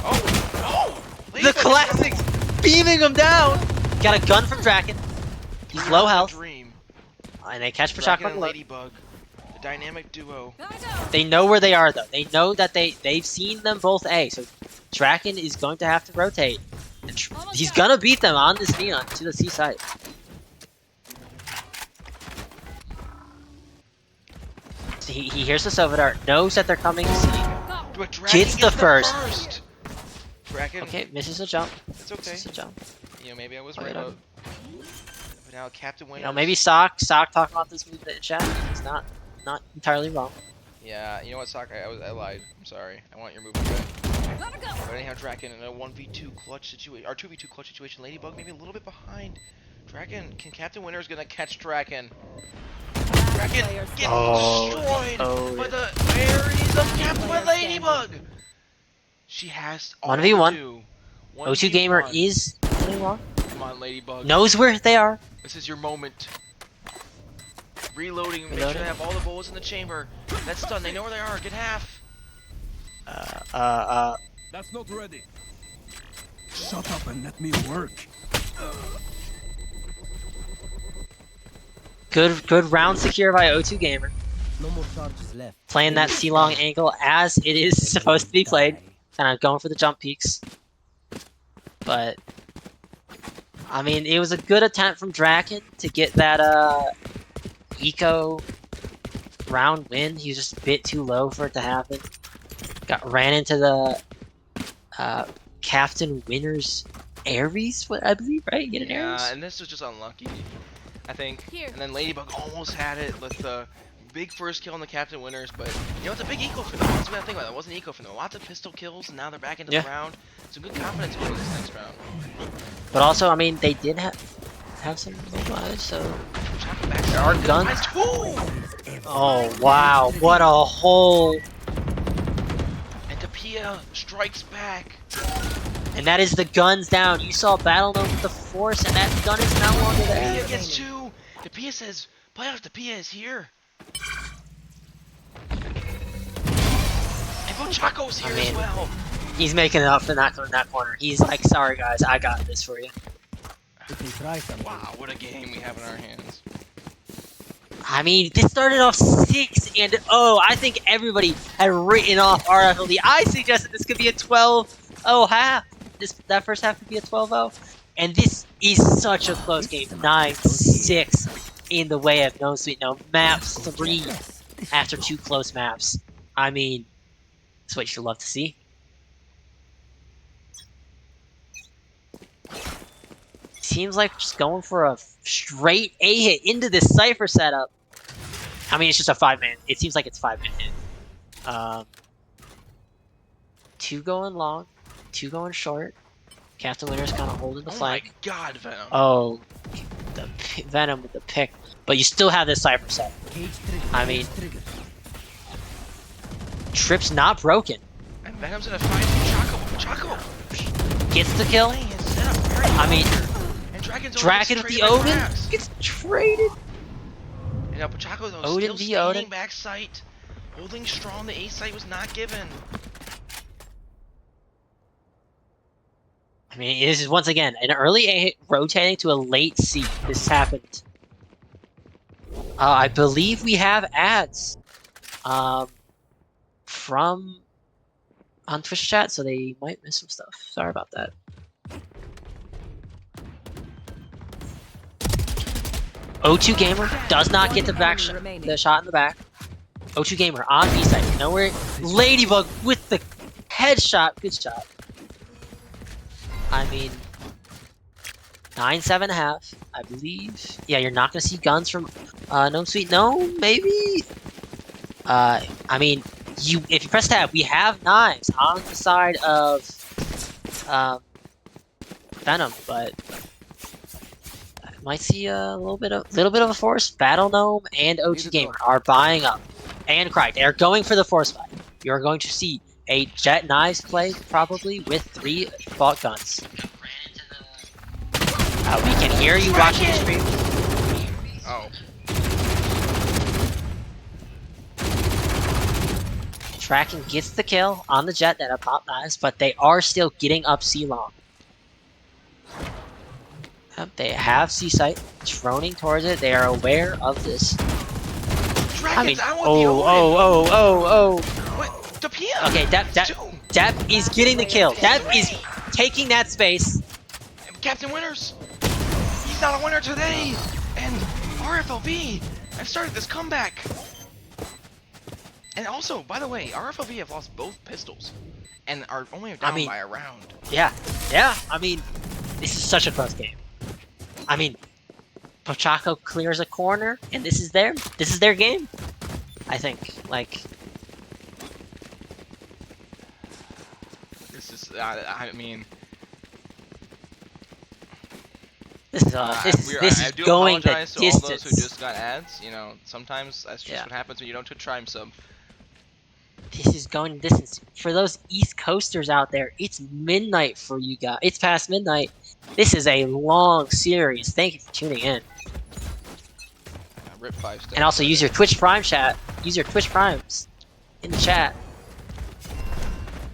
Oh,
The classic beaming him down. Got a gun from Draken. He's low health.
Dream.
And they catch
Dragon
Pachaco
and
low.
Ladybug, the dynamic duo.
Guys out.
They know where they are though. They know that they've seen them both A. So Draken is going to have to rotate. And he's gonna beat them on this neon to the C site. So he hears the Silver Dart, knows that they're coming to C.
Go.
But Dragon
Gets the first.
Dragon,
Okay, misses a jump.
it's okay.
Misses a jump.
Maybe I was
Oh,
right
yeah.
about. But now Captain Winners.
You know, maybe Sock talking about this move in chat. He's not entirely wrong.
Yeah, you know what, Sock? I lied. I'm sorry. I want your move back.
Gotta go.
But anyhow, Draken in a 1v2 clutch situation, or 2v2 clutch situation. Ladybug maybe a little bit behind. Dragon, can Captain Winner's gonna catch Draken? Draken
player
getting
Oh,
destroyed
oh,
by the berries of Captain Ladybug. She has all
1v1.
to do.
O2 Gamer
1v1.
is entirely wrong.
Come on, Ladybug.
Knows where they are.
This is your moment. Reloading. Make sure
Reloading.
they have all the bullets in the chamber. That's done. They know where they are. Get half.
That's not ready. Shut up and let me work.
Good round secure by O2 Gamer.
No more charges left.
Playing that C-long angle as it is supposed to be played. Kind of going for the jump peaks. But, I mean, it was a good attempt from Draken to get that eco round win. He was just a bit too low for it to happen. Ran into the Captain Winner's Ares, what I believe, right? Get an Ares?
Yeah, and this was just unlucky, I think.
Here.
And then Ladybug almost had it with the big first kill on the Captain Winners, but you know, it's a big eco for them. That's what I think about it. It wasn't eco for them. Lots of pistol kills, and now they're back into
Yeah.
the round. Some good confidence going this next round.
But also, I mean, they did have some lives, so...
Chaco back
There are
side.
guns.
Nice. Ooh!
Oh, wow, what a hole!
And Depia strikes back.
And that is the guns down. You saw Battle Gnome with the Force, and that gun is no longer there.
Depia gets 2. Depia says, playoffs, Depia is here. And Bochaco's here as
mean,
well.
He's making it up for not in that corner. He's like, sorry guys, I got this for you.
We can try something.
Wow, what a game we have in our hands.
I mean, this started off 6-0. I think everybody had written off RFLV. I suggested this could be a 12-0 half. That first half could be a 12-0. And this is such a close game. 9-6 in the way of No Sweet No. Map 3 after 2 close maps. I mean, that's what you love to see. Seems like just going for a straight A hit into this Cypher setup. I mean, it's just a 5-man. It seems like it's 5-man hit. 2 going long, 2 going short. Captain Winner's kind of holding the
Oh my
flank.
god, Venom.
Oh, the Venom with the pick. But you still have this Cypher set. I mean, Trip's not broken.
And Venom's gonna find Chaco.
Gets the kill.
Playing his setup very
I mean,
well. And Dragon's
Dragon with the Odin gets traded.
And now Pachaco though
Odin
still
v.
standing
Odin.
back sight, holding strong. The A site was not given.
I mean, this is once again an early A hit rotating to a late C. This happened I believe we have ads from on Twitch chat, so they might miss some stuff. Sorry about that. O2 Gamer does not get the the shot in the back. O2 Gamer on B side. Nowhere. Ladybug with the headshot. Good shot. I mean, 9-7.5, I believe. Yeah, you're not gonna see guns from Gnome Sweet Gnome, maybe. I mean, if you press tab, we have knives on the side of Venom, but I might see a little bit of a force. Battle Gnome and O2 Gamer are buying up, and Cry. They are going for the force fight. You're going to see a Jet Knives play probably with 3 vault guns. We can hear you watching the stream.
Oh.
Tracking gets the kill on the Jet that have pop knives, but they are still getting up C-long. They have C-sight, droning towards it. They are aware of this. I mean, oh.
Wait, Dapia!
Okay, Depp is getting the kill. Depp is taking that space.
Captain Winners! He's not a winner today! And RFLV have started this comeback! And also, by the way, RFLV have lost both pistols and are only down by a round.
Yeah, I mean, this is such a close game. I mean, Pochaco clears a corner, and this is their game. I think, like,
this is, I mean,
this is going the
distance.
distance.
All those who just got ads. You know, sometimes that's just what happens when you don't try him sub.
This is going the distance. For those East Coasters out there, it's midnight for you guys. It's past midnight. This is a long series. Thank you for tuning in.
Rip 5 steps.
And also use your Twitch Prime chat. Use your Twitch Primes in the chat,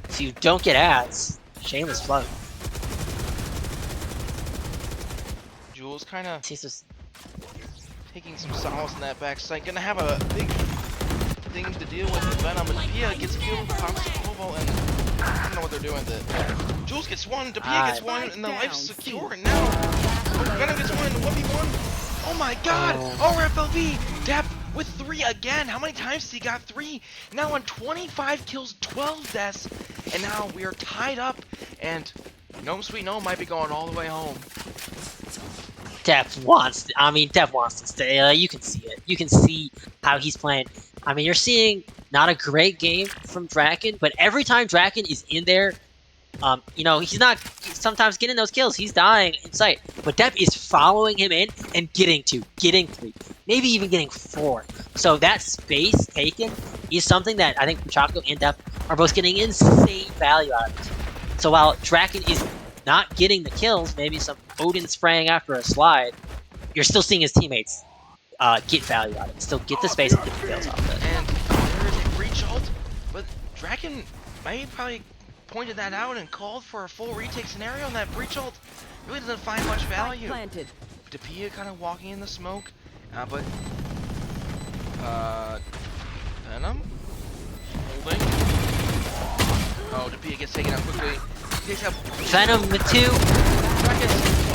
so you don't get ads. Shameless plug.
Jules kind of taking some solace in that backside. Gonna have a big thing to deal with Venom. And Pia gets killed, pops the Cobalt, and I don't know what they're doing with it. Jules gets one, Dapia gets one, and the life's secure. And now Venom gets one in the 1v1. Oh my god! RFLV! Depp with 3 again! How many times has he got 3? Now on 25 kills, 12 deaths, and now we are tied up, and Gnome Sweet Gnome might be going all the way home.
Depp wants to stay. You can see it. You can see how he's playing. I mean, you're seeing not a great game from Draken, but every time Draken is in there, you know, he's not sometimes getting those kills. He's dying in sight. But Depp is following him in and getting 2, getting 3, maybe even getting 4. So that space taken is something that I think Pochaco and Depp are both getting insane value out of. So while Draken is not getting the kills, maybe some Odin spraying after a slide, you're still seeing his teammates get value out of it. Still get the space and get the kills off of it.
And there is a breach ult, but Draken might probably pointed that out and called for a full retake scenario, and that breach ult really doesn't find much value. Dapia kind of walking in the smoke, but Venom holding. Oh, Dapia gets taken out quickly. Takes out
Venom with 2.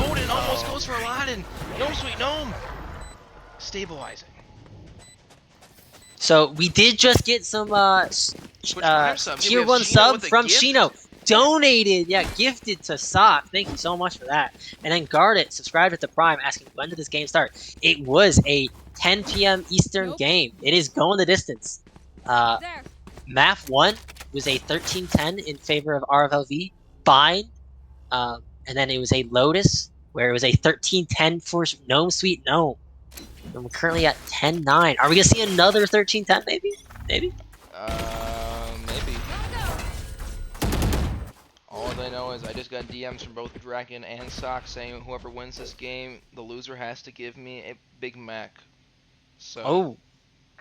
Odin almost goes for a lot, and Gnome Sweet Gnome stabilizing.
So we did just get some tier 1 sub from Shino. Donated, gifted to Sock. Thank you so much for that. And then Guarded subscribed with the Prime, asking when did this game start. It was a 10 p.m. Eastern game. It is going the distance. Map 1 was a 13-10 in favor of RFLV. Fine. And then it was a Lotus, where it was a 13-10 for Gnome Sweet Gnome. And we're currently at 10-9. Are we gonna see another 13-10 maybe? Maybe?
Maybe. All I know is I just got DMs from both Draken and Sock saying whoever wins this game, the loser has to give me a Big Mac. So.
Oh.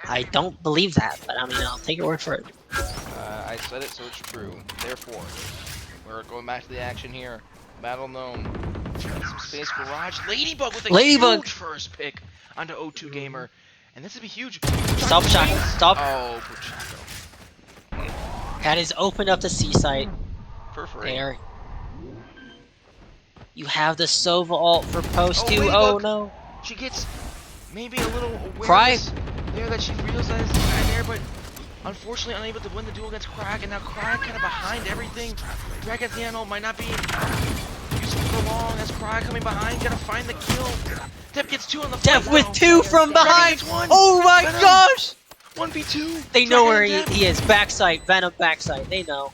I don't believe that, but I mean, I'll take your word for it.
I said it, so it's true. Therefore, we're going back to the action here. Battle Gnome. Some space garage. Ladybug with a huge first pick onto O2 Gamer. And this would be huge.
Stop shot. Stop.
Oh, Puchaco.
That is opened up the C site.
For free.
There. You have the Sova ult for post
Oh,
2.
wait,
Oh
look.
no.
She gets maybe a little
Cry.
awareness there that she realizes the guy there, but unfortunately unable to win the duel against Crack, and now Crack kind of behind everything. Dragon's Nano might not be useful for long as Crack coming behind, gonna find the kill. Def gets 2 on the
Def
flank,
with
though.
2 from
Dragon
behind.
gets 1.
Oh my
Venom.
gosh.
1v2.
They know
Dragon
where
and Def.
he is. Backside. Venom backside. They know.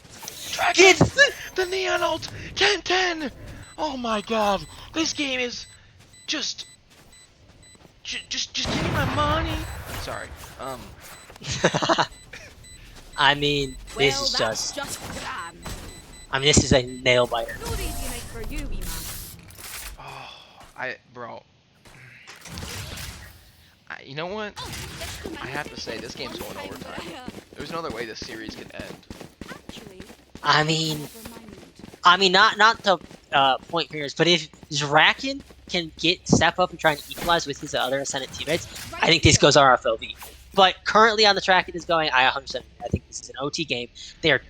Dragon,
Gets
the Neon ult. 10-10. Oh my god. This game is just give me my money. Sorry.
I mean, this
Well,
is
that's
just.
grand.
I mean, this is a nail biter.
No easy night for you, wee man.
Oh, bro. You know what? I have to say, this game's going overtime. There's no other way this series could end.
Actually,
I mean,
never mind.
not to point fingers, but if Zraken can step up and try and equalize with his other Ascendant teammates, I think this goes RFLV. But currently on the track it is going, I 100%. I think this is an OT game. They're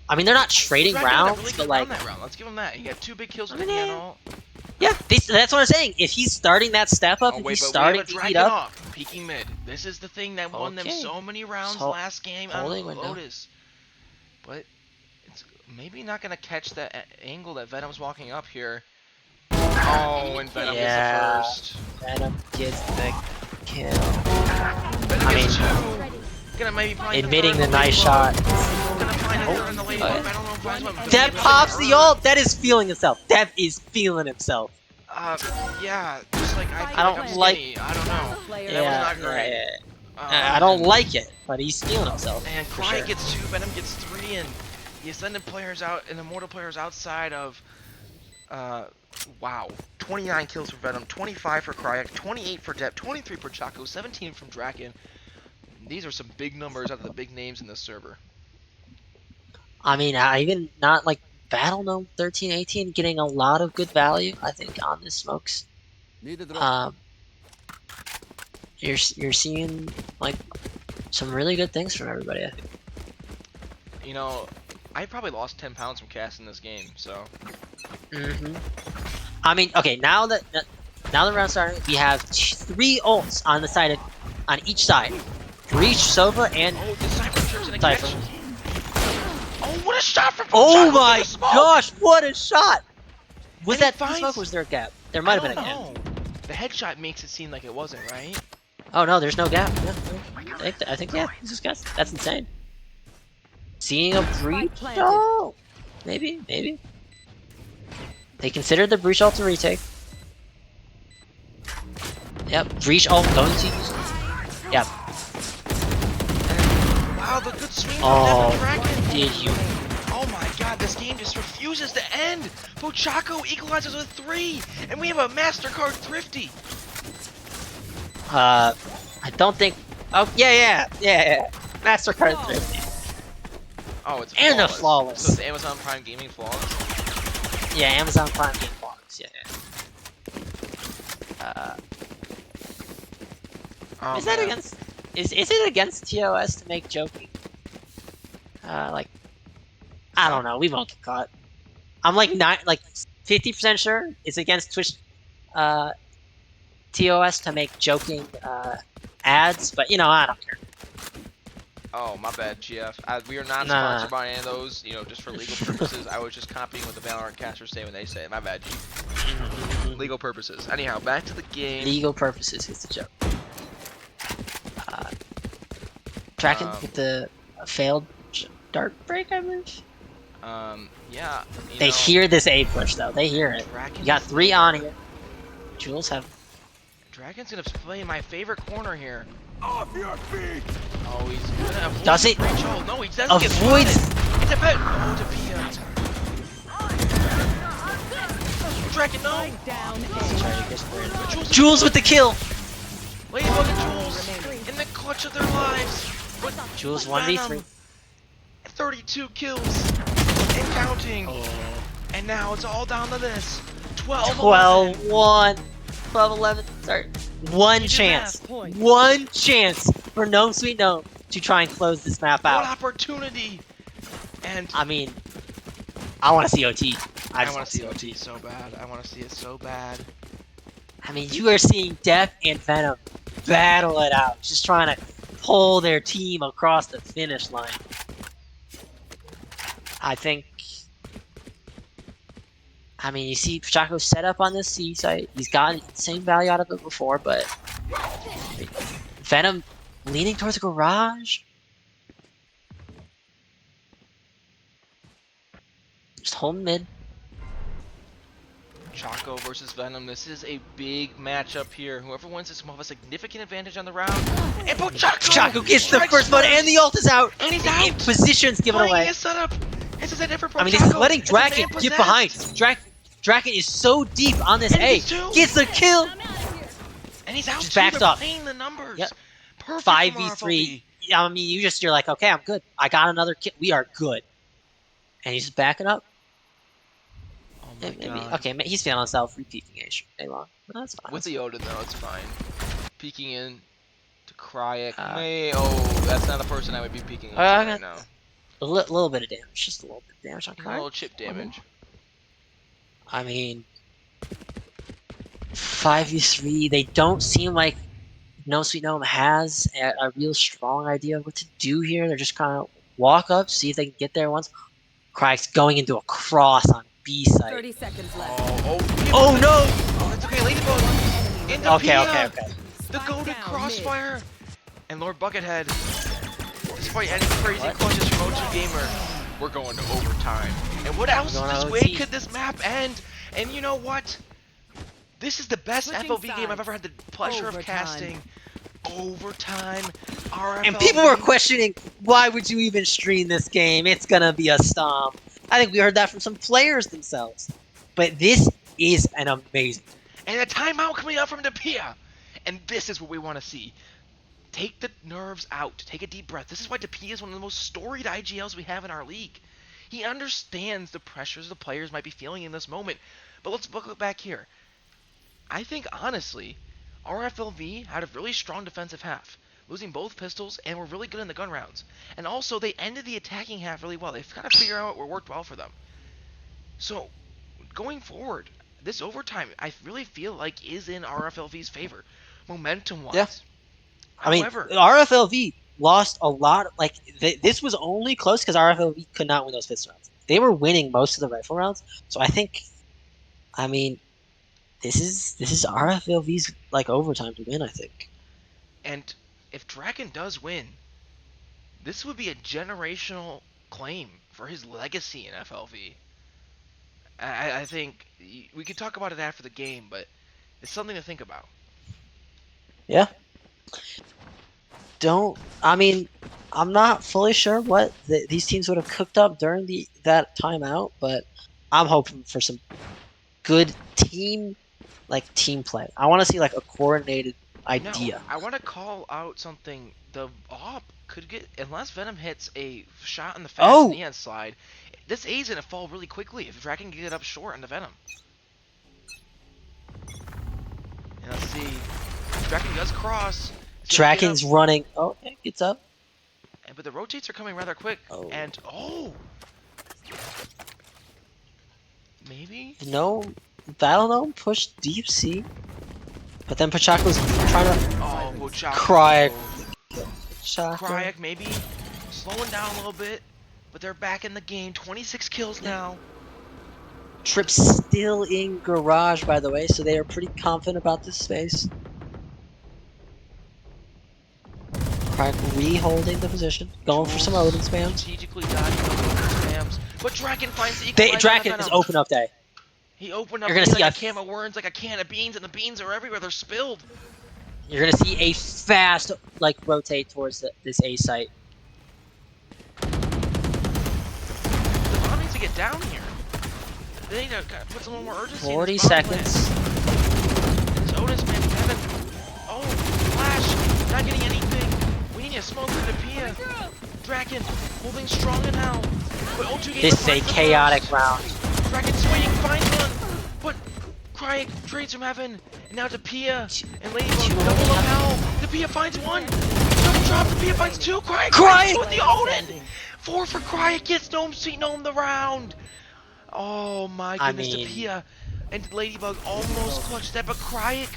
not trading
Dragon had a
rounds,
really
but
good
like,
round that round. Let's give him that. He got 2 big kills with
I
the
mean,
Neon ult.
yeah, that's what I'm saying. If he's starting that step up,
Oh
if
wait,
he's
but
starting
we
to
have a
heat
Dragon
up,
off, peeking mid. This is the thing that won them
Okay.
so many rounds
Hol-
last game on
holding window.
Lotus. But it's maybe not gonna catch that angle that Venom's walking up here. Oh, and Venom
Yeah.
gets the first.
Venom gets the kill.
Venom
I
gets
mean,
2. Gonna maybe find
admitting
the
the
third
nice
in the
shot.
ladybug. Gonna find the third in the
Okay.
ladybug. I don't know if finds one. but
Dev
maybe
pops
it's
the ult. Dev is feeling himself. Dev is feeling himself.
Yeah, just like I feel
I don't
I'm
like-
skinny. I don't know.
Player
That was
Yeah,
not great.
I don't like it, but he's feeling himself.
And
for
Cry
sure.
gets 2, Venom gets 3, and the Ascendant players out and Immortal players outside of wow. 29 kills for Venom, 25 for Cryak, 28 for Depp, 23 for Chaco, 17 from Draken. These are some big numbers out of the big names in this server.
I mean, even not like Battle Gnome 13-18 getting a lot of good value, I think, on this smokes.
Need a drop.
You're seeing like some really good things from everybody. I think.
You know, I probably lost 10 pounds from casting this game, so.
I mean, okay, now the round's starting, we have 3 ults on the side on each side. Breach, Sova, and
Oh, the Cypher trips in a
Cypher.
catch. Oh, what a shot from
oh
Chaco
my
in the smoke!
gosh, what a shot! Was
And he
that the smoke?
finds-
Or was there a gap? There might have been a
I
gap.
don't know. The headshot makes it seem like it wasn't, right?
Oh no, there's no gap. Yeah, no. I think yeah, this is good. That's insane. Seeing a breach?
planted.
Oh, maybe. They considered the breach ult to retake. Yep, breach ult going to use. Yep.
Wow, the good swing from
Oh,
Devin Draken.
did you?
Oh my god, this game just refuses to end! Pochaco equalizes with 3, and we have a MasterCard Thrifty!
I don't think. Oh yeah. Mastercard 50.
Oh, it's
And a
flawless.
flawless.
So it's Amazon Prime Gaming flawless?
Yeah, Amazon Prime Game Box. Yeah.
Oh,
Is that
man.
against? Is it against TOS to make joking? Like, I don't know. We won't get caught. I'm like 50% sure it's against Twitch, TOS to make joking ads, but you know I don't care.
Oh, my bad, GF. We are not
Nah.
sponsored by any of those, you know, just for legal purposes. I was just copying what the Valorant casters say when they say it. My bad, G. Legal purposes. Anyhow, back to the game.
Legal purposes is the joke. Tracking with the failed dart break, I believe.
Yeah.
They hear this A push though. They hear it.
Draken
You got 3 on here. Jules have.
Dragon's gonna play my favorite corner here.
Off your feet!
Oh, he's gonna avoid
Does it?
the breach ult. No, he doesn't get
Avoids.
spotted. It's a bit. Oh, to Pia. Dragon, no.
Down A.
Jules with the kill.
Ladybug and Jules in the clutch of their lives. But
Jules
Venom,
1v3.
32 kills and counting. And now it's all down to this. 12-11.
12-1. 12-11. Sorry. one chance for Gnome Sweet Gnome to try and close this map
What
out.
opportunity! And
I mean, I want to see OT.
I
just
want to see
wanna
OT so bad. I want to see it so bad.
I mean, you are seeing Death and Venom battle it out, just trying to pull their team across the finish line. I mean, you see Chaco's set up on this C site. He's gotten the same value out of it before, but Venom leaning towards the garage. Just holding mid.
Chaco versus Venom. This is a big matchup here. Whoever wins this will have a significant advantage on the round. And
Chaco gets the first one, and the ult is out.
And he's
And
out.
position's given
Playing
away.
his setup. This is a different from
I mean,
Chaco.
he's letting
It's a man
Draken get
possessed.
behind. Draken is so deep on this
And
A.
he's two.
Gets the kill.
And he's out
Just
too.
backed
They're
up.
playing the numbers.
Yep.
Perfect from
5v3.
RFLV.
I mean, you're like, okay, I'm good. I got another kill. We are good. And he's just backing up.
Oh my god.
Okay, he's feeling himself. Repeating A long. No, that's fine.
With the Odin though, it's fine. Peeking in to Kryak.
Uh,
That's not a person I would be peeking into
okay.
right now.
A little bit of damage. Just a little bit of damage on
A little
Kryak.
chip damage.
I mean, 5v3, they don't seem like No Sweet Gnome has a real strong idea of what to do here. They're just kind of walk up, see if they can get there once. Crack's going into a cross on B site.
30 seconds left.
Oh no!
Oh, it's okay, Ladybug. Into
Okay.
The goated
down
crossfire. And Lord Buckethead, despite any crazy clutches from O2 Gamer, we're going to overtime. And what else
Going
this
to
way
OT.
could this map end? And you know what? This is the best
Switching
FLV game I've
sides.
ever had the pleasure of
Overtime.
casting. Overtime. RFLV.
And people were questioning, why would you even stream this game? It's gonna be a stomp. I think we heard that from some players themselves. But this is an amazing.
And a timeout coming out from Depia. And this is what we want to see. Take the nerves out. Take a deep breath. This is why Depia is one of the most storied IGLs we have in our league. He understands the pressures the players might be feeling in this moment. But let's look back here. I think, honestly, RFLV had a really strong defensive half, losing both pistols, and were really good in the gun rounds. And also, they ended the attacking half really well. They've kind of figured out what worked well for them. So, going forward, this overtime, I really feel like is in RFLV's favor, momentum-wise.
Yeah.
However,
I mean, RFLV lost a lot. Like, this was only close because RFLV could not win those pistol rounds. They were winning most of the rifle rounds. So I think, I mean, this is RFLV's like overtime to win, I think.
and if Draken does win, this would be a generational claim for his legacy in FLV. I think we could talk about it after the game, but it's something to think about.
Yeah. I mean, I'm not fully sure what these teams would have cooked up during that timeout, but I'm hoping for some good team play. I want to see like a coordinated idea.
No, I want to call out something. The AWP could get, unless Venom hits a shot in the fast neon slide, this A's gonna fall really quickly if Draken can get up short on the Venom. And let's see. Draken does cross.
Draken's running. Oh, okay, gets up.
But the rotates are coming rather quick.
Oh.
And maybe?
No, Battle Gnome pushed deep C, but then Pachaco's trying to
Oh, Bochaco.
Kryak. Chaco.
Kryak maybe slowing down a little bit, but they're back in the game. 26 kills now.
Trip's still in garage, by the way, so they are pretty confident about this space. Kryak re-holding the position, going for some Odin spams.
Strategically dodging those Odin spams, but Draken finds the equalizer.
Draken
on
is
Venom.
open up day.
He opened up
You're gonna see
like
a
a can of worms, like a can of beans, and the beans are everywhere. They're spilled.
You're gonna see a fast rotate towards this A site.
The bomb needs to get down here. They need to put some more urgency.
40
in this bomb
seconds.
plant. And this Odin spam, Kevin. Oh, flash! Not getting anything. We need a smoke for the Pia. Draken holding stronger now. But O2
This is a chaotic round.
Draken swinging, finds one, but Crying trades from Heaven, and now Tapia and Ladybug double up hell. Tapia finds one. Double drop. Tapia finds two. Crying finds two with the Odin. 4 for Crying gets Gnome Sweet Gnome the round. Oh my
I
goodness,
mean,
Tapia and Ladybug almost clutched that, but Crying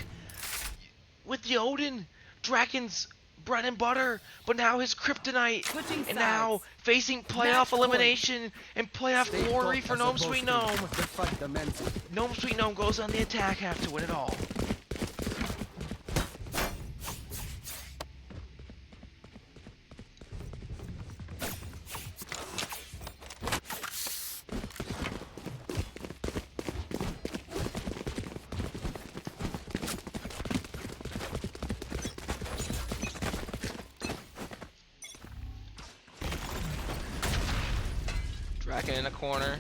with the Odin, Draken's bread and butter, but now his kryptonite, and now facing playoff elimination and playoff glory for Gnome Sweet Gnome. Gnome Sweet Gnome goes on the attack half to win it all. Draken in a corner.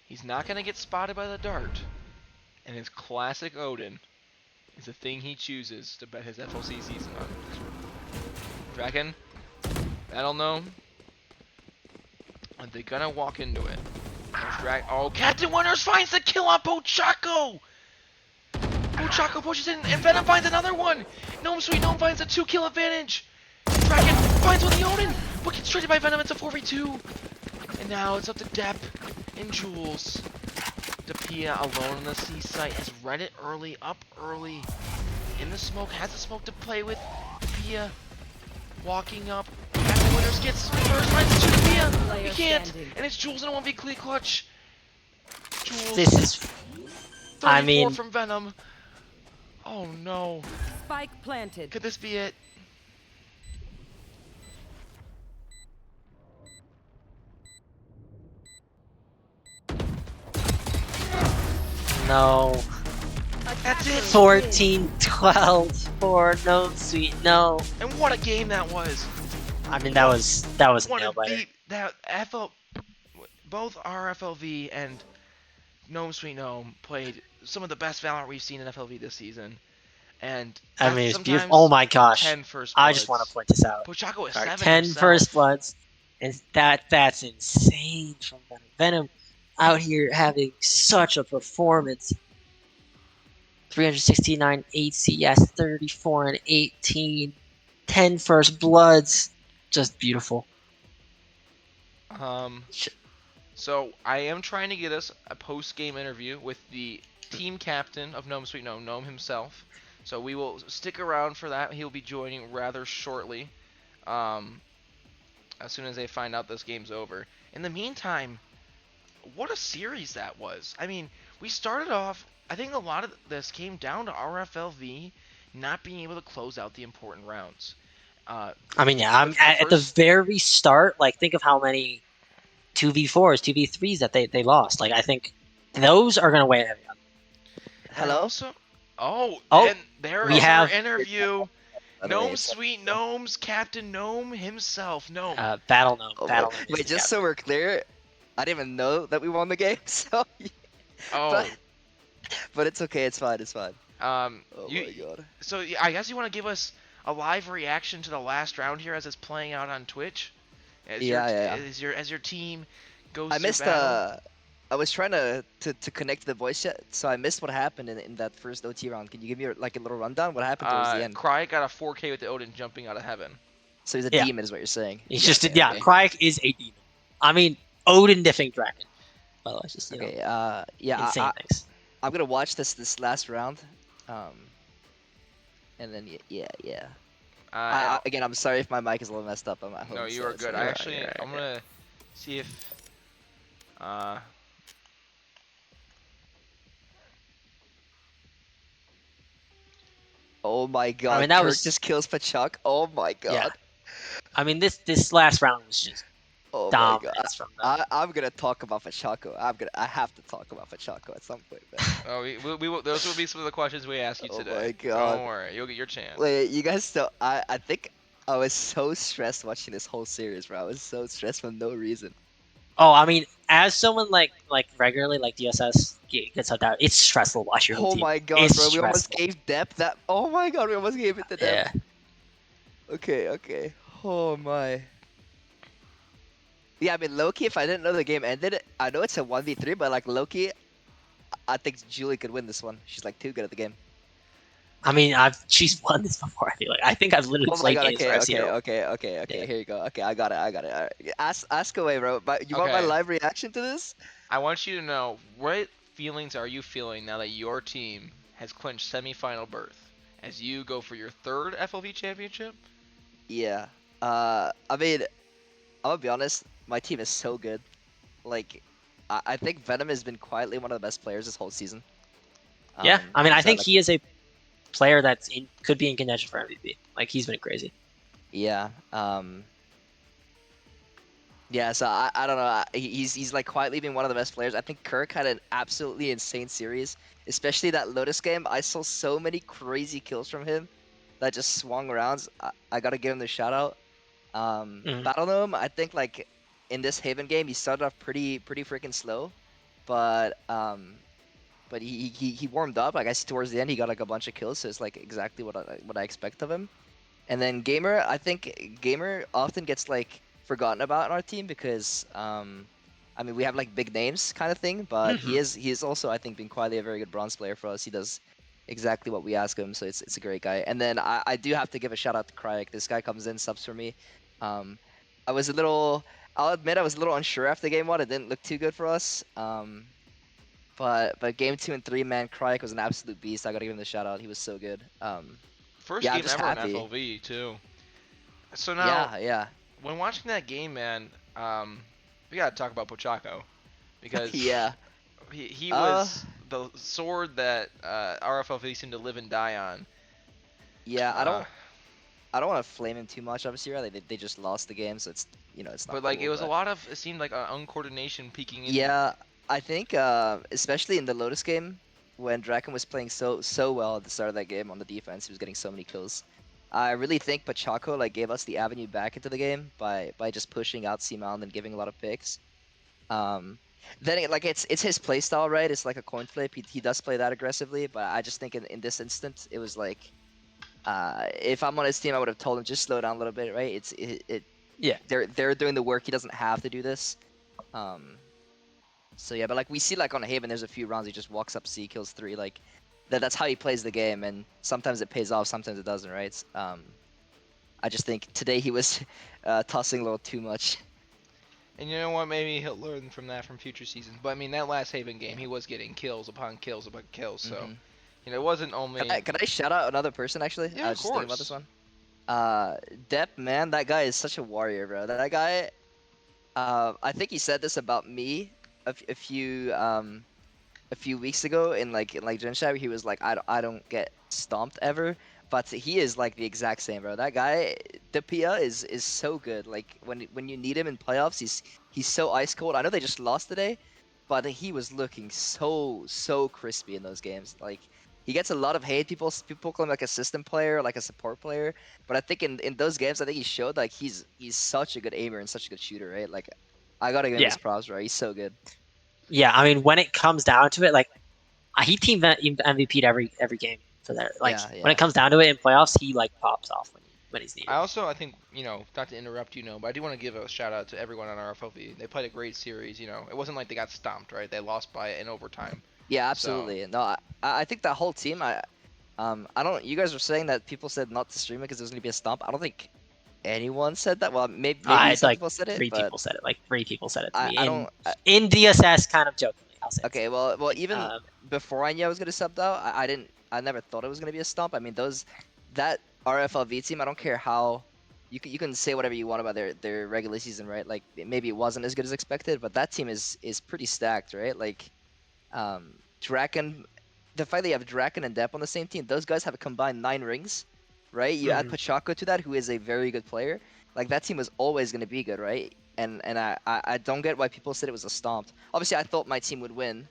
He's not going to get spotted by the dart. And his classic Odin is the thing he chooses to bet his FLC season on. Draken, Battle Gnome. Are they going to walk into it? Oh, Captain Wonders finds the kill on Pochaco! Pochaco pushes in, and Venom finds another one! Gnome Sweet Gnome finds a 2-kill advantage! Draken finds one the Odin, but gets traded by Venom. It's a 4v2. And now it's up to Depp and Jules. Tapia alone on the C site has read it early, up early. In the smoke, has the smoke to play with. Tapia walking up. Captain Winners gets first, finds two Tapia. He can't, and it's Jules in a 1v clutch. Jules.
this is.
34
I mean,
from Venom. Oh no.
Spike planted.
Could this be it?
no.
That's it.
14-12 for Gnome Sweet Gnome.
And what a game that was.
I mean, that was a
What
nail
a
biter.
beat. That both RFLV and Gnome Sweet Gnome played some of the best Valorant we've seen in FLV this season. And
I mean, it's
sometimes
beautiful. Oh my gosh.
10 first
I just want
bloods.
to point this out.
Pochaco is
Alright,
7
10
himself.
first bloods. And that's insane from Venom. Venom out here having such a performance. 369 ACS, 34 and 18, 10 first bloods. Just beautiful.
So I am trying to get us a post-game interview with the team captain of Gnome Sweet Gnome, Gnome himself. So we will stick around for that. He'll be joining rather shortly, as soon as they find out this game's over. In the meantime, what a series that was. I mean, we started off, I think a lot of this came down to RFLV not being able to close out the important rounds.
I mean, yeah, I'm at the very start, like, think of how many 2v4s, 2v3s that they lost. Like, I think those are going to weigh heavy on them.
Hello? Also,
Oh,
and there
we
is
have-
our interview. Gnome Sweet Gnome's Captain Gnome himself. Gnome.
Battle Gnome.
Oh,
Battle Gnome is
wait,
the
just so we're clear, I didn't even know that we won the game, so.
Oh.
But it's okay, it's fine, it's fine. Oh
you,
my god.
So I guess you want to give us a live reaction to the last round here as it's playing out on Twitch. As your team goes.
I
through
missed
battle.
I was trying to connect to the voice chat, so I missed what happened in that first OT round. Can you give me like a little rundown? What happened towards the end?
Cry got a 4K with the Odin jumping out of heaven.
So he's a
Yeah.
demon, is what you're saying.
He's
Yeah,
just
okay,
yeah.
okay.
Cryek is a demon. I mean, Odin diffing Draken. Well, it's just
Okay.
insane things.
I'm gonna watch this last round, and then yeah. Again, I'm sorry if my mic is a little messed up. I'm at home.
No, you
so
are
it's
good.
alright,
I'm
alright.
gonna see if.
Oh my god!
I mean, that
Kirk
was
just kills Pachuk. Oh my god!
Yeah. I mean, this last round was just
Oh my god!
dominance from them.
I'm gonna talk about Pachaco. I have to talk about Pachaco at some point, man.
Oh, we will. Those will be some of the questions we ask you
Oh
today.
my god!
Don't worry, you'll get your chance.
Wait, you guys still? I think I was so stressed watching this whole series, bro. I was so stressed for no reason.
Oh, I mean, as someone like regularly like DSS gets out there, it's stressful watching your
Oh
team.
my god,
It's
bro! We almost
stressful.
gave Depp that. Oh my god, we almost gave it to Depp.
Yeah.
Okay. Oh my. Yeah, I mean, Loki, if I didn't know the game ended, I know it's a 1v3, but like Loki, I think Julie could win this one. She's like too good at the game.
I mean, she's won this before. I feel like I think I've literally
Oh my
played
god.
games where
Okay.
I've seen
Okay.
her win.
Okay. Okay.
Yeah.
Okay. Here you go. Okay. I got it. I got it. All right. Ask away, bro. But you want my
Okay.
live reaction to this?
I want you to know, what feelings are you feeling now that your team has clinched semifinal berth as you go for your third FLV championship?
Yeah. I mean, I'm gonna be honest. My team is so good. Like, I think Venom has been quietly one of the best players this whole season.
Yeah. I mean, I
He's had
think
like,
he is a player that's could be in contention for MVP. Like he's been crazy.
yeah. Yeah, so I don't know. He's like quietly been one of the best players. I think Kirk had an absolutely insane series, especially that Lotus game. I saw so many crazy kills from him that just swung around. I gotta give him the shout out.
Mm.
Battle Gnome, I think like in this Haven game, he started off pretty freaking slow, but he warmed up. Like I see towards the end, he got like a bunch of kills. So it's like exactly what I expect of him. And then Gamer, I think Gamer often gets like forgotten about in our team because I mean we have like big names kind of thing, but
Hmm.
he is also I think been quietly a very good bronze player for us. He does exactly what we ask him, so it's a great guy. And then I do have to give a shout out to Cryek. This guy comes in, subs for me. Um, I was a little, I'll admit I was a little unsure after game one. It didn't look too good for us. But game 2 and 3, man, Cryek was an absolute beast. I gotta give him the shout out. He was so good.
First
Yeah, I'm
game
just
ever in
happy.
FLV too. So now,
Yeah.
when watching that game, man, we gotta talk about Pochaco because
Yeah.
he
Uh,
was the sword that RFLV seemed to live and die on.
yeah.
Uh,
I don't want to flame him too much. Obviously, right? Like, they just lost the game, so it's it's not
but like it
cool.
was a
But
lot of, it seemed like uncoordination peeking in.
yeah, I think especially in the Lotus game when Draken was playing so well at the start of that game on the defense, he was getting so many kills. I really think Pachaco like gave us the avenue back into the game by just pushing out C-Mound and giving a lot of picks. Um, then like it's his play style, right? It's like a coin flip. He does play that aggressively, but I just think in this instance it was like if I'm on his team, I would have told him just slow down a little bit, right?
Yeah.
They're doing the work. He doesn't have to do this. Um, so yeah, but like we see like on Haven, there's a few rounds he just walks up C, kills 3. Like that's how he plays the game, and sometimes it pays off, sometimes it doesn't, right? I just think today he was tossing a little too much.
And you know what? Maybe he'll learn from that from future seasons. But I mean, that last Haven game, he was getting kills upon kills upon kills. So, it wasn't only.
Can I shout out another person actually?
Yeah,
I
of
was just thinking about this
course.
one. Depp, man, that guy is such a warrior, bro. That guy, I think he said this about me a few weeks ago in Gen Chat. He was like, I don't get stomped ever, but he is like the exact same, bro. That guy, Depia is so good. Like when you need him in playoffs, he's so ice cold. I know they just lost today, but he was looking so crispy in those games. Like he gets a lot of hate. People call him like a system player, like a support player. But I think in those games, I think he showed like he's such a good aimer and such a good shooter, right? Like I gotta give him
Yeah.
his props, bro. He's so good.
Yeah. I mean, when it comes down to it, like he team MVP'd every game for that. Like
Yeah,
when it
yeah.
comes down to it in playoffs, he like pops off when he's needed.
I think, not to interrupt, but I do want to give a shout out to everyone on RFLV. They played a great series. It wasn't like they got stomped, right? They lost by in overtime.
Yeah,
So,
absolutely. No, I think that whole team. I don't. You guys were saying that people said not to stream it because there's gonna be a stomp. I don't think anyone said that. Well, maybe
I
some
like
people said it,
three
but
people said it. Like 3 people said it to
I
me
I don't.
in DSS, kind of jokingly. I'll say.
Okay, well, even
Um,
before I knew I was gonna sub out, I didn't. I never thought it was gonna be a stomp. I mean, that RFLV team. I don't care how. You can say whatever you want about their regular season, right? Like maybe it wasn't as good as expected, but that team is pretty stacked, right? Like Draken, the fact that you have Draken and Depp on the same team, those guys have a combined 9 rings, right? You add
mhm.
Pachaco to that, who is a very good player. Like that team was always going to be good, right? And I don't get why people said it was a stomp. Obviously, I thought my team would win,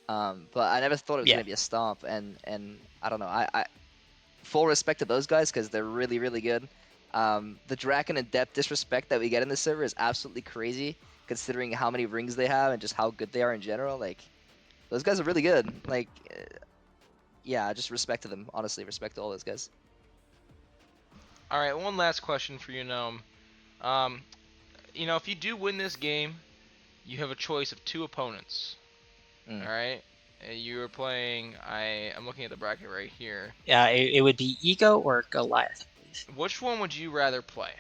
but I never thought it was
Yeah.
going to be a stomp. And I don't know. I full respect to those guys because they're really good. The Draken and Depp disrespect that we get in this server is absolutely crazy, considering how many rings they have and just how good they are in general. Like those guys are really good. Like, yeah, just respect to them. Honestly, respect to all those guys.
all right, one last question for you, Gnome. If you do win this game, you have a choice of 2 opponents.
Mm.
All right. You were playing. I'm looking at the bracket right here.
Yeah, it would be Ego or Goliath, I believe.
Which one would you rather play?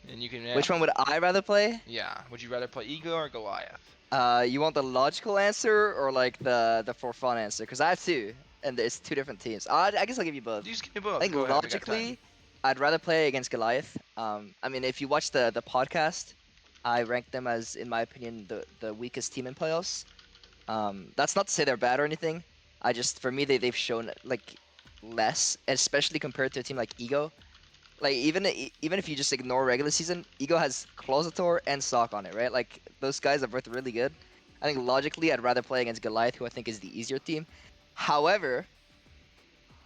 And you can.
Which one would I rather play?
Yeah. Would you rather play Ego or Goliath?
You want the logical answer or like the for fun answer? Because I have two, and it's two different teams. I guess I'll give you both.
You just give me
I
both.
think
Go ahead. We got time.
logically, I'd rather play against Goliath. I mean, if you watch the podcast, I ranked them as, in my opinion, the weakest team in playoffs. That's not to say they're bad or anything. I just, for me, they've shown like less, especially compared to a team like Ego. Like even if you just ignore regular season, Ego has Closator and Sock on it, right? Like those guys are both really good. I think logically, I'd rather play against Goliath, who I think is the easier team. However,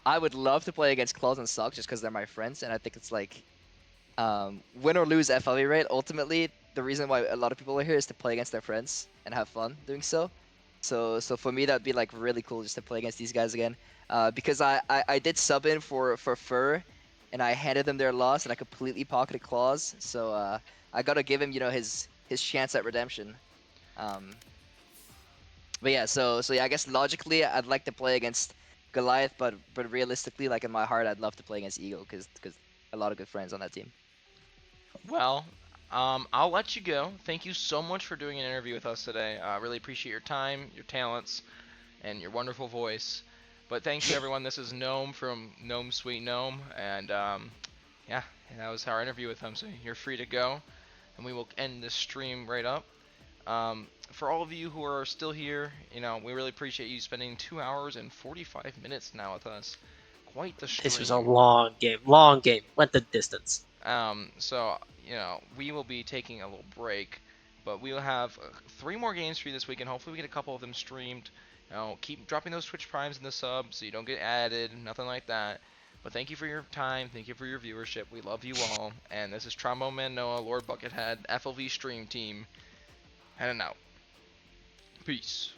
I would love to play against Claws and Sock just because they're my friends, and I think it's like win or lose FLV, right? Ultimately, the reason why a lot of people are here is to play against their friends and have fun doing so. So for me, that'd be like really cool just to play against these guys again. Because I did sub in for Fur, and I handed them their loss, and I completely pocketed Claws. So I gotta give him, his chance at redemption. Um, but yeah, so yeah, I guess logically, I'd like to play against Goliath, but realistically, like in my heart, I'd love to play against Eagle because a lot of good friends on that team.
Well, I'll let you go. Thank you so much for doing an interview with us today. I really appreciate your time, your talents, and your wonderful voice. But thank you, everyone. This is Gnome from Gnome Sweet Gnome, and yeah, that was our interview with him. So you're free to go, and we will end this stream right up. For all of you who are still here, we really appreciate you spending 2 hours and 45 minutes now with us. Quite the stream.
This was a long game, went the distance.
So, we will be taking a little break, but we will have 3 more games for you this week, and hopefully we get a couple of them streamed. Keep dropping those Twitch Primes in the sub so you don't get added, nothing like that. But thank you for your time, thank you for your viewership, we love you all, and this is Trombone Man Noah, Lord Buckethead, FLV Stream Team, heading out. Peace.